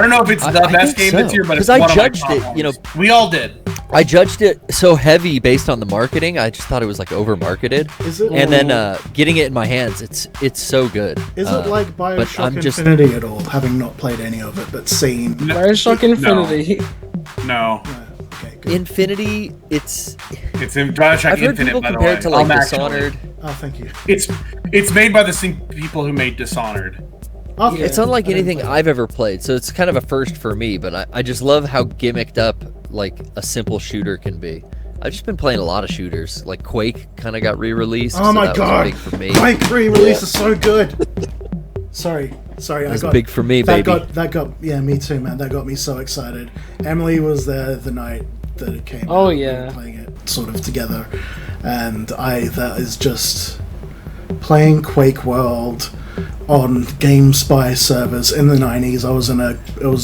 don't know if it's the best game this year, but it's one of my top ones. We all did. I judged it so heavy based on the marketing. I just thought it was like over marketed. Is it? And then getting it in my hands, it's so good. Is it like Bioshock Infinity at all? Having not played any of it, but seen Bioshock Infinity. No. Okay, Infinity, it's in Bioshock I've heard Infinite, people by the compare way. it to like Actually. Dishonored. Oh, thank you. It's made by the same people who made Dishonored. Okay. It's unlike anything I've ever played, so it's kind of a first for me, but I just love how gimmicked up like a simple shooter can be. I've just been playing a lot of shooters. Like Quake kind of got re-released. Oh my that god! was big for me. Quake re-release is so good. Sorry, That's big for me, baby. That got yeah, me too, man. That got me so excited. Emily was there the night that it came. Oh, out. yeah. We were playing it sort of together, and that is just playing Quake World on GameSpy servers in the 90s. I was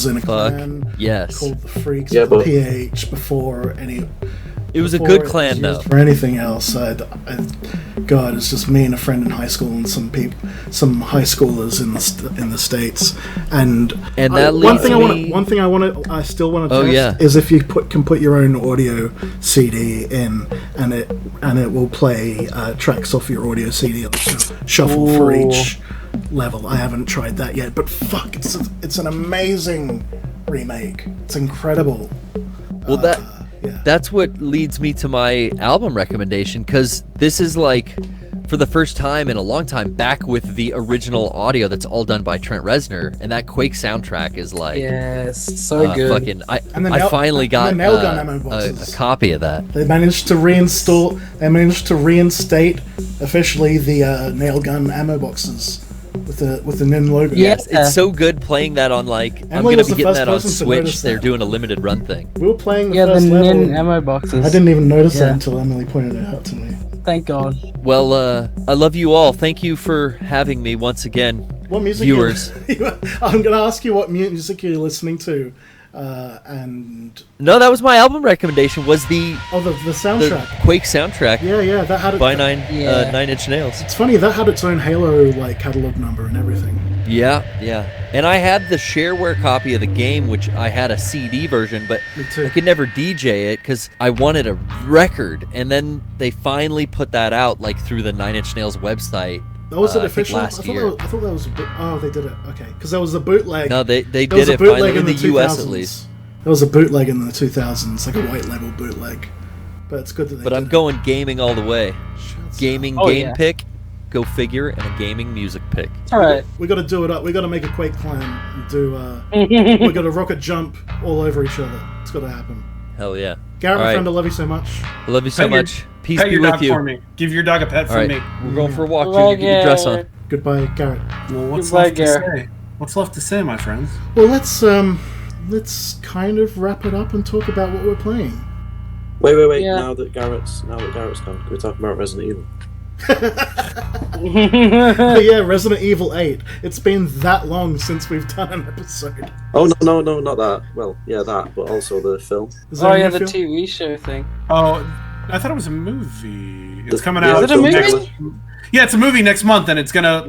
in a clan yes. called the Freaks Yeah, of the but- PH before any. It was a before good it clan, was though. used for anything else, God, it's just me and a friend in high school and some high schoolers in the States, and that one leads thing me- I still want to Oh, test yeah. is if you can put your own audio CD in, and it will play tracks off your audio CD on shuffle for each level. I haven't tried that yet, but fuck, it's an amazing remake. It's incredible. Well, that's what leads me to my album recommendation, because this is like, for the first time in a long time, back with the original audio that's all done by Trent Reznor, and that Quake soundtrack is like, Yes, so good. fucking, I finally got the Nailgun ammo boxes. a copy of that. They managed to reinstate officially the Nailgun ammo boxes with the Nin logo. Yes, it's so good playing that on like. I'm Emily gonna was be the getting first that on person to Switch. notice They're that. doing a limited run thing. We were playing the Yeah, first the level. Nin ammo boxes. I didn't even notice that until Emily pointed it out to me. Thank God. Well, I love you all. Thank you for having me once again, What music? viewers. I'm gonna ask you what music you're listening to, and No, that was my album recommendation. Was the the soundtrack. the Quake soundtrack Yeah, that had it. by Nine Inch Nails. It's funny that had its own Halo like catalog number and everything. Yeah. And I had the shareware copy of the game, which I had a CD version, but Me too. I could never DJ it because I wanted a record. And then they finally put that out like through the Nine Inch Nails website. That was it I think official. last year. I thought that was. Oh, they did it. Okay, because there was a bootleg. No, they There did was a it bootleg finally in the 2000s. US at least. There was a bootleg in the 2000s, like a white label bootleg. But it's good that they But did I'm it. going gaming all the way. Gaming Oh, game yeah. pick, go figure, and a gaming music pick. All right. We got to do it up. We got to make a Quake clan and do. We got to rocket jump all over each other. It's got to happen. Hell yeah. Garrett, All my right. friend, I love you so much. I love you so Pet your- much. Peace Pet be your with dog you. for me. Give your dog a pet All from right, me. we're going for a walk. Goodbye, Junior. Get your dress on. Garrett. Goodbye, Garrett. Well, what's Goodbye, left to Garrett. say? What's left to say, my friends? Well, let's kind of wrap it up and talk about what we're playing. Wait. Yeah. Now that Garrett's gone, can we talk about Resident Evil? Yeah, Resident Evil 8. It's been that long since we've done an episode. Oh no, not that. Well, yeah, that, but also the film. Is there Oh a yeah, new the film? TV show thing. Oh, I thought it was a movie. It's coming Yeah, out. Is it a movie? next- Yeah, it's a movie next month, and it's gonna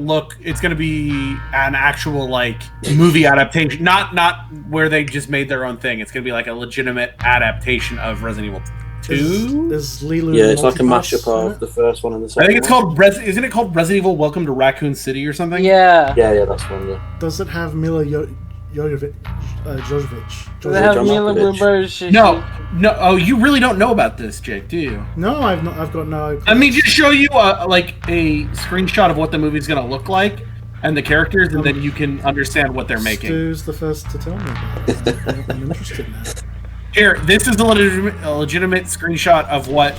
be an actual like movie adaptation, not where they just made their own thing. It's gonna be like a legitimate adaptation of Resident Evil 2. Is Lilu Yeah, it's like a Multipass mashup in of it? the first one and the I second. think it's one. called isn't it called Resident Evil Welcome to Raccoon City or something? Yeah. Yeah, that's one. Yeah. Does it have Mila Jovovich? They have John Mila Malkovich. Jovovich. No. Oh, you really don't know about this, Jake, do you? No, I've not. I've got no. Let me just show you a screenshot of what the movie's gonna look like and the characters, and then you can understand what they're making. Stu's the first to tell me about it. I'm interested now. Here, this is a legitimate screenshot of what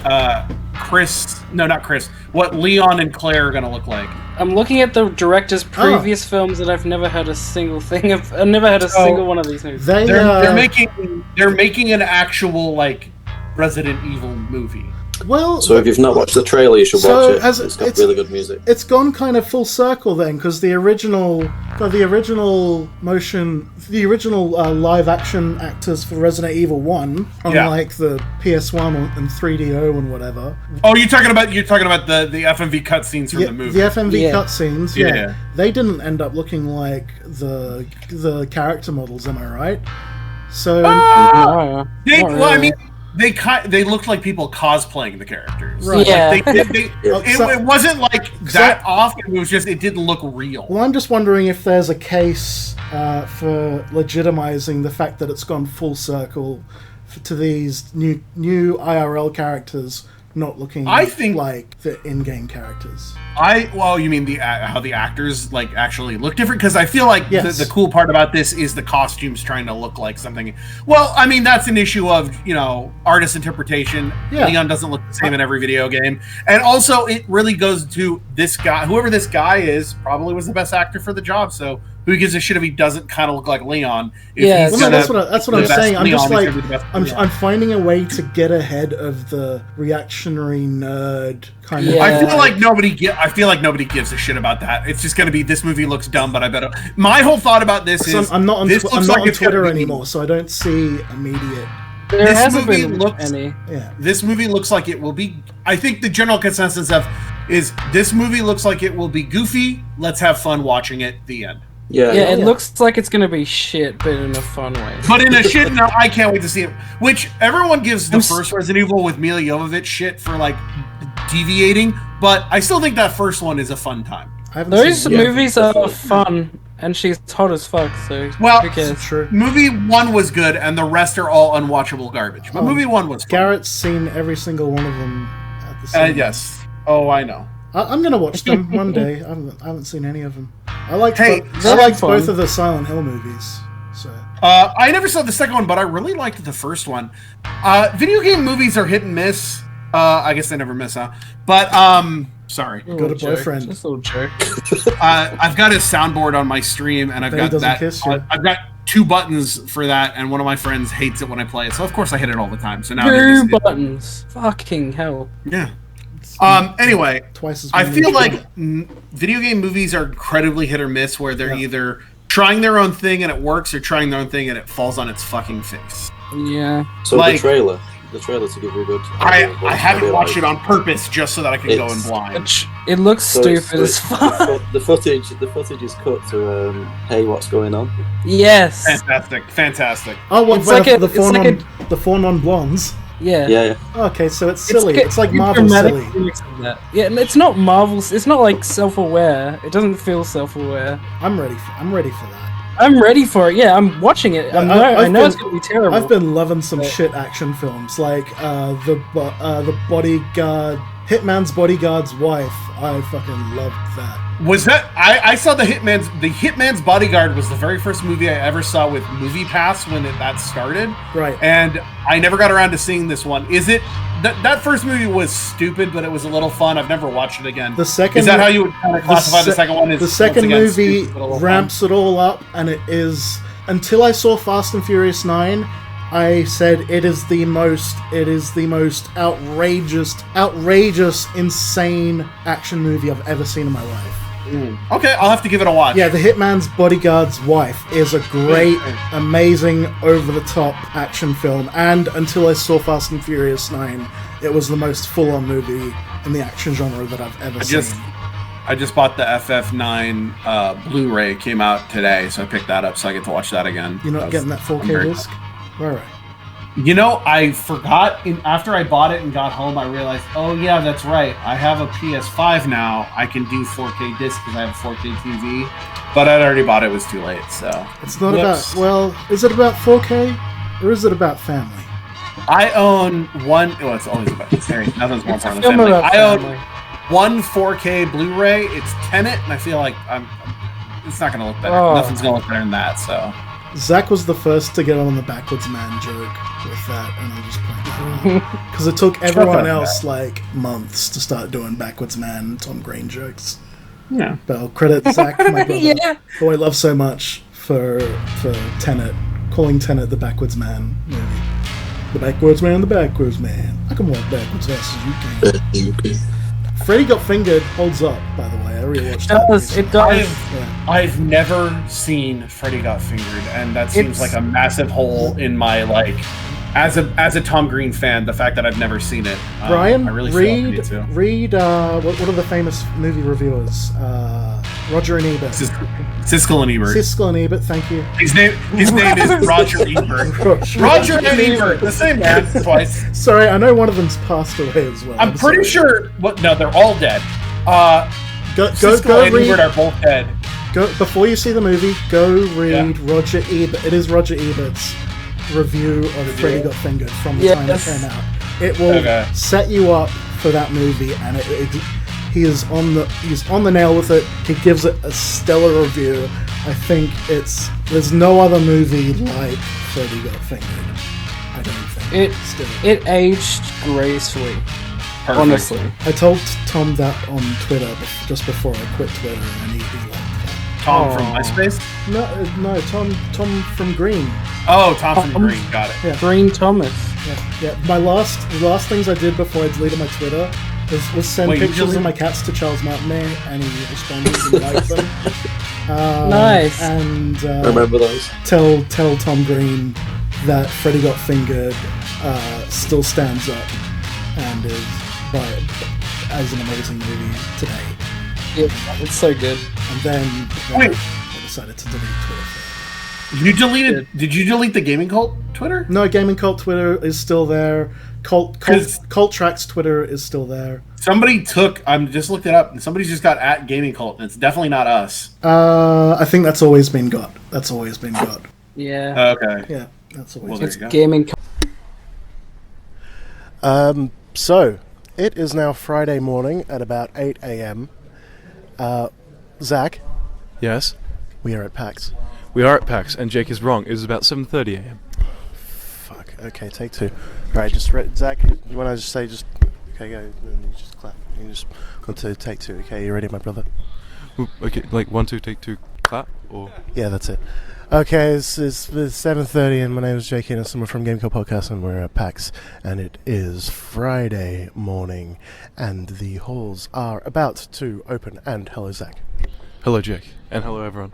what Leon and Claire are gonna look like. I'm looking at the director's previous films, and I've never had a single thing of. I've never had a single one of these movies. They're making an actual like Resident Evil movie. Well, So if you've not watched the trailer, you should So watch it. as It's got really good music. It's gone kind of full circle then, because the original live action actors for Resident Evil 1, unlike the PS1 and 3DO and whatever. Oh, you're talking about the FMV cutscenes from the movie. The FMV cutscenes, Yeah. they didn't end up looking like the character models. Am I right? So They looked like people cosplaying the characters. Right. Yeah. It wasn't like that often. It was just it didn't look real. Well, I'm just wondering if there's a case for legitimizing the fact that it's gone full circle to these new IRL characters not looking like the in-game characters. You mean how the actors like actually look different? Because I feel like the cool part about this is the costumes trying to look like something. Well, I mean that's an issue of artist interpretation. Yeah. Leon doesn't look the same in every video game, and also it really goes to this guy. Whoever this guy is probably was the best actor for the job. So who gives a shit if he doesn't kind of look like Leon? That's what I'm saying. I'm just like I'm finding a way to get ahead of the reactionary nerd kind of. I feel like nobody gives a shit about that. It's just going to be this movie looks dumb, but I bet. My whole thought about this is I'm not on Twitter anymore, so I don't see immediate. This movie looks like it will be. I think the general consensus is this movie looks like it will be goofy. Let's have fun watching it. The end. It looks like it's gonna be shit, but in a fun way. But in a shit, no, I can't wait to see it. Which everyone gives the first Resident Evil with Mila Jovovich shit for like deviating, but I still think that first one is a fun time. Those movies are fun, and she's hot as fuck. So who cares? True. Movie 1 was good, and the rest are all unwatchable garbage. But movie 1 was fun. Garrett's seen every single one of them at the same. Yes. Oh, I know. I'm gonna watch them one day. I haven't seen any of them. I liked both of the Silent Hill movies. So I never saw the second one, but I really liked the first one. Video game movies are hit and miss. I guess they never miss, huh? But sorry. Got a boyfriend. Just a little jerk. I've got a soundboard on my stream, and I've got that. I've got 2 buttons for that, and one of my friends hates it when I play it, so of course I hit it all the time. So now 2 buttons. Fucking hell. Yeah. Anyway, I feel like video game movies are incredibly hit or miss, where they're either trying their own thing and it works, or trying their own thing and it falls on its fucking face. Yeah. So the trailer to give you a good. I haven't watched it on purpose just so that I can go in blind. It looks stupid as fuck. The footage is cut to hey, what's going on? Yes. Fantastic. Oh, what's the four non-blondes? Yeah. Okay, so it's silly. It's like Marvel silly. Yeah, and it's not Marvel. It's not like self-aware. It doesn't feel self-aware. I'm ready for that. I'm ready for it. Yeah, I'm watching it. I know it's gonna be terrible. I've been loving some shit action films like the Bodyguard, Hitman's Bodyguard's Wife. I fucking loved that. Was that I saw the Hitman's Bodyguard was the very first movie I ever saw with Movie Pass when that started. Right. And I never got around to seeing this one. Is it that first movie was stupid, but it was a little fun. I've never watched it again. The second is that how you would kind of classify the second one? The second movie ramps it all up, and it is until I saw Fast and Furious 9. I said it is the most outrageous, insane action movie I've ever seen in my life. Okay, I'll have to give it a watch. Yeah, The Hitman's Bodyguard's Wife is a great, amazing, over-the-top action film, and until I saw Fast and Furious 9, it was the most full-on movie in the action genre that I've ever seen. I just bought the FF9 Blu-ray. It came out today, so I picked that up, so I get to watch that again. You're not getting that 4K disc? Alright. I forgot after I bought it and got home, I realized, oh yeah, that's right. I have a PS5 now. I can do 4K disc because I have a 4K TV. But I'd already bought it. It was too late, so. It's not about, is it about 4K or is it about family? I own one, it's always about family. Nothing's more important than family. I own one 4K Blu-ray. It's Tenet, and I feel like it's not going to look better. Nothing's going to look better than that, so. Zach was the first to get on the backwards man joke with that, and I'm just pointing out. Because it took everyone else like months to start doing backwards man Tom Green jokes. Yeah. But I'll credit Zach, my brother, who I love so much, for Tenet, calling Tenet the backwards man movie. The backwards man. I can walk backwards fast as you can. Freddy Got Fingered holds up, by the way. I rewatched that. It does. I've never seen Freddy Got Fingered, and that seems like a massive hole in my as a Tom Green fan. The fact that I've never seen it, Bryan, I really read what are the famous movie reviewers? Roger and Ebert. Siskel and Ebert. Siskel and Ebert. Thank you. His name is Roger Ebert. Roger and Ebert, the same man twice. Sorry, I know one of them's passed away as well. I'm pretty sure. No, they're all dead. Siskel and Ebert are both dead. Before you see the movie, go read Roger Ebert. It is Roger Ebert's review of Freddy Got Fingered from the time it came out. It will set you up for that movie, and he's on the nail with it. He gives it a stellar review. I think there's no other movie like Freddy Got Fingered. I don't think it aged gracefully. Perfect. Honestly, I told Tom that on Twitter just before I quit Twitter, and he liked that. Tom from MySpace? No, Tom from Green. Oh, Tom from Green. Got it. Yeah. Green Thomas. Yeah. The last things I did before I deleted my Twitter was send pictures of my cats to Charles Martinet, and he responded and liked them. Nice. And remember those? Tell Tom Green that Freddy Got Fingered still stands up and is as an amazing movie today. Yeah, it's so good. And then I decided to delete Twitter. Did you delete the Gaming Cult Twitter? No, Gaming Cult Twitter is still there. Cult Tracks Twitter is still there. Somebody just looked it up, and somebody's just got at Gaming Cult, and it's definitely not us. I think that's always been got. Yeah. Okay. Yeah, that's always it's Gaming Cult. So, it is now Friday morning at about 8 a.m. Zach? Yes? We are at PAX. We are at PAX, and Jake is wrong. It is about 7:30 a.m. Fuck. Okay, take two. Right, Zach, you want to just say okay, go, and you just clap. You just want to take two. Okay, you ready, my brother? Okay, like 1, 2, take two, clap, or? Yeah, that's it. Okay, it's 7:30, and my name is Jake, and we're from Game Co Podcast, and we're at PAX, and it is Friday morning, and the halls are about to open. And hello, Zach. Hello, Jake, and hello, everyone.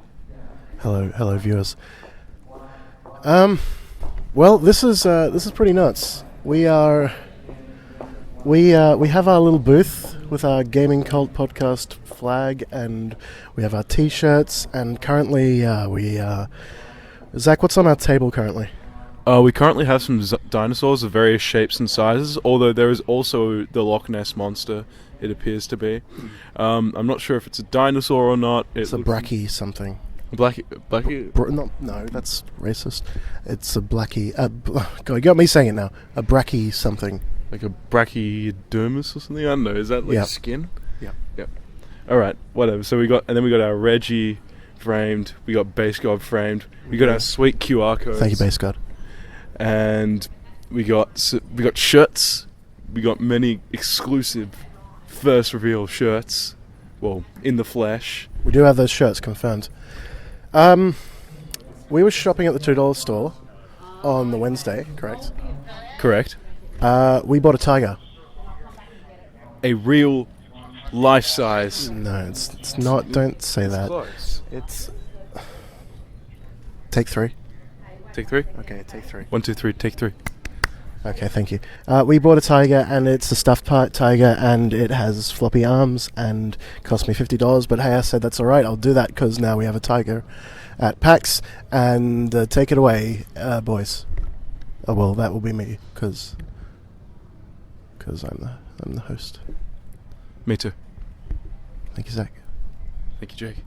Hello, viewers. Well, this is pretty nuts. We have our little booth with our Gaming Cult Podcast flag, and we have our T-shirts, and currently Zach, what's on our table currently? We currently have some dinosaurs of various shapes and sizes, although there is also the Loch Ness Monster, it appears to be. I'm not sure if it's a dinosaur or not. It's a brachy something. Blackie? No, that's racist. It's a blackie. God, you got me saying it now. A brachy something. Like a brachydermis or something? I don't know. Is that like skin? Yeah. Yep. Alright, whatever. So we got our Reggie framed, we got Basedgod framed, we got our sweet QR codes. Thank you, Basedgod. And we got shirts. We got many exclusive first reveal shirts. Well, in the flesh. We do have those shirts confirmed. We were shopping at the $2 store on the Wednesday, correct? Correct. We bought a tiger. A real life-size. No, it's not. Don't say that. Close. It's. Take three. Take three? Okay, take three. 1, 2, 3, take three. Okay, thank you. We bought a tiger, and it's a stuffed tiger, and it has floppy arms, and cost me $50. But hey, I said that's all right. I'll do that because now we have a tiger at PAX, and take it away, boys. Oh well, that will be me because I'm the host. Me too. Thank you, Zach. Thank you, Jake.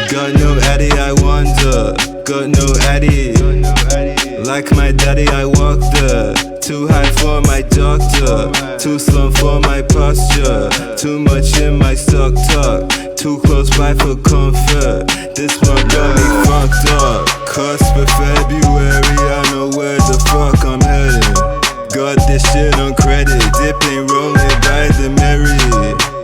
Got no Addy, I wonder. Got no Addy. Like my daddy, I walk the. Too high for my doctor. Too slow for my posture. Too much in my stock talk. Too close by for comfort. This one got me fucked up. Cusp of February, I know where the fuck I'm heading. Got this shit on credit. Dipping, rolling by the Merry.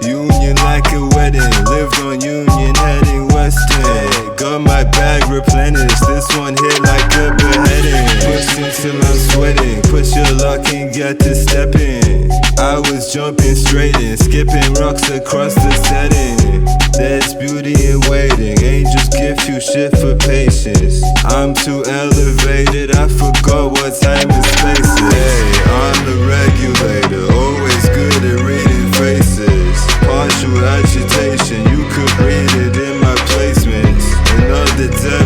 Union like a wedding. Lived on Union, heading western. Got my bag replenished. This one hit like a beheading. Pushing till I'm sweating. Push your luck and get to stepping. I was jumping straight in. Skipping rocks across the setting. There's beauty in waiting. Angels give you shit for patience. I'm too elevated. I forgot what time and space is. Hey, I'm the regulator. Always good at reading faces. Partial agitation, you could read it in my placements. Another day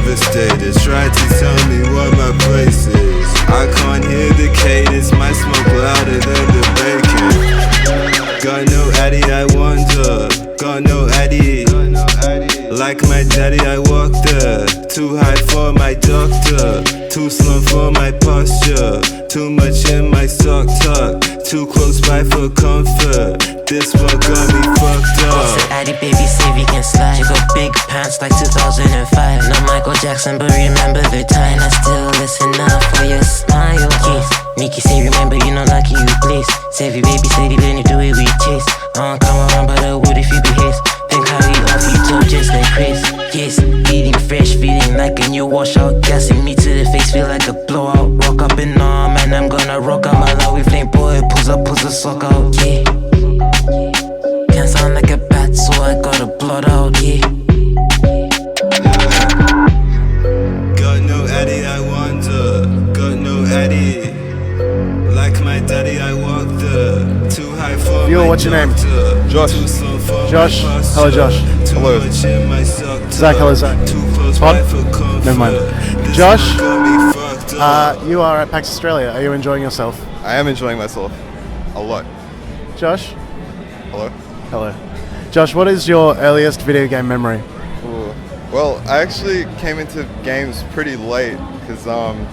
Too much in my sock tuck. Too close by for comfort. This one got me fucked up. Said Addy baby Sevy can slide. She got big pants like 2005. Not Michael Jackson, but remember the time. I still listen up for your smile. Kiss. Nikki say remember you not lucky you please. Sevy baby steady then you do it with chase. I don't come around but I would if you be his. Think how you off you talk just like Chris. Yes, eating fresh, feeling like a new washout. Gassing me to the face, feel like a blowout. Rock up and on, man, I'm gonna rock out my loud. We flame boy, pulls the sock out, yeah. Can't sound like a bat, so I gotta blood out, yeah. Got no Addy, I wonder. Got no Addy. Like my daddy, I walk the too high for Yo, what's your name? Josh. Josh. Hello, Josh. Hello. Zach. Hello, Zach. Pod? Never mind. Josh, you are at PAX Australia. Are you enjoying yourself? I am enjoying myself a lot. Josh? Hello. Hello. Josh, what is your earliest video game memory? Ooh. Well, I actually came into games pretty late because, I'm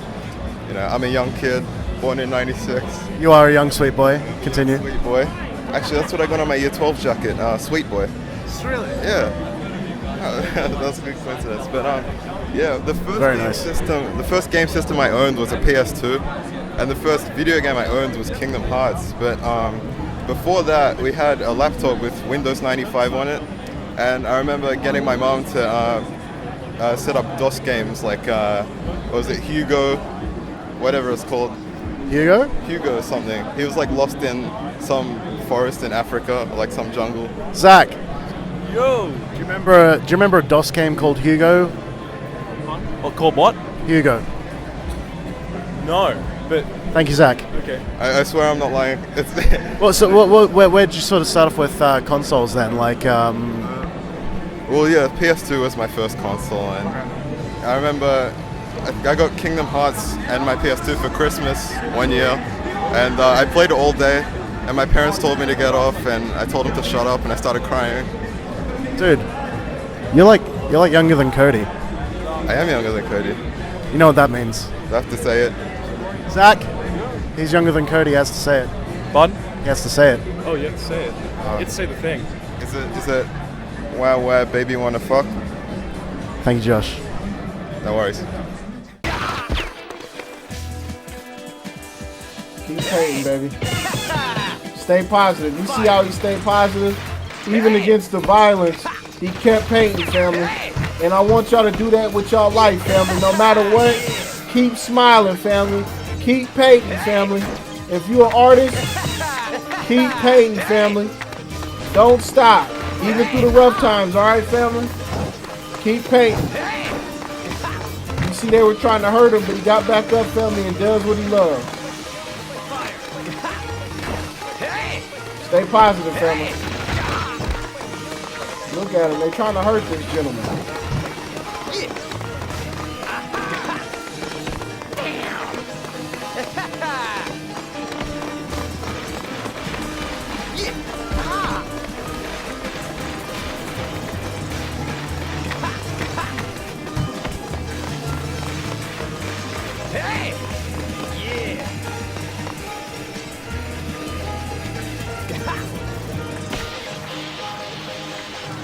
a young kid, born in '96. You are a young sweet boy. Continue. Sweet boy. Actually, that's what I got on my Year 12 jacket. Sweet boy. Really? Yeah. That's a good coincidence. But yeah, the first game system I owned was a PS2, and the first video game I owned was Kingdom Hearts. But before that, we had a laptop with Windows 95 on it, and I remember getting my mom to set up DOS games like what was it, Hugo, whatever it's called. Hugo? Hugo something. He was like lost in some forest in Africa, like some jungle. Zach. Yo. Do you remember a DOS game called Hugo? Called what? Hugo. No, but thank you, Zach. Okay. I swear I'm not lying. It's well, so where did you sort of start off with consoles then? Like, well, yeah, PS2 was my first console, and I remember I got Kingdom Hearts and my PS2 for Christmas one year, and I played it all day, and my parents told me to get off, and I told them to shut up, and I started crying. Dude, you're like younger than Cody. I am younger than Cody. You know what that means? I have to say it. Zach, he's younger than Cody. He has to say it. Pardon? He has to say it. Oh, you have to say it. You have to say the thing. Is it? Wow, baby, wanna fuck? Thank you, Josh. No worries. Keep hating, baby. Stay positive. You see how he stayed positive? Even against the violence, he kept painting, family. And I want y'all to do that with y'all life, family. No matter what, keep smiling, family. Keep painting, family. If you're an artist, keep painting, family. Don't stop. Even through the rough times, alright, family? Keep painting. You see, they were trying to hurt him, but he got back up, family, and does what he loves. Stay positive, family. Look at him. They're trying to hurt this gentleman.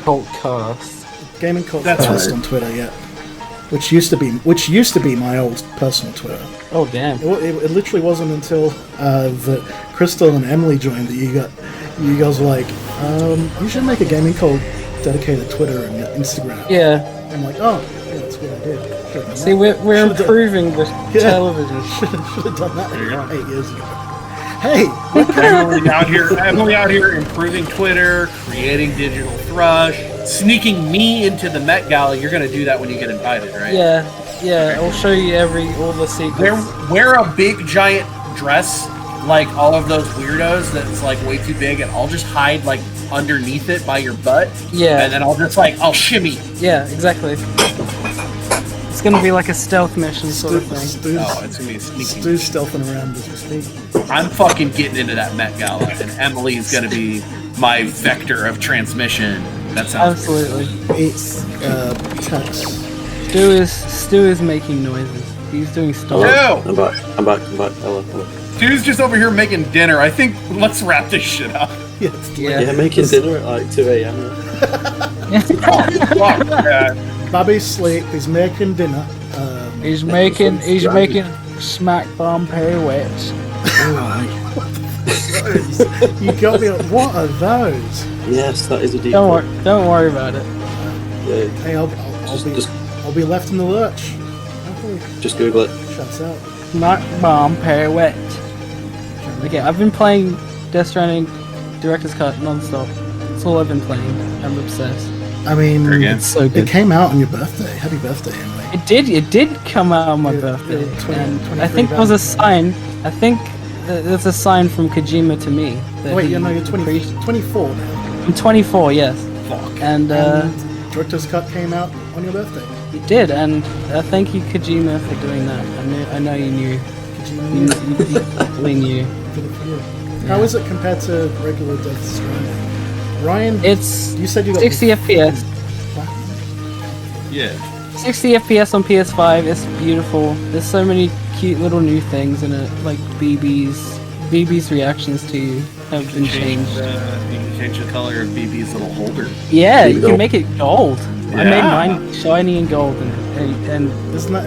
Cultcast. Gaming Cultcast on Twitter, yeah. Which used to be my old personal Twitter. Oh damn! It literally wasn't until that Crystal and Emily joined that you guys were like, you should make a gaming cult dedicated to Twitter and Instagram. Yeah. I'm like, oh, yeah, that's a good idea. See, we're improving the television. Should have done that 8 years ago. Hey, Emily out here improving Twitter, creating digital thrush, sneaking me into the Met Gala. You're gonna do that when you get invited, right? Yeah. I'll show you all the secrets. Wear a big giant dress like all of those weirdos that's like way too big, and I'll just hide like underneath it by your butt. Yeah. And then I'll shimmy. Yeah, exactly. It's gonna be like a stealth mission sort of thing. It's gonna be sneaky. Stu's stealthing around as we speak. I'm fucking getting into that Met Gala, and Emily is gonna be my vector of transmission. That sounds absolutely. It's text. Stu is making noises. He's doing stuff. Yo! I'm back. Hello. Dude's just over here making dinner. I think let's wrap this shit up. Yeah, making dinner at like 2 a.m. Fuck, man. Bobby's asleep. He's making dinner. He's making smack bomb pirouettes. You got me. What are those? Yes, that is a deep. Don't worry about it. Yeah. Hey, I'll be left in the lurch. Just Google it. Shuts out. Smack bomb pirouette. Okay, I've been playing Death Stranding Director's Cut non-stop. That's all I've been playing. I'm obsessed. I mean, It's so good. It came out on your birthday. Happy birthday, Emily. It did come out on my birthday, and I think it was a sign. I think there's a sign from Kojima to me. Wait, you're 24 now. I'm 24, yes. Fuck. And Director's Cut came out on your birthday. it did, and thank you, Kojima, for doing that. I know you knew. You definitely knew. How is it compared to regular Death Stranding? Ryan, you said you got 60 FPS. Yeah. 60 FPS on PS5. It's beautiful. There's so many cute little new things in it, like BB's reactions to you have been changed. You can change the color of BB's little holder. Yeah, you can make it gold. I made Yeah. mine shiny and gold, and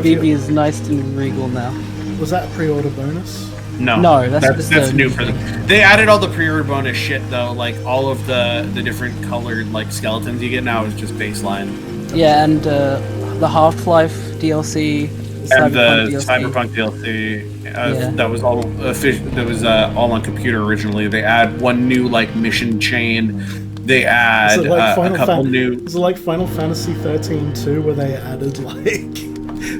BB is nice and regal now. Was that a pre-order bonus? No, that's new for them. They added all the pre-order bonus shit though, like all of the different colored like skeletons you get now is just baseline. Yeah, and the Half-Life DLC, And the DLC. Cyberpunk DLC that was all all on computer originally. They add one new like mission chain. They add Is it like a couple new. Is it like Final Fantasy 13 2 where they added like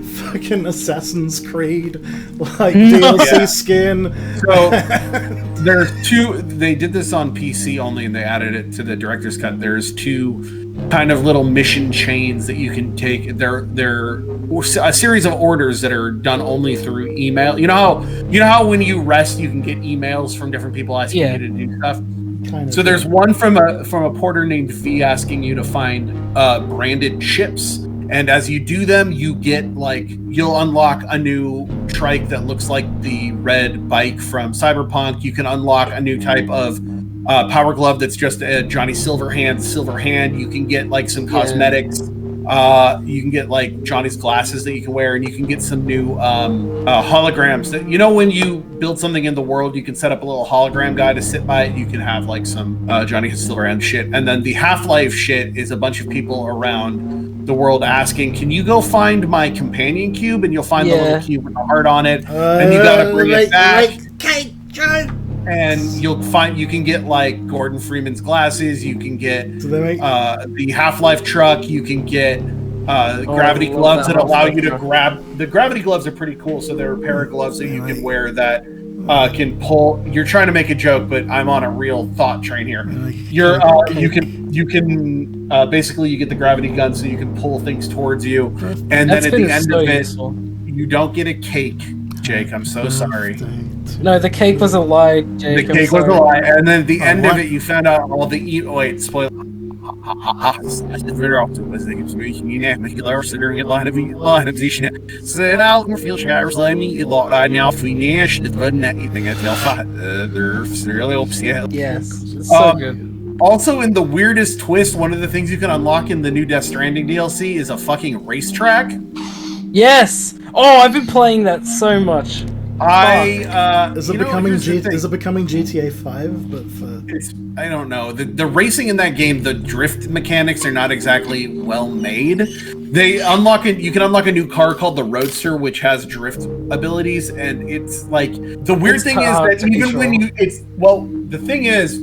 fucking Assassin's Creed like DLC skin? So there's two. They did this on PC only, and they added it to the director's cut. There's two kind of little mission chains that you can take. They're a series of orders that are done only through email. You know how when you rest, you can get emails from different people asking you to do stuff. So there's one from a porter named V asking you to find branded chips. And as you do them, you get you'll unlock a new trike that looks like the red bike from Cyberpunk. You can unlock a new type of power glove that's just a Johnny silver hand. You can get like some cosmetics. You can get like Johnny's glasses that you can wear, and you can get some new holograms that, when you build something in the world, you can set up a little hologram guy to sit by it. You can have like some Johnny Silverhand shit. And then the Half-Life shit is a bunch of people around the world asking, can you go find my companion cube? And you'll find the little cube with a heart on it, and you gotta bring it back. And you can get like Gordon Freeman's glasses, you can get the Half-Life truck, you can get gravity gloves that allow you to grab. The gravity gloves are pretty cool, so they're a pair of gloves that you can wear that can pull. You're trying to make a joke, but I'm on a real thought train here. You can basically you get the gravity gun so you can pull things towards you, and then at the end of it, you don't get a cake. Jake, I'm so sorry. No, the cake was a lie, Jake. The cake was a lie, and then at the end of it, you found out all the wait, spoiler. Yes, it's so good. Also, in the weirdest twist, one of the things you can unlock in the new Death Stranding DLC is a fucking racetrack. Yes! Oh, I've been playing that so much. Is it becoming GTA 5? But I don't know. The racing in that game, the drift mechanics are not exactly well made. You can unlock a new car called the Roadster, which has drift abilities, and it's like the weird thing is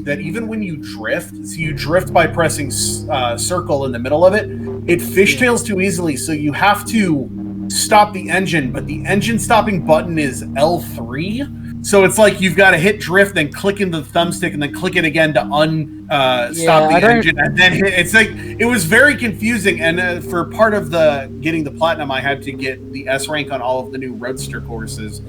that even when you drift, so you drift by pressing circle in the middle of it, it fishtails too easily, so you have to stop the engine, but the engine stopping button is L3. So it's like you've got to hit drift, then click into the thumbstick, and then click it again to stop the engine, and then hit. It's like it was very confusing. And for part of getting the platinum, I had to get the S rank on all of the new Roadster courses.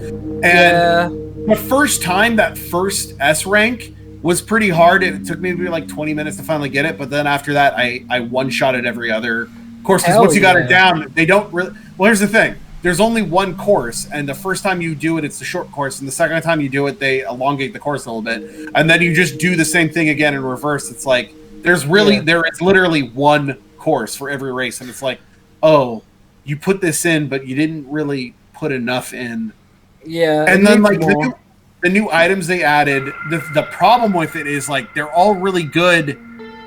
And the first time, that first S rank was pretty hard. It took me maybe like 20 minutes to finally get it, but then after that, I one-shotted every other course. Because once you got it down, they don't really. Well, here's the thing. there's only one course, and the first time you do it, it's the short course, and the second time you do it, they elongate the course a little bit, and then you just do the same thing again in reverse. It's like there is literally one course for every race, and it's like, oh, you put this in, but you didn't really put enough in. Yeah, and then like the new items they added, the problem with it is like they're all really good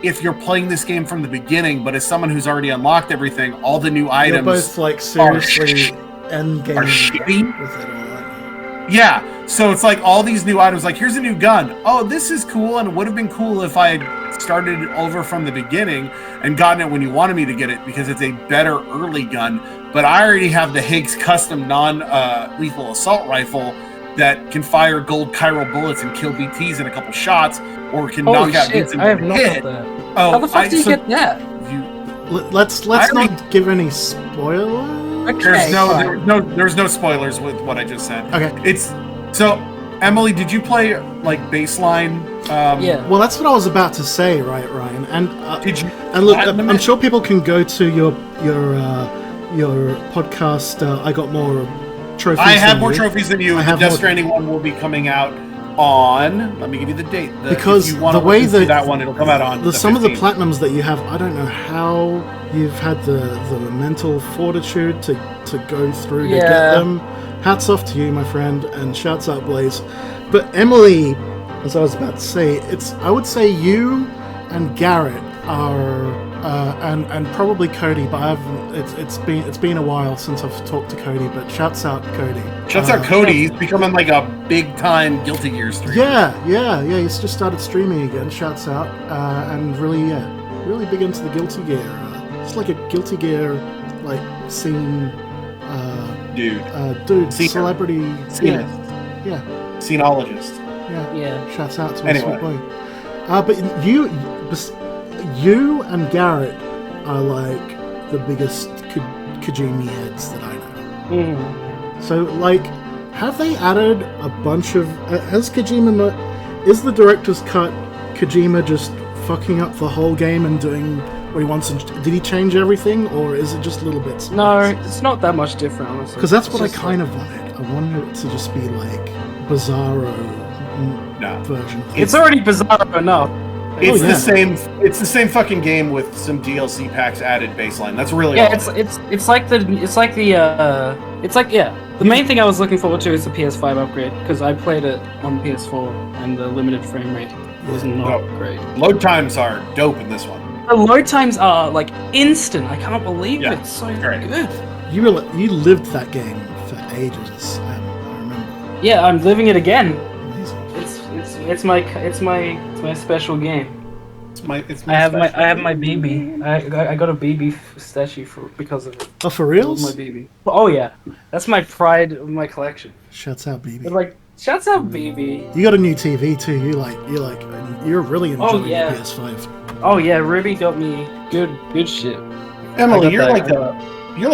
if you're playing this game from the beginning, but as someone who's already unlocked everything, all the new items You're both like seriously end game are shitty. with it all. Yeah, so it's like all these new items, like here's a new gun. Oh, this is cool, and it would have been cool if I had started it over from the beginning and gotten it when you wanted me to get it, because it's a better early gun. But I already have the Higgs custom non-lethal assault rifle that can fire gold chiral bullets and kill BTs in a couple shots, or can knock out dudes in I have one not hit. got that. Oh, How the fuck do you get that? Let's not give any spoilers. Okay, There's no spoilers with what I just said. Okay. It's so Emily, did you play like baseline? Yeah. Well, that's what I was about to say, right, Ryan? And did you? And look, I'm sure people can go to your podcast. I got more trophies. I have than more you. trophies than you. I The have Death more- Stranding one will be coming out on. Let me give you the date. Because if you wanna the way look into that that one, it'll come out on some of the 15th. platinums that you have, I don't know how you've had the mental fortitude to go through to get them. Hats off to you, my friend, and shouts out Blaze. But Emily, as I was about to say, I would say you and Garrett are, and probably Cody, but it's been a while since I've talked to Cody. But shouts out Cody. Shouts out Cody. He's becoming like a big time Guilty Gear streamer. Yeah. He's just started streaming again. Shouts out, and really big into the Guilty Gear. It's like a Guilty Gear like scene. Dude, celebrity. Yeah. Scenologist. Yeah. Shouts out to Anyway. my sweet boy. But you and Garrett are like the biggest Kojima heads that I know. So, like, have they added a bunch of? Has Kojima? Is the director's cut Kojima just fucking up the whole game and doing what he wants? Did he change everything, or is it just little bits? No, it's not that much different, honestly. Because that's what I It's just kind of wanted. I wanted it to just be like Bizarro version. It's already bizarre enough. It's the same. It's the same fucking game with some DLC packs added baseline. That's really all. The main thing I was looking forward to is the PS5 upgrade, because I played it on PS4 and the limited frame rate was not great. Load times are dope in this one. The load times are like instant. I can't believe it. It's so great. good. You lived that game for ages. I remember. Yeah, I'm living it again. It's my special game. I have my BB. I got a BB statue because of it. Oh, for reals? My BB. Oh yeah, that's my pride of my collection. Shouts out, BB. But like, shouts out, BB. You got a new TV too. You're really enjoying yeah. the PS5. Oh yeah, Ruby got me good shit. Emily, you're like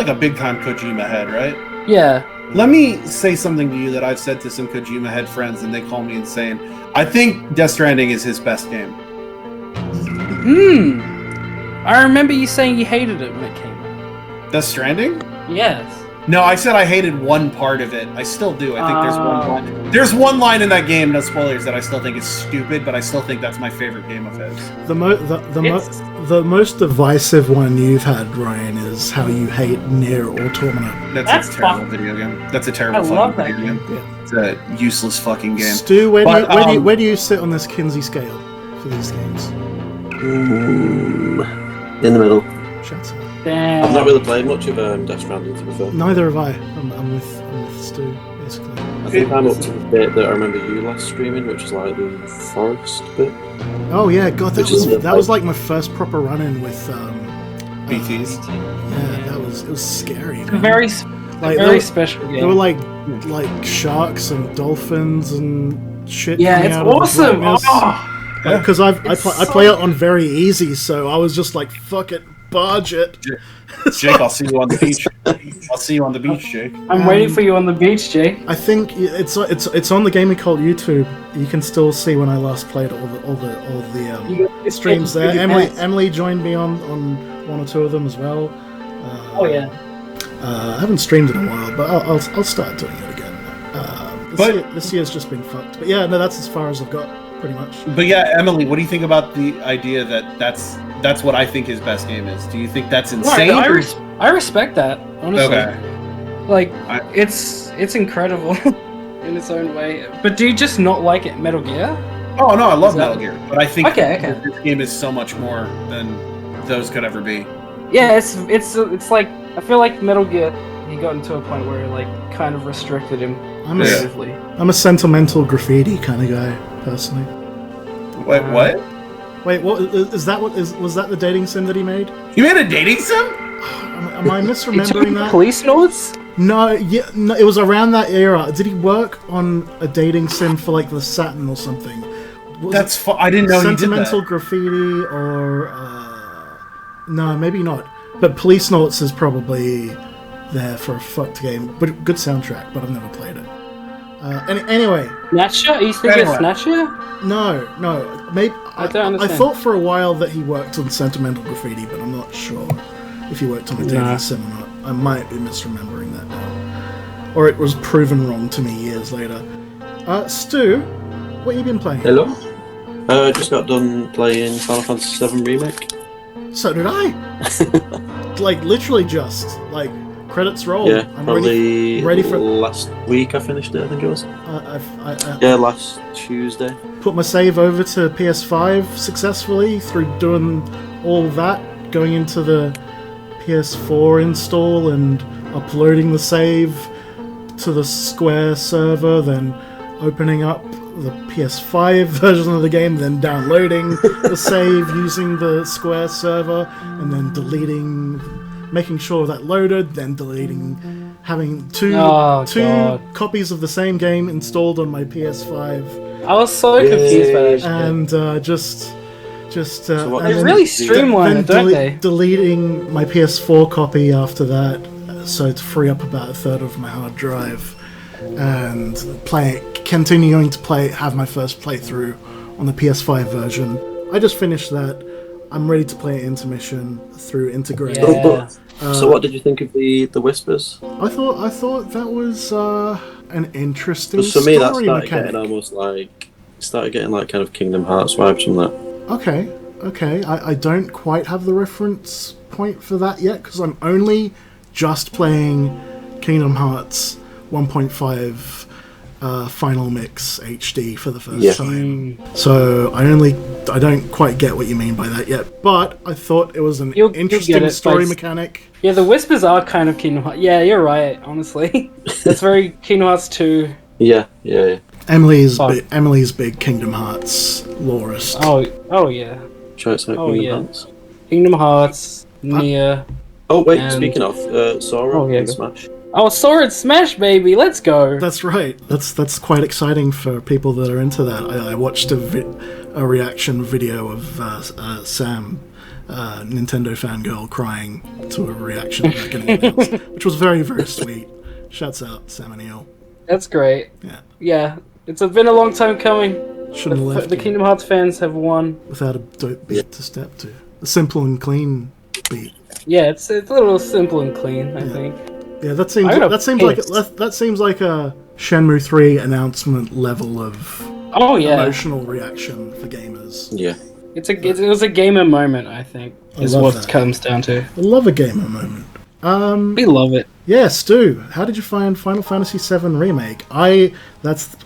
a big time Kojima head, right? Yeah. Let me say something to you that I've said to some Kojima head friends, and they call me insane. I think Death Stranding is his best game. I remember you saying you hated it when it came out. Death Stranding? Yes. No, I said I hated one part of it. I still do. I think there's one line. There's one line in that game, no spoilers, that I still think is stupid, but I still think that's my favorite game of his. The most divisive one you've had, Ryan, is how you hate Nier Automata. That's a terrible video game. That's a terrible fucking video game. Yeah. It's a useless fucking game. Stu, where do you sit on this Kinsey scale for these games? In the middle. Shut up. Damn. I've not really played much of Death Stranding, to be fair. Neither have I. I'm with Stu, basically. I think I'm up to the bit that I remember you last streaming, which is like the forest bit. Oh yeah, God, that was like my first proper run-in with BTs. Yeah, it was scary. It's a very special game. There were like sharks and dolphins and shit. Yeah, coming it's out of the awesome. blackness. Because I play it on very easy, so I was just like, fuck it, barge it. Jake, I'll see you on the beach. I'll see you on the beach, Jake. I'm waiting for you on the beach, Jake. I think it's on the Gaming Cult YouTube. You can still see when I last played all the streams there. Emily joined me on one or two of them as well. Oh yeah. I haven't streamed in a while, but I'll start doing it again. This year's just been fucked. But yeah, no, that's as far as I've got, pretty much. But yeah, Emily, what do you think about the idea that that's what I think his best game is? Do you think that's insane? No, I respect that, honestly. Okay. Like, it's incredible in its own way. But do you just not like it, Metal Gear? Oh no, I love Metal Gear, but I think okay. this game is so much more than those could ever be. Yeah, it's like, I feel like Metal Gear, he got into a point where it like kind of restricted him creatively. I'm a sentimental graffiti kind of guy, personally. Wait, what? Wait, what is that? Was that the dating sim that he made? He made a dating sim? Am I misremembering that? Police notes? No, it was around that era. Did he work on a dating sim for like the Saturn or something? I didn't know he did that. Sentimental graffiti or no, maybe not. But Police Notes is probably there for a fucked game, but good soundtrack. But I've never played it. Anyway, Snatcher? You think it's Snatcher? No. Maybe I don't understand. I thought for a while that he worked on Sentimental Graffiti, but I'm not sure if he worked on a dating sim or not. I might be misremembering that now, or it was proven wrong to me years later. Stu, what have you been playing? Hello. Just got done playing Final Fantasy VII Remake. So did I. Like literally just like credits roll. Yeah, I'm probably ready for last week. I finished it. I think it was. Yeah, last Tuesday. Put my save over to PS5 successfully through doing all that, going into the PS4 install and uploading the save to the Square server, then opening up the PS5 version of the game, then downloading the save using the Square server, and then deleting, making sure that loaded, then deleting, having two copies of the same game installed on my PS5. I was so confused by that shit. And they really streamlined, don't they? Deleting my PS4 copy after that, so to free up about a third of my hard drive, and continuing to have my first playthrough on the PS5 version. I just finished that. I'm ready to play Intermission through Integrate. Yeah. So what did you think of the Whispers? I thought that was an interesting For me, that story started mechanic. getting almost like kind of Kingdom Hearts vibes from that. Okay. I don't quite have the reference point for that yet, because I'm only just playing Kingdom Hearts 1.5 Final Mix HD for the first time. So I don't quite get what you mean by that yet, but I thought it was an interesting story mechanic. Yeah, the Whispers are kind of Kingdom Hearts. Yeah, you're right, honestly. That's very Kingdom Hearts 2. Yeah. Emily's big Kingdom Hearts lorist. Oh yeah. Try it Kingdom Hearts. Kingdom Hearts, Nier. Oh wait, speaking of Sora and Smash. Oh, Sword Smash, baby! Let's go. That's right. That's quite exciting for people that are into that. I watched a reaction video of Sam, Nintendo fangirl, crying to a reaction of that getting announced, which was very, very sweet. Shouts out, Sam and Neil. That's great. Yeah. It's been a long time coming. Shouldn't have left the Kingdom Hearts fans have won without a dope beat to step to. A simple and clean beat. Yeah, it's a little simple and clean, I think. Yeah, that seems like a Shenmue 3 announcement level of emotional reaction for gamers. Yeah, it was a gamer moment, I think, is what it comes down to. I love a gamer moment. We love it. Yeah, Stu, how did you find Final Fantasy VII Remake? That's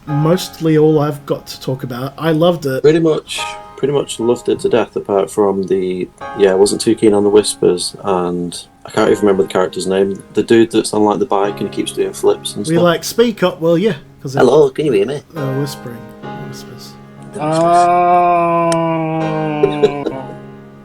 mostly all I've got to talk about. I loved it. Pretty much loved it to death, apart from I wasn't too keen on the Whispers, and I can't even remember the character's name. The dude that's on like the bike and he keeps doing flips and stuff. Speak up, will you? Hello, can you hear me? Whispering. Whispers.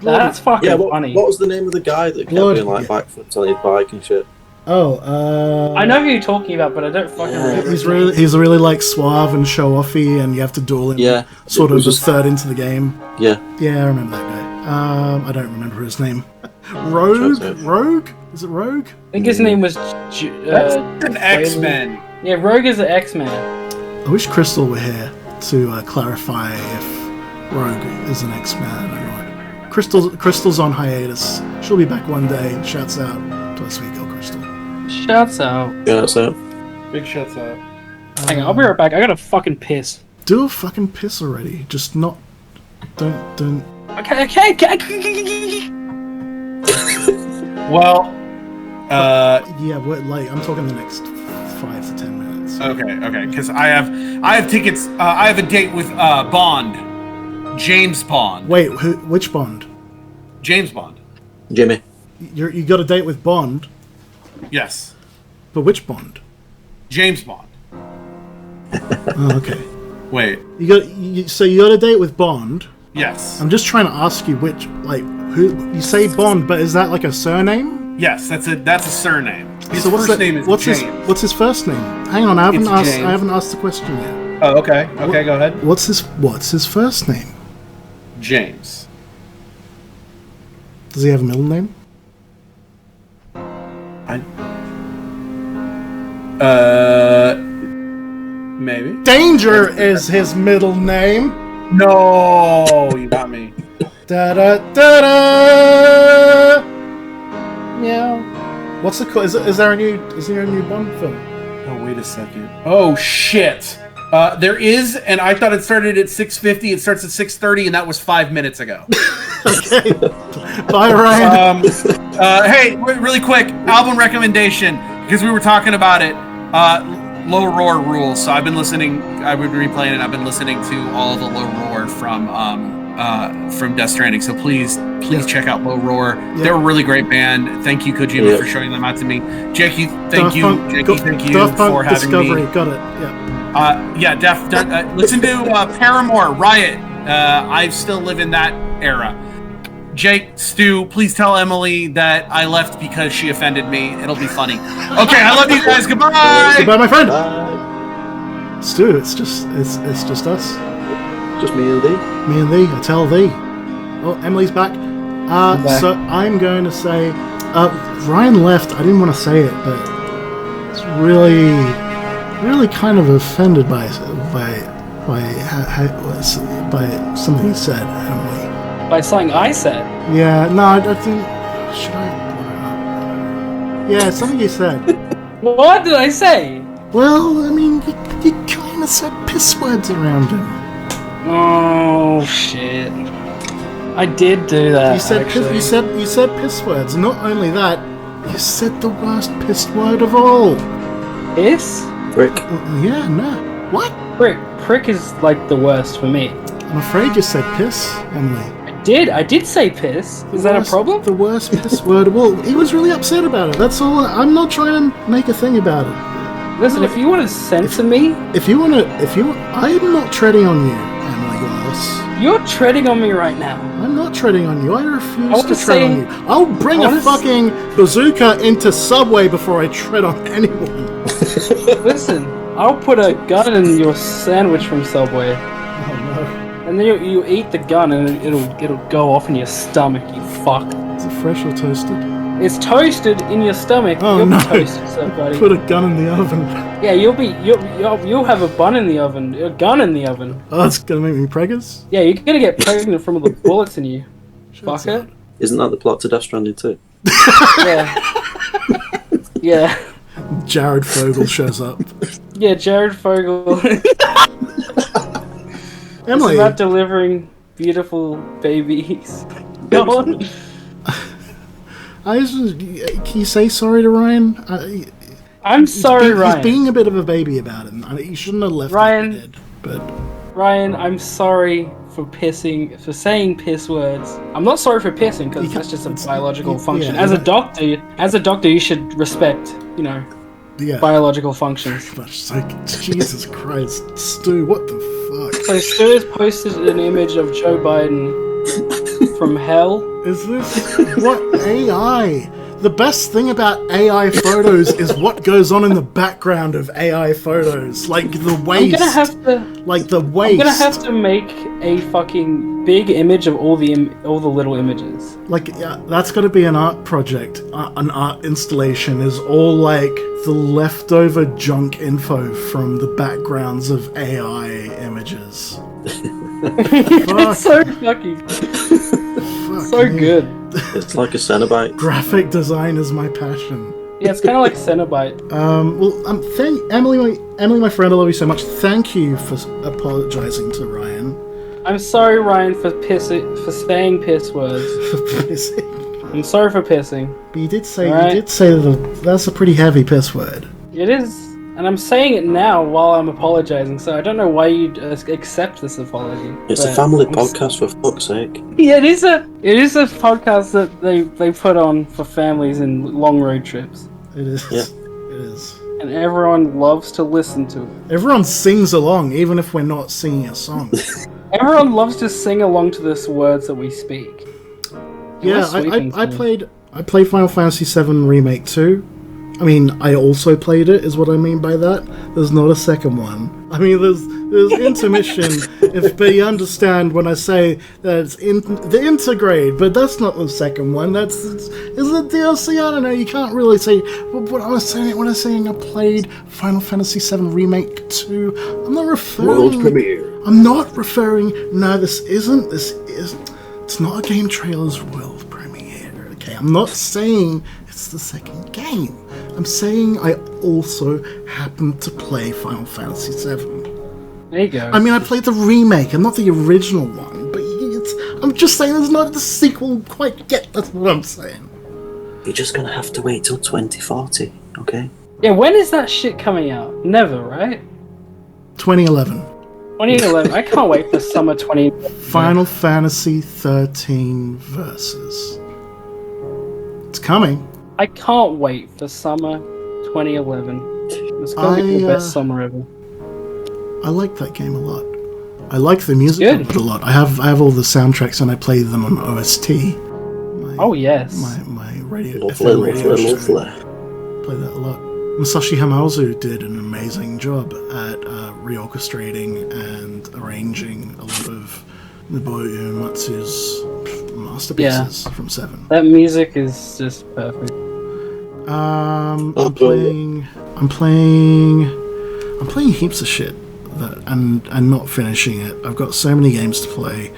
That's fucking funny. What was the name of the guy that kept doing like backflips on his bike and shit? I know who you're talking about, but I don't fucking remember. He's really like suave and show offy, and you have to duel him. Sort of just third into the game. Yeah, I remember that guy. I don't remember his name. Rogue? Is it Rogue? I think his name was. That's an X-Men. Yeah, Rogue is an X-Men. I wish Crystal were here to clarify if Rogue is an X-Man or not. Crystal's on hiatus. She'll be back one day. Shouts out to our sweet girl Crystal. Shouts out. Shouts out. Big shouts out. Hang on, I'll be right back. I gotta fucking piss. Do a fucking piss already. Just not. Don't. Okay. Well, yeah, I'm talking the next 5 to 10 minutes. Okay, because I have tickets. I have a date with Bond, James Bond. Wait, which Bond? James Bond. Jimmy. You got a date with Bond? Yes. But which Bond? James Bond. Oh, okay. Wait. So you got a date with Bond? Yes. I'm just trying to ask you which, who you say Bond, but is that like a surname? Yes, that's a surname. His so first name is James. What's his first name? Hang on, I haven't asked the question yet. Oh, okay. Okay, go ahead. What's his first name? James. Does he have a middle name? Maybe. Danger is his middle name. No, you got me. Da da da da. Meow. What's the is there a new Bond film? Oh, wait a second. Oh shit. There is, and I thought it started at 6:50. It starts at 6:30, and that was 5 minutes ago. Okay. Bye, Ryan. Hey, really quick, album recommendation because we were talking about it. Low Roar rules. So I've been listening. I've been replaying it. I've been listening to all the Low Roar from Death Stranding. So please check out Low Roar. Yeah. They're a really great band. Thank you, Kojima, for showing them out to me. Jakey, thank you for having Discovery. me. Got it. Yeah. Listen to Paramore, Riot. I still live in that era. Jake, Stu, please tell Emily that I left because she offended me. It'll be funny. Okay, I love you guys. Goodbye. Goodbye, my friend. Bye. Stu, it's just us. Just me and thee. Me and thee. I tell thee. Oh, Emily's back. So I'm going to say, Ryan left. I didn't want to say it, but it's really kind of offended by something he said, Emily. By something I said? Yeah, no, I think... Should I... Yeah, something you said. What did I say? Well, I mean, you kind of said piss words around him. Oh, shit. I did do that, you said piss words. Not only that, you said the worst piss word of all. Piss? Prick. Yeah, no. What? Prick is, like, the worst for me. I'm afraid you said piss, Emily. I did say piss. Is that a problem? The worst piss word. Well, he was really upset about it. That's all. I'm not trying to make a thing about it. Listen, if you want to censor me, I'm not treading on you, Emily Glass. You're treading on me right now. I'm not treading on you. I refuse to tread on you. I'll bring a fucking bazooka into Subway before I tread on anyone. Listen, I'll put a gun in your sandwich from Subway. And then you eat the gun and it'll go off in your stomach, you fuck. Is it fresh or toasted? It's toasted in your stomach. Oh, you'll no. be toasted, so buddy. Put a gun in the oven. Yeah, you'll have a bun in the oven, a gun in the oven. Oh, it's gonna make me preggers? Yeah, you're gonna get pregnant from all the bullets in you. Fuck it. Isn't that the plot to Death Stranding too? Yeah. Jared Fogle shows up. Yeah, Jared Fogle. Emily. It's about delivering beautiful babies. Go on. Can you say sorry to Ryan? I'm sorry, Ryan. He's being a bit of a baby about it. You shouldn't have left Ryan, it dead, but... Ryan, I'm sorry for saying piss words. I'm not sorry for pissing because that's just a biological function. Yeah, as a doctor, you should respect, biological functions. It's like, Jesus Christ, Stu, what the fuck? So Stu has posted an image of Joe Biden from hell. Is this what AI? The best thing about AI photos is what goes on in the background of AI photos, like the waste. I'm gonna have to make a fucking big image of all the little images. That's got to be an art project. An art installation is all like the leftover junk info from the backgrounds of AI images. It's so fucking so good. It's like a Cenobite. Graphic design is my passion. Yeah, it's kind of like Cenobite. Well, Emily, my friend, I love you so much. Thank you for apologizing to Ryan. I'm sorry, Ryan, for saying piss words. For pissing. I'm sorry for pissing. But you did say that's a pretty heavy piss word. It is, and I'm saying it now while I'm apologizing. So I don't know why you'd accept this apology. It's a family podcast, for fuck's sake. Yeah, it is a podcast that they put on for families and long road trips. It is. Yeah. It is. And everyone loves to listen to it. Everyone sings along, even if we're not singing a song. Everyone loves to sing along to the words that we speak. Yeah, I played Final Fantasy VII Remake 2. I mean, I also played it, is what I mean by that. There's not a second one. I mean, there's intermission, but you understand when I say that it's the intergrade, but that's not the second one. It's the DLC. I don't know. You can't really say. But when I was saying I played Final Fantasy VII Remake 2, I'm not referring. World premiere. I'm not referring. No, this isn't. It's not a game trailer's world premiere. Okay, I'm not saying it's the second game. I'm saying I also happened to play Final Fantasy VII. There you go. I mean, I played the remake and not the original one, but I'm just saying there's not the sequel quite yet. That's what I'm saying. You're just gonna have to wait till 2040, okay? Yeah, when is that shit coming out? Never, right? 2011. 2011. I can't wait for summer 2011. Final Fantasy 13 Versus. It's coming. I can't wait for summer 2011. It's gonna be the best summer ever. I like that game a lot. I like the music of it a lot. I have all the soundtracks and I play them on OST. Oh yes. My radio. Lovely. Play that a lot. Masashi Hamauzu did an amazing job at reorchestrating and arranging a lot of Nobuo Uematsu's masterpieces from 7. That music is just perfect. I'm playing heaps of shit and not finishing it. I've got so many games to play,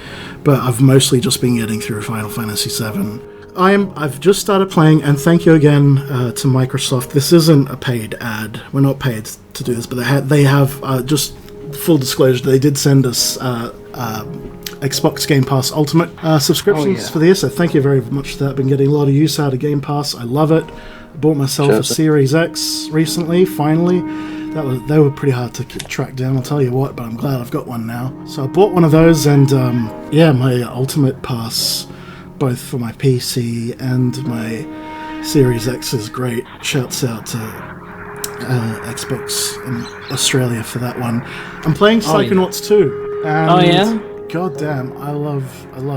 but I've mostly just been getting through Final Fantasy VII. I've just started playing, and thank you again to Microsoft. This isn't a paid ad. We're not paid to do this, but they have just full disclosure. They did send us Xbox Game Pass Ultimate subscriptions for this, so thank you very much for that. I've been getting a lot of use out of Game Pass. I love it. I bought myself a Series X recently, finally. They were pretty hard to track down, I'll tell you what, but I'm glad I've got one now. So I bought one of those, and my Ultimate Pass, both for my PC and my Series X, is great. Shouts out to Xbox in Australia for that one. I'm playing Psychonauts 2. And God damn, I love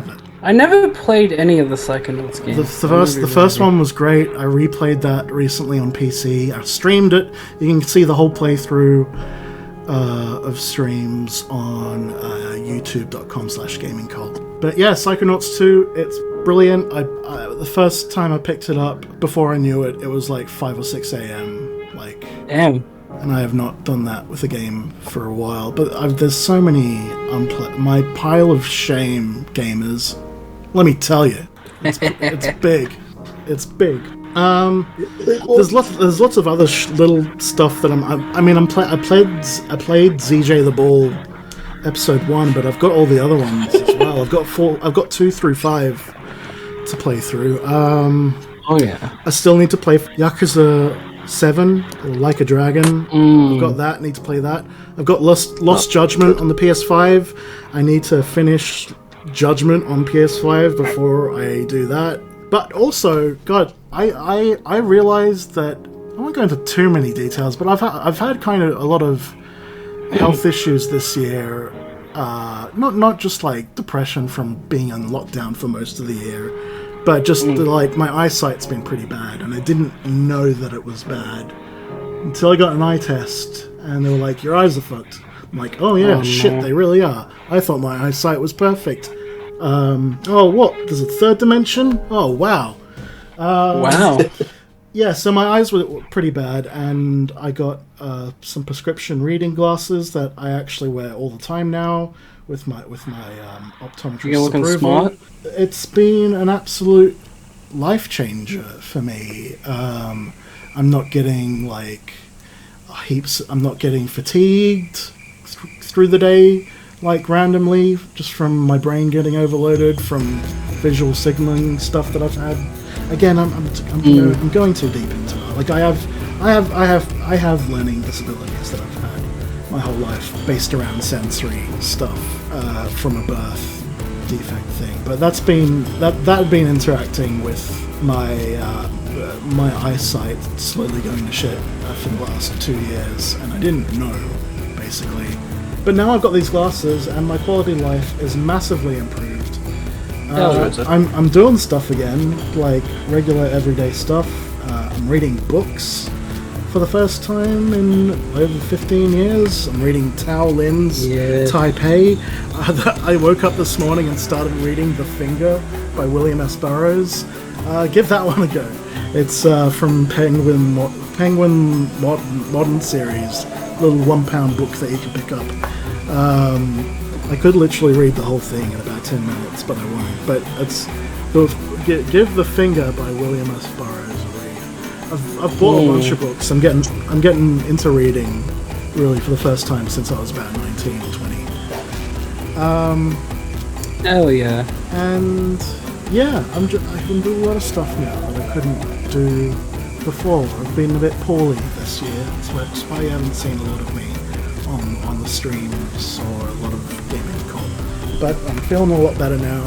it. I never played any of the Psychonauts games. The first one was great. I replayed that recently on PC. I streamed it. You can see the whole playthrough of streams on youtube.com/gamingcult. But yeah, Psychonauts 2, it's brilliant. The first time I picked it up, before I knew it, it was like 5 or 6 a.m. Damn. And I have not done that with a game for a while. But there's so many my pile of shame gamers. Let me tell you, it's big. It's big. There's lots of other little stuff that I played ZJ the Ball episode 1, but I've got all the other ones as well. I've got 2 through 5 to play through. I still need to play Yakuza 7 or Like a Dragon. I've got that. Need to play that. I've got Lost Judgment on the PS5. I need to finish Judgment on PS5 before I do that. But also, God, I realized that I won't go into too many details, but I've had kind of a lot of health issues this year. Not just like depression from being in lockdown for most of the year, but just like my eyesight's been pretty bad, and I didn't know that it was bad until I got an eye test, and they were like, "Your eyes are fucked." I'm like, "Oh yeah, shit, they really are." I thought my eyesight was perfect. What? There's a third dimension? Oh wow. Wow. Yeah, so my eyes were pretty bad, and I got some prescription reading glasses that I actually wear all the time now with my optometrist's You're looking approval. smart. It's been an absolute life changer for me. I'm not getting like heaps. I'm not getting fatigued through the day, like randomly, just from my brain getting overloaded from visual signaling stuff that I've had. Again, I'm going too deep into it. Like I have learning disabilities that I've had my whole life, based around sensory stuff from a birth defect thing. But that had been interacting with my eyesight slowly going to shit for the last 2 years, and I didn't know, basically. But now I've got these glasses, and my quality of life is massively improved. I'm doing stuff again, like regular everyday stuff. I'm reading books for the first time in over 15 years. I'm reading Tao Lin's Taipei. I woke up this morning and started reading The Finger by William S. Burroughs. Give that one a go. It's from Penguin Modern Series, little £1 book that you can pick up. I could literally read the whole thing in about 10 minutes, but I won't. But it's give The Finger by William S. Burroughs a read. I've bought a bunch of books. I'm getting into reading really for the first time since I was about 19 or 20. Hell yeah! And yeah, I can do a lot of stuff now that I couldn't do before. I've been a bit poorly this year, so that's why you haven't seen a lot of me on the streams or a lot of gaming con. But I'm feeling a lot better now.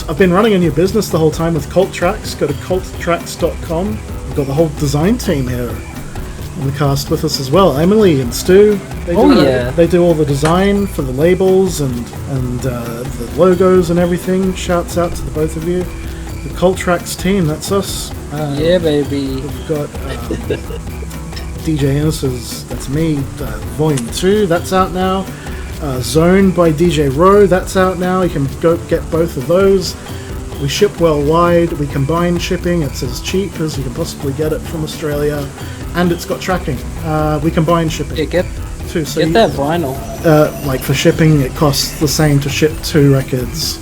I've been running a new business the whole time with Cult Tracks. Go to culttracks.com. We've got the whole design team here in the cast with us as well. Emily and Stu. They do all the design for the labels and the logos and everything. Shouts out to the both of you. The Cult Tracks team, that's us. Yeah, baby. We've got DJ Innes's, that's me. Volume 2, that's out now. Zone by DJ Rowe, that's out now. You can go get both of those. We ship worldwide. We combine shipping. It's as cheap as you can possibly get it from Australia, and it's got tracking. We combine shipping. Get that vinyl. Like for shipping, it costs the same to ship 2 records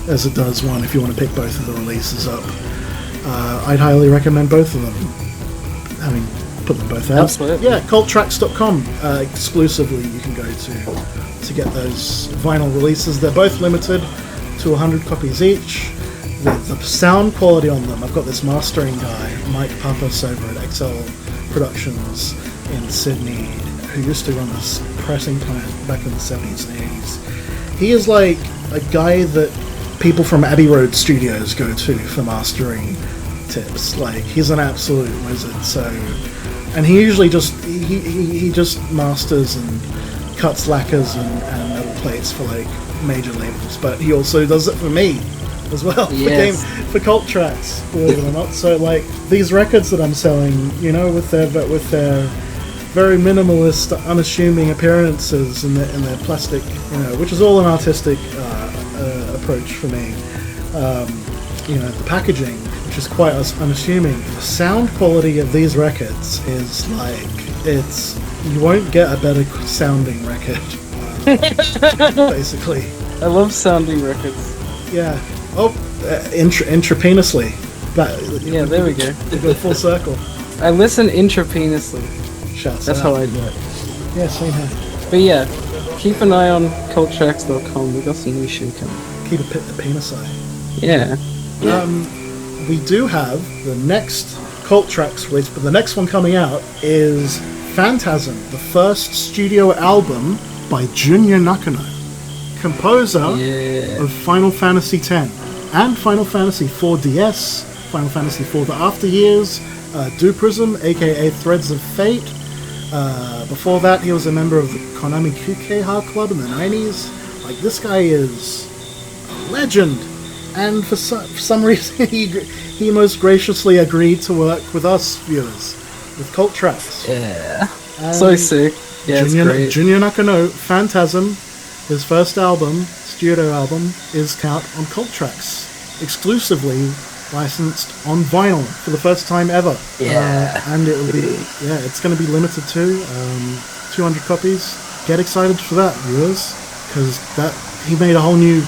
as it does one if you want to pick both of the releases up. I'd highly recommend both of them, having put them both out. Absolutely. Yeah, culttracks.com exclusively you can go to get those vinyl releases. They're both limited to 100 copies each. The sound quality on them, I've got this mastering guy, Mike Pappas over at XL Productions in Sydney, who used to run this pressing plant back in the 70s and 80s. He is like a guy that people from Abbey Road Studios go to for mastering tips. Like, he's an absolute wizard. So, and he usually just he just masters and cuts lacquers and metal plates for like major labels, but he also does it for me as well. Yes. for Cult Tracks, believe it or not. So like these records that I'm selling, you know, with their very minimalist, unassuming appearances and their plastic, you know, which is all an artistic approach for me. You know, the packaging, which is quite unassuming. The sound quality of these records is like, you won't get a better sounding record. Basically. I love sounding records. Yeah. Oh, intravenously. Yeah, there we go. We go full circle. I listen intravenously. Shouts That's out. how I do it. Yeah, same here. But yeah, keep an eye on culttracks.com. We got some new shit coming. Keep a penis eye. Yeah. We do have the next Cult Tracks release, but the next one coming out is Phantasm, the first studio album by Junya Nakano, composer of Final Fantasy X and Final Fantasy IV DS, Final Fantasy IV The After Years, Duprism, aka Threads of Fate. Before that, he was a member of the Konami Kukeiha Club in the 90s. Like, this guy is a legend. And for some reason, he most graciously agreed to work with us viewers, with Cult Tracks. Yeah. So sick. Yeah, it's great. Junya Nakano, Phantasm, his first album, studio album, is out on Cult Tracks, exclusively licensed on vinyl for the first time ever. Yeah. And it will be, it's going to be limited to 200 copies. Get excited for that, viewers, because he made a whole new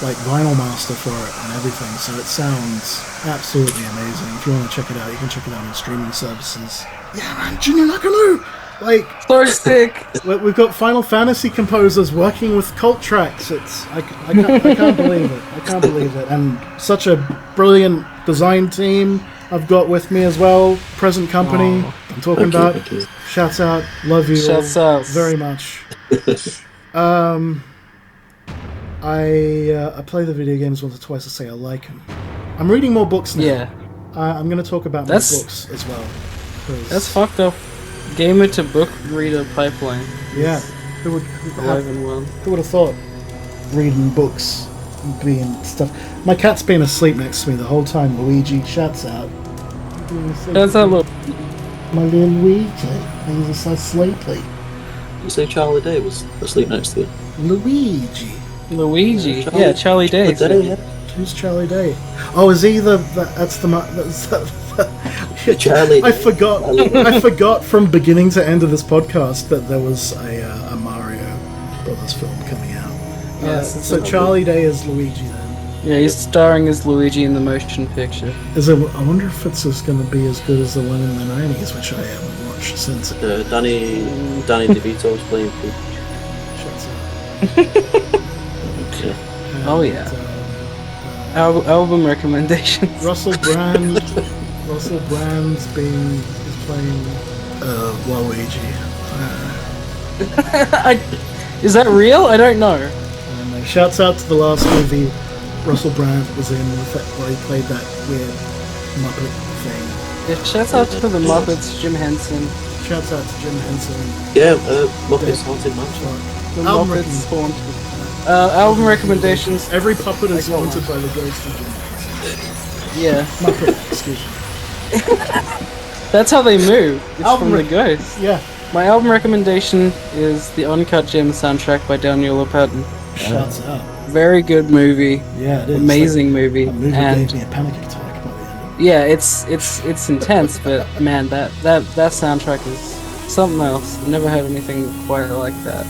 like vinyl master for it and everything, so it sounds absolutely amazing. If you want to check it out, you can check it out on streaming services. Yeah, man, Junior Nakano! Like, so sick. We've got Final Fantasy composers working with cult tracks. I can't believe it. I can't believe it. And such a brilliant design team I've got with me as well. Present company. I'm talking about. Shouts out. Love you Shouts all out. very much. I play the video games once or twice to say I like them. I'm reading more books now. Yeah. I'm going to talk about more books as well. That's fucked up. Gamer to book reader pipeline. Yeah. Who would have thought reading books being stuff? My cat's been asleep next to me the whole time. Luigi, shouts out. Shouts out, look. My little Luigi. He's so sleepy. You say Charlie Day was asleep next to you? Luigi. Yeah, Charlie Day. Who's Charlie Day? Oh, is he Charlie. I forgot from beginning to end of this podcast that there was a Mario Brothers film coming out. Yes, so Charlie Day is Luigi then. Yeah, he's starring as Luigi in the motion picture. I wonder if it's just going to be as good as the one in the 90s, which I haven't watched since. Danny DeVito was playing Peach. Okay. Oh yeah. Album recommendations. Russell Brand's is playing Luigi. Is that real? I don't know. And shouts out to the last movie Russell Brand was in, where he played that weird Muppet thing. Yeah, shouts out to the Muppets, Jim Henson. Shouts out to Jim Henson. Yeah, Muppets Haunted Mansion. The Muppets Haunted. Album recommendations. Every puppet is haunted by the ghost of Jim. Yeah. Muppet, excuse me. That's how they move. It's from the ghost. Yeah. My album recommendation is the Uncut Gems soundtrack by Daniel Patton. Shouts out. Very good movie. Yeah, it is. Amazing movie. That movie And gave me a panic attack by the end. yeah, it's intense, but man, that soundtrack is something else. I've never heard anything quite like that.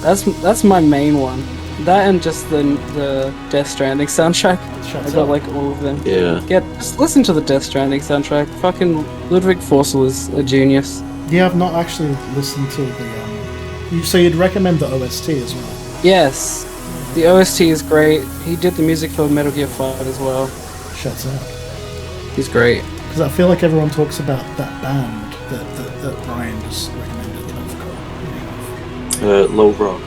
That's my main one. That and just the Death Stranding soundtrack. I got like all of them. Yeah. Just listen to the Death Stranding soundtrack. Fucking Ludwig Forssell is a genius. Yeah, I've not actually listened to the. So you'd recommend the OST as well? Yes, the OST is great. He did the music for Metal Gear 5 as well. Shouts out. He's great. Because I feel like everyone talks about that band that Bryan just recommended. Low Raw.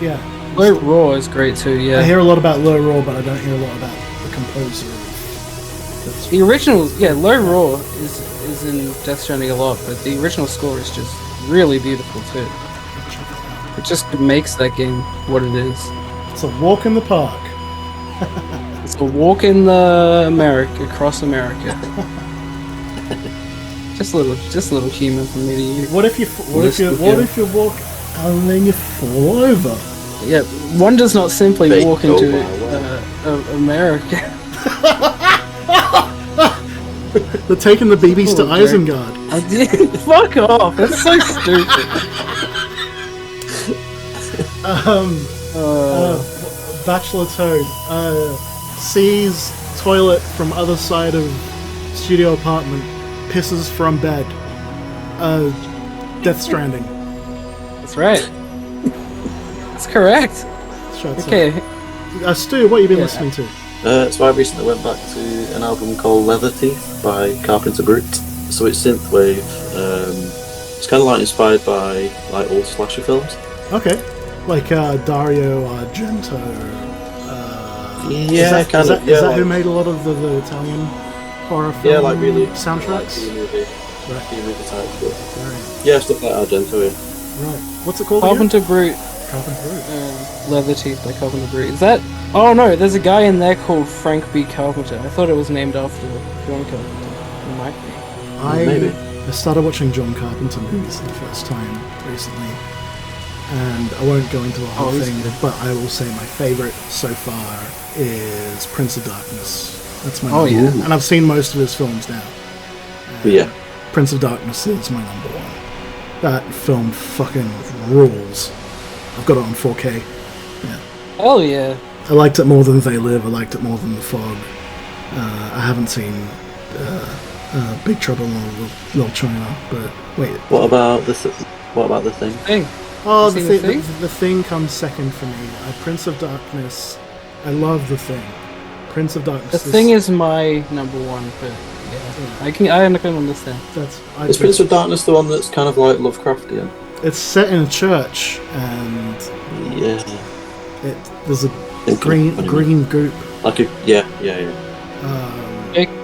Yeah. Low Raw is great too. Yeah. I hear a lot about Low Raw, but I don't hear a lot about the composer. The original, Low Raw is in Death Stranding a lot, but the original score is just really beautiful too. It just makes that game what it is. It's a walk in the park. It's a walk in the across America. just a little humor from me to you. What if you walk and then you fall over? Yeah, one does not simply walk into America. They're taking the BBs to Isengard. Fuck off! That's so stupid. Bachelor Toad sees toilet from other side of studio apartment, pisses from bed. Death Stranding. That's right. That's correct. Okay. Stu, what have you been listening to? So I recently went back to an album called Leather Teeth by Carpenter Brute. So it's synthwave. It's kind of like inspired by like old slasher films. Okay. Like Dario Argento. Yeah, is that who made a lot of the Italian horror film yeah, like really soundtracks? Like movie type stuff. Yeah, stuff like Argento. Yeah. Right. What's it called? Carpenter Brute. Carpenter Brute. Leather Teeth by Carpenter Brute. Is that? Oh no, there's a guy in there called Frank B. Carpenter. I thought it was named after John Carpenter. It might be. I started watching John Carpenter movies for the first time recently. And I won't go into the whole thing, but I will say my favourite so far is Prince of Darkness. That's my number one. And I've seen most of his films now. Yeah. Prince of Darkness is my number one. That film fucking rules. I've got it on 4K. Yeah. Oh yeah. I liked it more than They Live. I liked it more than The Fog. I haven't seen Big Trouble in Little China, but wait. What about the Thing? Oh, the thing comes second for me. Prince of Darkness. I love The Thing. Prince of Darkness. The Thing is my number one, but yeah, I can understand. Is Prince of Darkness the one that's kind of like Lovecraftian? It's set in a church, and there's a green goop. Like yeah.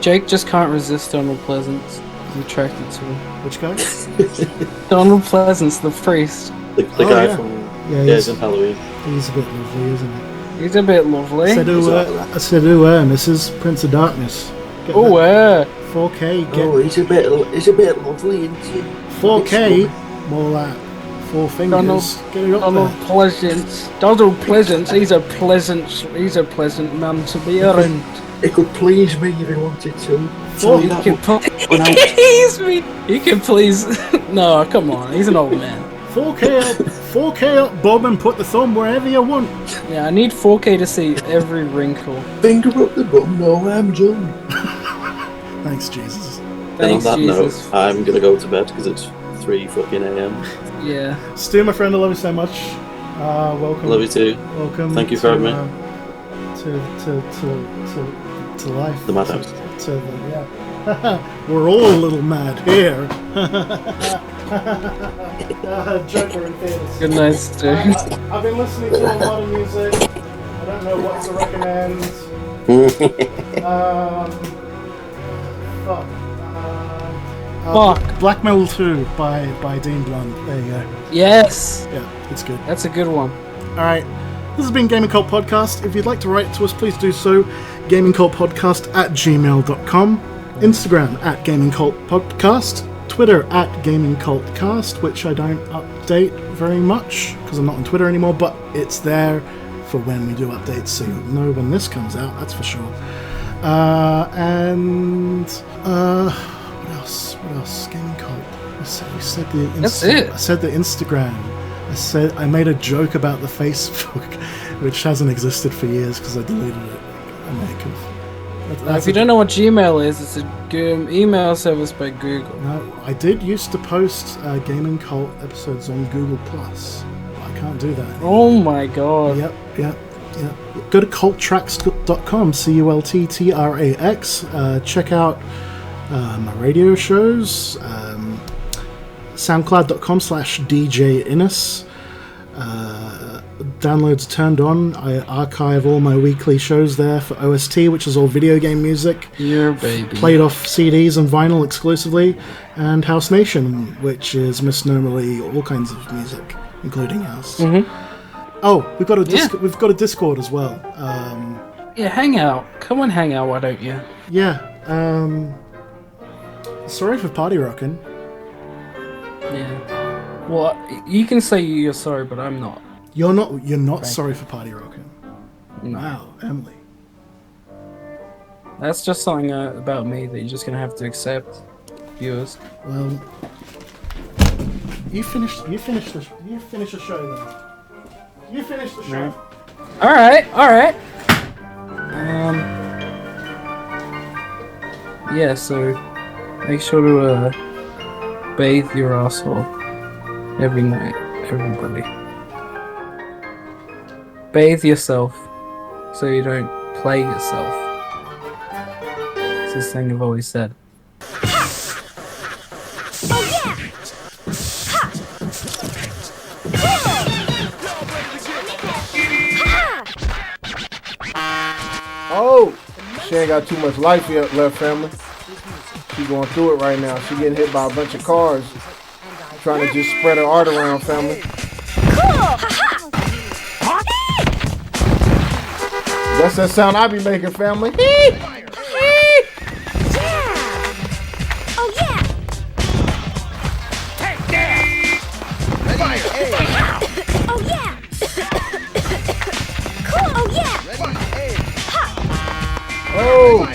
Jake just can't resist Donald Pleasance. He's attracted to him. Which guy? Donald Pleasance, the priest. The guy from he's in Halloween. He's a bit lovely, isn't he? He's a bit lovely. I said, Mrs. Prince of Darkness. 4K. He's a bit lovely, isn't he? 4K, more like 4 fingers. Get it up Donald Pleasance. Donald Pleasance. He's a pleasant man to be around. He could please me if he wanted to. He can please me. He can please. No, come on. He's an old man. 4K up, Bob, and put the thumb wherever you want. Yeah, I need 4K to see every wrinkle. Finger up the bum, no, I'm done. Thanks, Jesus. Thanks, and on that Jesus. Note, I'm gonna go to bed because it's 3 fucking a.m. Yeah. Stu, my friend, I love you so much. Welcome. Love you too. Welcome. Thank you for having me. To life. The madhouse. We're all a little mad here. Joker in theaters. Good night, Stu. I've been listening to a lot of music. I don't know what to recommend. Fuck. Blackmail 2 by Dean Blunt. There you go. Yes. Yeah, it's good. That's a good one. Alright. This has been Gaming Cult Podcast. If you'd like to write to us, please do so. gamingcultpodcast@gmail.com. Instagram @gamingcultpodcast. Twitter @gamingcultcast, which I don't update very much because I'm not on Twitter anymore, but it's there for when we do updates, so you'll know when this comes out, that's for sure. What else? Gaming Cult. We said the That's it. I said the Instagram. I made a joke about the Facebook, which hasn't existed for years because I deleted it. If you don't know what Gmail is, it's a email service by Google. No, I did used to post Gaming Cult episodes on Google Plus. I can't do that anymore. Oh my god. Yep. Go to culttrax.com, CULTTRAX. Check out my radio shows. SoundCloud.com/DJInnes. Downloads turned on. I archive all my weekly shows there for OST, which is all video game music. Yeah, baby. Played off CDs and vinyl exclusively. And House Nation, which is misnomerly all kinds of music, including house. Mm-hmm. Oh, we've got a Discord as well. Yeah, hang out. Come on, hang out. Why don't you? Yeah. Sorry for party rocking. Yeah. Well, you can say you're sorry, but I'm not. You're not sorry for party rocking. No. Wow, Emily. That's just something about me that you're just gonna have to accept, viewers. Well, you finish the show then. You finish the show. All right. Yeah. So make sure to bathe your asshole every night, everybody. Bathe yourself so you don't plague yourself. It's this thing I've always said. Oh, she ain't got too much life yet left, family. She going through it right now. She getting hit by a bunch of cars. Trying to just spread her art around, family. That's that sound I be making, family. Oh,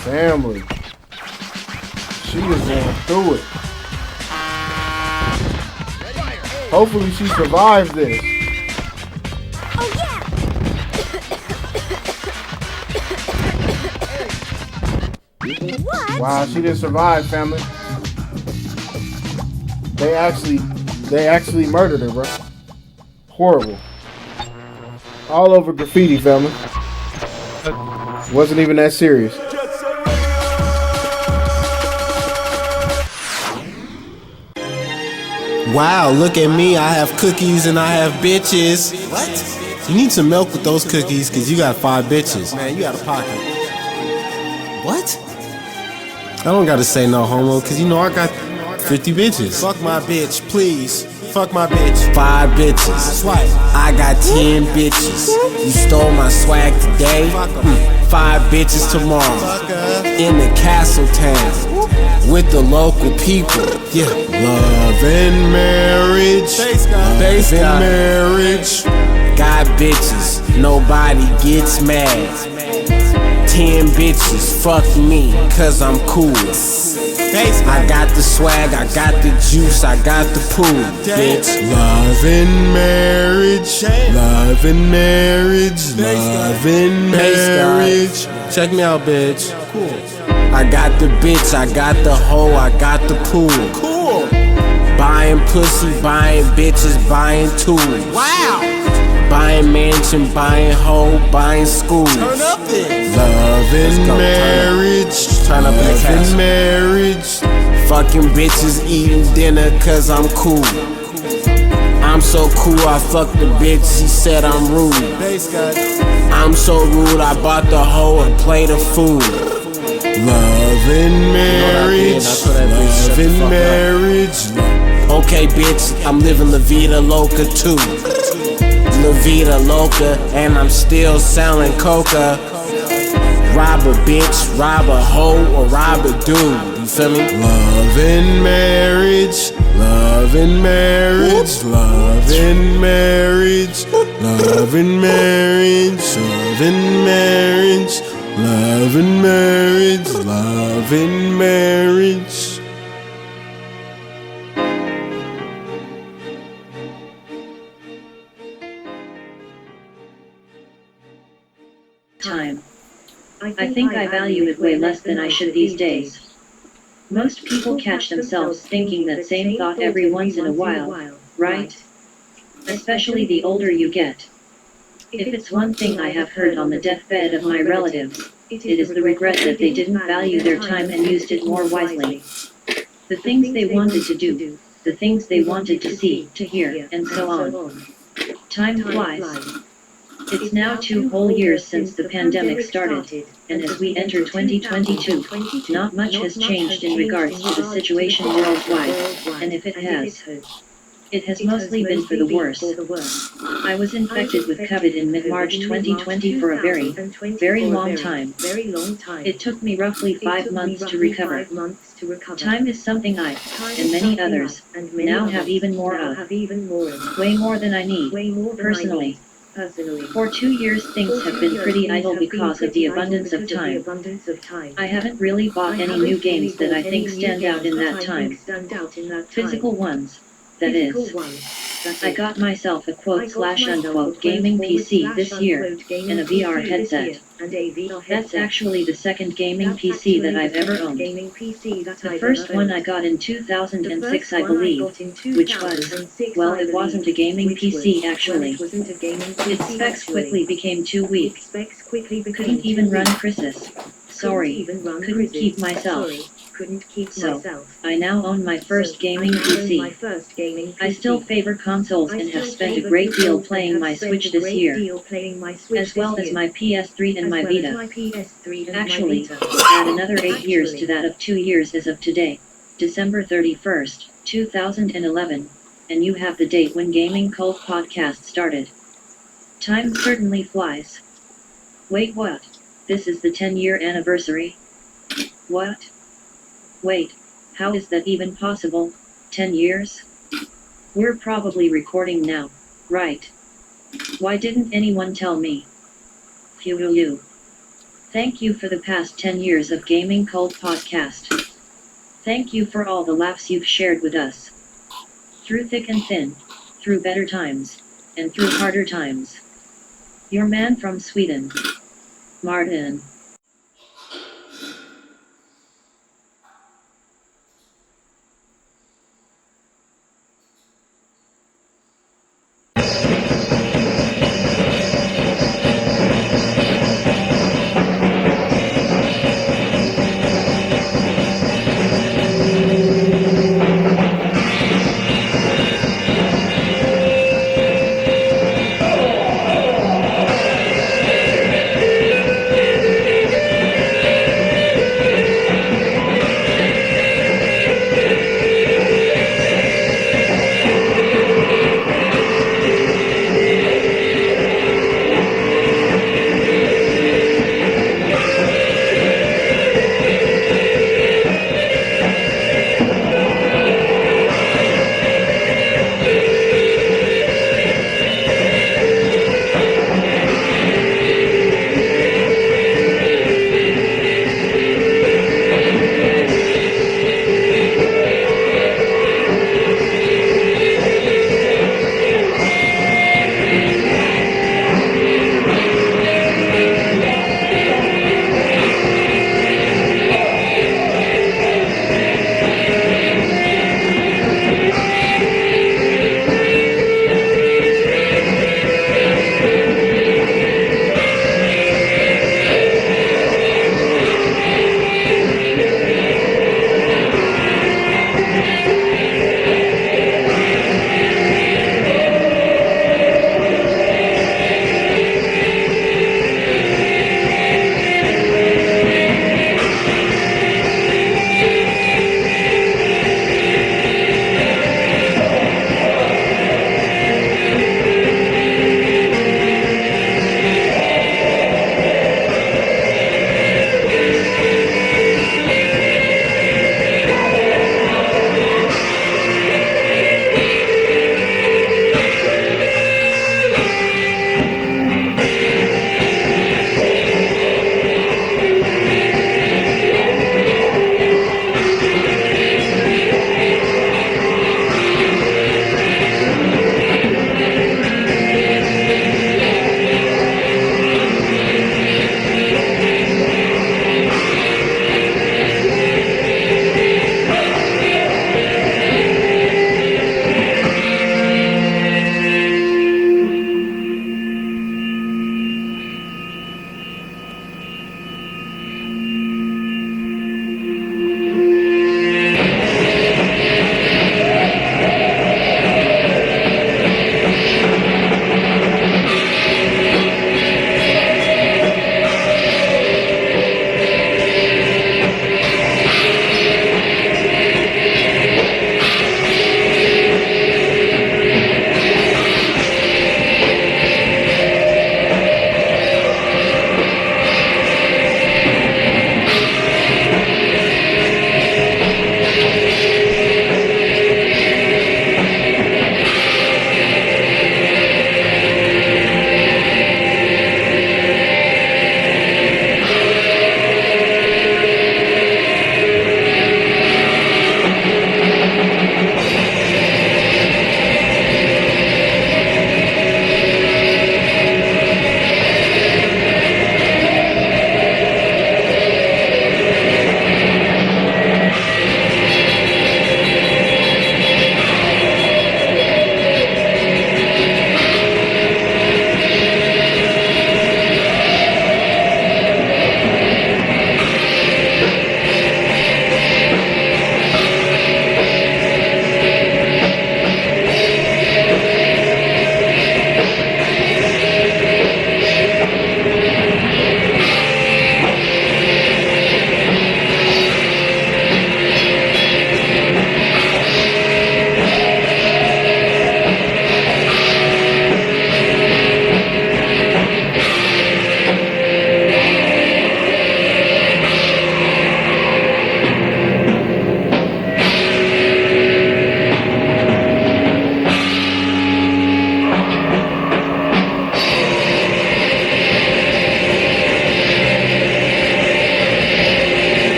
family. She is going through it. Hopefully she survives this. What? Wow, she didn't survive, family. They actually murdered her, bro. Horrible. All over graffiti, family. Wasn't even that serious. Wow, look at me. I have cookies and I have bitches. What? You need some milk with those cookies because you got 5 bitches. Man, you out of pocket. What? I don't gotta say no homo because you know I got 50 bitches. Fuck my bitch, please. Fuck my bitch. 5 bitches. I got 10 bitches. You stole my swag today. 5 bitches tomorrow. In the castle town. With the local people. Yeah. Love and marriage. Love and marriage. Got bitches. Nobody gets mad. 10 bitches. Fuck me. Cause I'm cool. I got the swag, I got the juice, I got the pool, bitch. Love and marriage, love and marriage, love and marriage. Check me out, bitch. Cool. I got the bitch, I got the hoe, I got the pool. Cool. Buying pussy, buying bitches, buying tools. Wow. Buying mansion, buying hoe, buying schools. Turn up then. Love and marriage. Turn up love and marriage. Fucking bitches eating dinner cause I'm cool. I'm so cool, I fucked the bitch, she said I'm rude. I'm so rude, I bought the hoe and played a fool. Love and marriage. Love and marriage. Okay, bitch, I'm living La Vida Loca too. La Vida Loca, and I'm still selling coca. Rob a bitch, rob a hoe, or rob a dude. You feel me? Love and marriage, love and marriage, love and marriage, love and marriage, love and marriage, love and marriage, love and marriage. Time. I think I value it way less than I should these days. Most people catch themselves thinking that same thought every once in a while, right? Especially the older you get. If it's one thing I have heard on the deathbed of my relatives, it is the regret that they didn't value their time and used it more wisely. The things they wanted to do, the things they wanted to see, to hear, and so on. Time flies. It's now 2 whole years since the pandemic started, and as we enter 2022, not much has changed in regards to the situation worldwide, and if it has, it has mostly been for the worse. I was infected with COVID in mid-March 2020 for a very, very long time. It took me roughly 5 months to recover. Time is something I, and many others, now have even more of. Way more than I need, personally. For 2 years things have been pretty idle because of the abundance of time. I haven't really bought any new games that I think stand out in that time. Physical ones, that is. I got myself a quote/unquote gaming PC this year, and a VR headset. That's actually the second gaming PC that I've ever owned. The first one I got in 2006 I believe, which was, well it wasn't a gaming PC actually. Its specs quickly became too weak. Couldn't even run Crisis. Sorry, couldn't keep myself. So, I now own my first gaming PC. I still favor consoles and have spent a great deal playing my Switch this year, as well as my PS3 and my Vita. Actually, add another 8 years to that of 2 years as of today, December 31st, 2011, and you have the date when Gaming Cult Podcast started. Time certainly flies. Wait, what? This is the 10-year anniversary? What? Wait, how is that even possible? 10 years? We're probably recording now, right? Why didn't anyone tell me? Phew. Thank you for the past 10 years of Gaming Cult Podcast. Thank you for all the laughs you've shared with us. Through thick and thin, through better times, and through harder times. Your man from Sweden, Martin.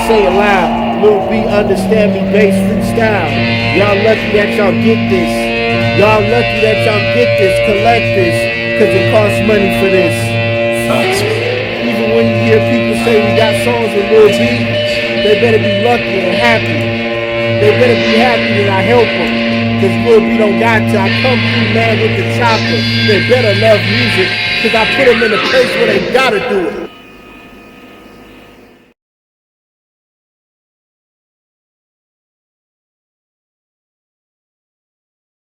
say it loud. Lil B, understand me, bass freestyle. Y'all lucky that y'all get this. Y'all lucky that y'all get this. Collect this, cause it costs money for this. Even when you hear people say we got songs with Lil B, they better be lucky and happy. They better be happy that I help them. Cause Lil B don't got to. I come through, man, with the chopper. They better love music, cause I put them in a place where they gotta do it.